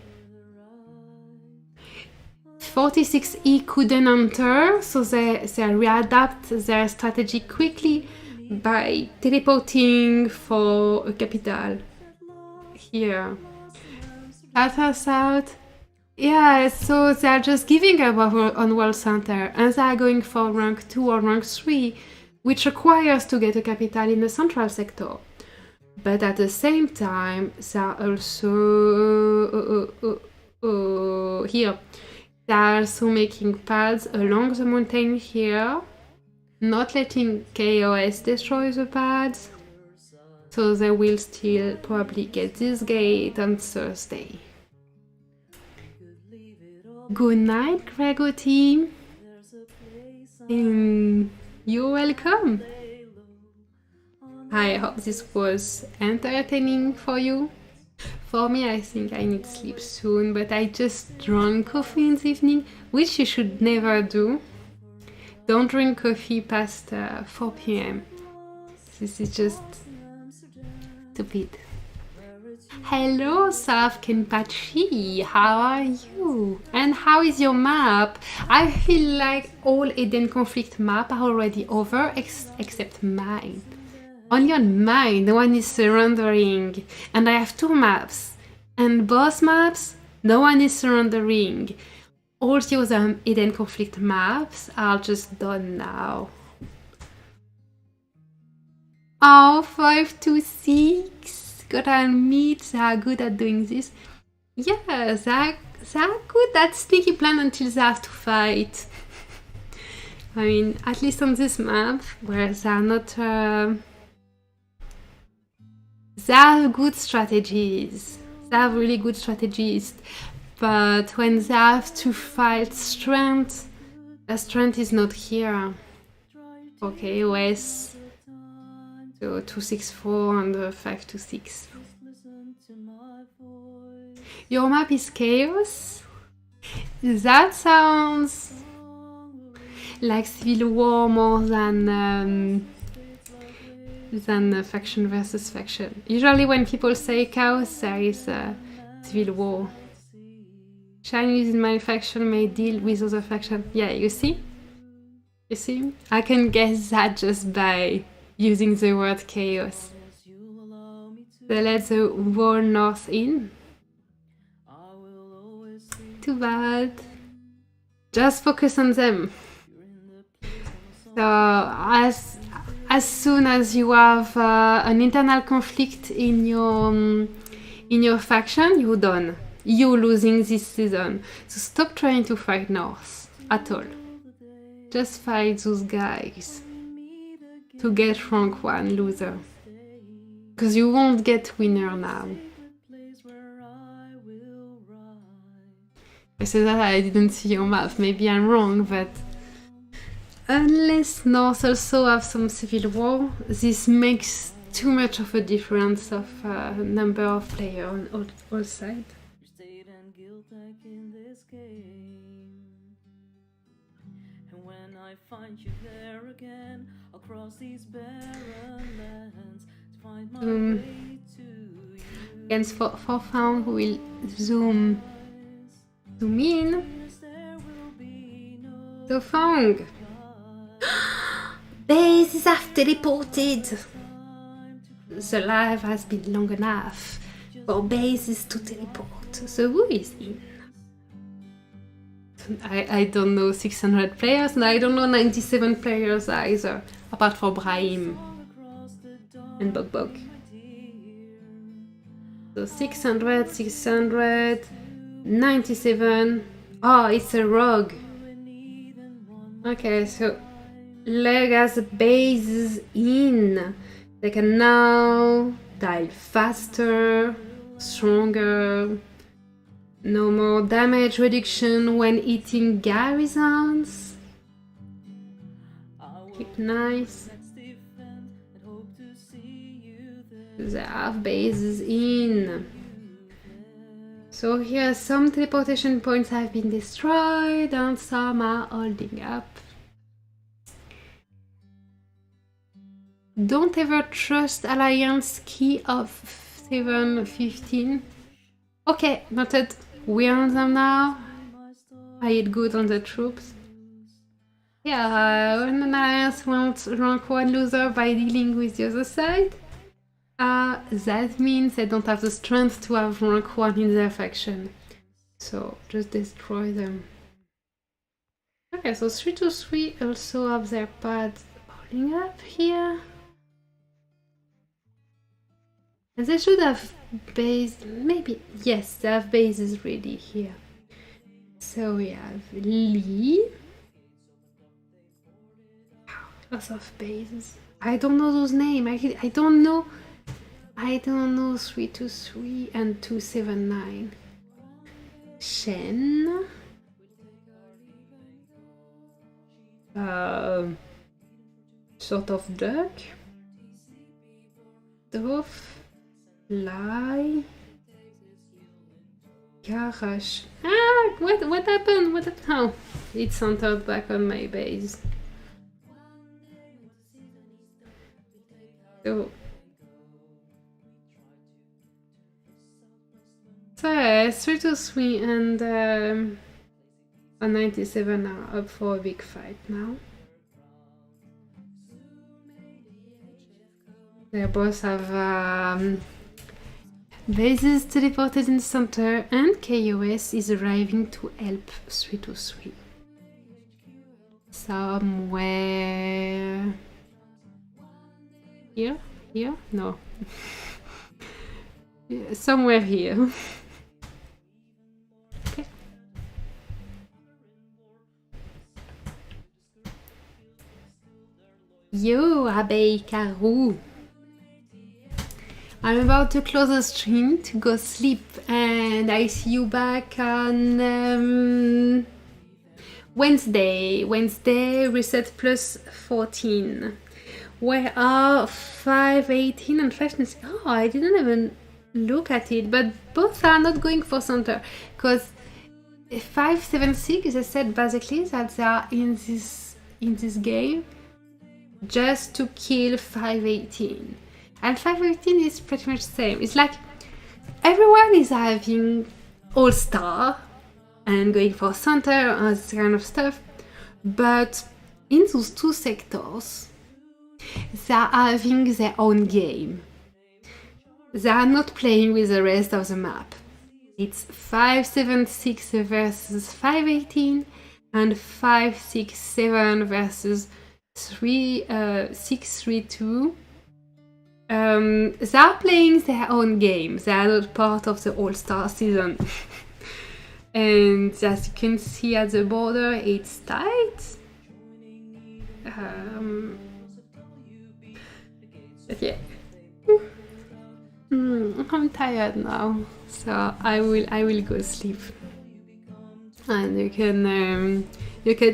46E couldn't enter, so they readapt their strategy quickly by teleporting for a capital here. At our south, yeah, so they are just giving up on World Center, and they are going for rank 2 or rank 3, which requires to get a capital in the central sector. But at the same time, they are also here. They are also making paths along the mountain here, not letting KOS destroy the paths. So they will still probably get this gate on Thursday. Good night, Grego team. And you're welcome. I hope this was entertaining for you. For me, I think I need sleep soon, but I just drank coffee in the evening, which you should never do. Don't drink coffee past 4 p.m. This is just stupid. Hello, Saf Kenpachi, how are you? And how is your map? I feel like all Eden conflict map are already over, except mine. Only on mine, the one is surrendering. And I have 2 maps. And both maps, no one is surrendering. All the other Eden conflict maps are just done now. Oh, 526. Gotta admit, they are good at doing this. Yeah, they are good at sneaky plan until they have to fight. I mean, at least on this map, where they are not... they have good strategies. They have really good strategies. But when they have to fight strength, the strength is not here. Okay, OS. So 264 and 526. Your map is chaos? That sounds like Civil War more than faction versus faction. Usually when people say chaos, there is Civil War. Chinese in my faction may deal with other faction. Yeah, you see? You see? I can guess that just by using the word chaos. So let the wall north in. Too bad. Just focus on them. So as soon as you have an internal conflict in your faction, you're done. You're losing this season. So stop trying to fight north at all. Just fight those guys to get rank 1 loser. Because you won't get winner now. I said that I didn't see your map. Maybe I'm wrong, but unless North also have some civil war, this makes too much of a difference of number of players on all sides. When I find you there again, I'll cross these barren lands to find my way to you. Against for Fang, we'll zoom in. So Fang, bases have teleported. The life has been long enough for bases to teleport. So who is in? I don't know 600 players, and I don't know 97 players either, apart from Brahim and Bog Bog. So 600, 97. Oh, it's a rogue. Okay, so Leg has bases in. They can now dial faster, stronger. No more damage reduction when hitting garrisons. Keep nice. They have bases in. So here some teleportation points have been destroyed and some are holding up. Don't ever trust Alliance key of 715. Okay, noted. We're on them now. I hit good on the troops. Yeah, when an alliance wants rank 1 loser by dealing with the other side, that means they don't have the strength to have rank 1 in their faction. So just destroy them. Okay, so 3-3 also have their pads holding up here. And they should have base, maybe, yes, they have bases ready here. So we have Lee. Lots of bases. I don't know those names. I don't know 3-3 and 279. Shen. Sort of duck. Dove. Lie. Garage. What happened? What happened? Oh, it centered back on my base. So 3-3 and a 97 are up for a big fight now. They both have bases teleported in the center, and KOS is arriving to help 3-3. Somewhere here? Here? No. Yeah, somewhere here. Okay. Yo, Abbey Karou. I'm about to close the stream to go sleep, and I see you back on Wednesday. Wednesday, reset plus 14. Where are 518 and 526? Oh, I didn't even look at it, but both are not going for center, because 576, they said basically that they are in this game just to kill 518. And 518 is pretty much the same. It's like everyone is having all-star and going for center and this kind of stuff, but in those two sectors, they are having their own game. They are not playing with the rest of the map. It's 576 versus 518 and 567 versus 632. They are playing their own game. They are not part of the All-Star season. And as you can see at the border, it's tight. But yeah. I'm tired now, so I will go sleep. And you can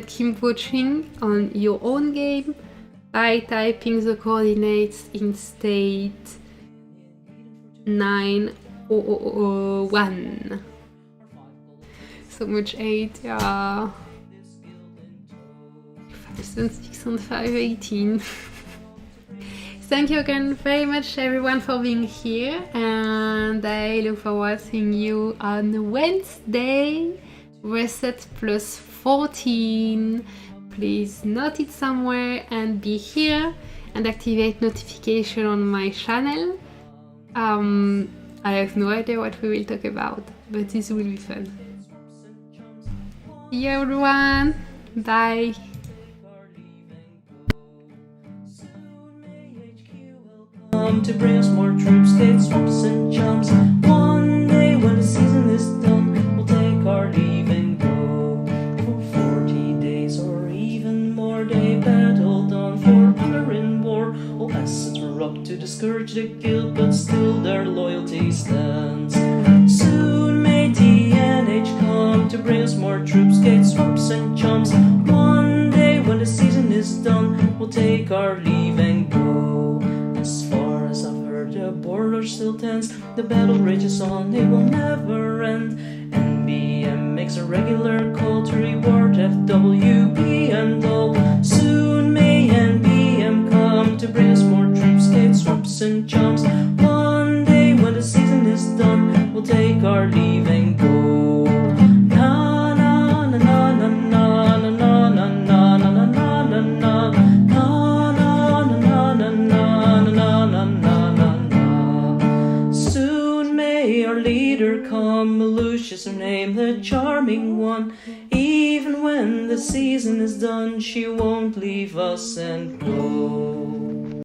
keep watching on your own game by typing the coordinates in state 9001. So much 8, yeah. 506 and 518. Thank you again very much everyone for being here, and I look forward to seeing you on Wednesday, reset plus 14. Please note it somewhere and be here and activate notification on my channel. I have no idea what we will talk about, but this will be fun. See you everyone, bye! To bring us more troops, gates, swamps and jumps. One day when the season is done, we'll take our leave and go. For 40 days or even more, they battled on for honor in war. All assets were up to discourage the guild, but still their loyalty stands. Soon may TNH come to bring us more troops, gates, swamps and jumps. One day when the season is done, we'll take our leave and go. As far as I've heard, the border still tense. The battle rages on, it will never end. NBM makes a regular call to reward FWB and all. Soon may NBM come to bring us more troops, gates, swamps and jumps. One day when the season is done, we'll take our leave and go. Na na na na na na na na na na na na na na. Soon may our leader come, Lucius her name, the charming one. Even when the season is done, she won't leave us and go.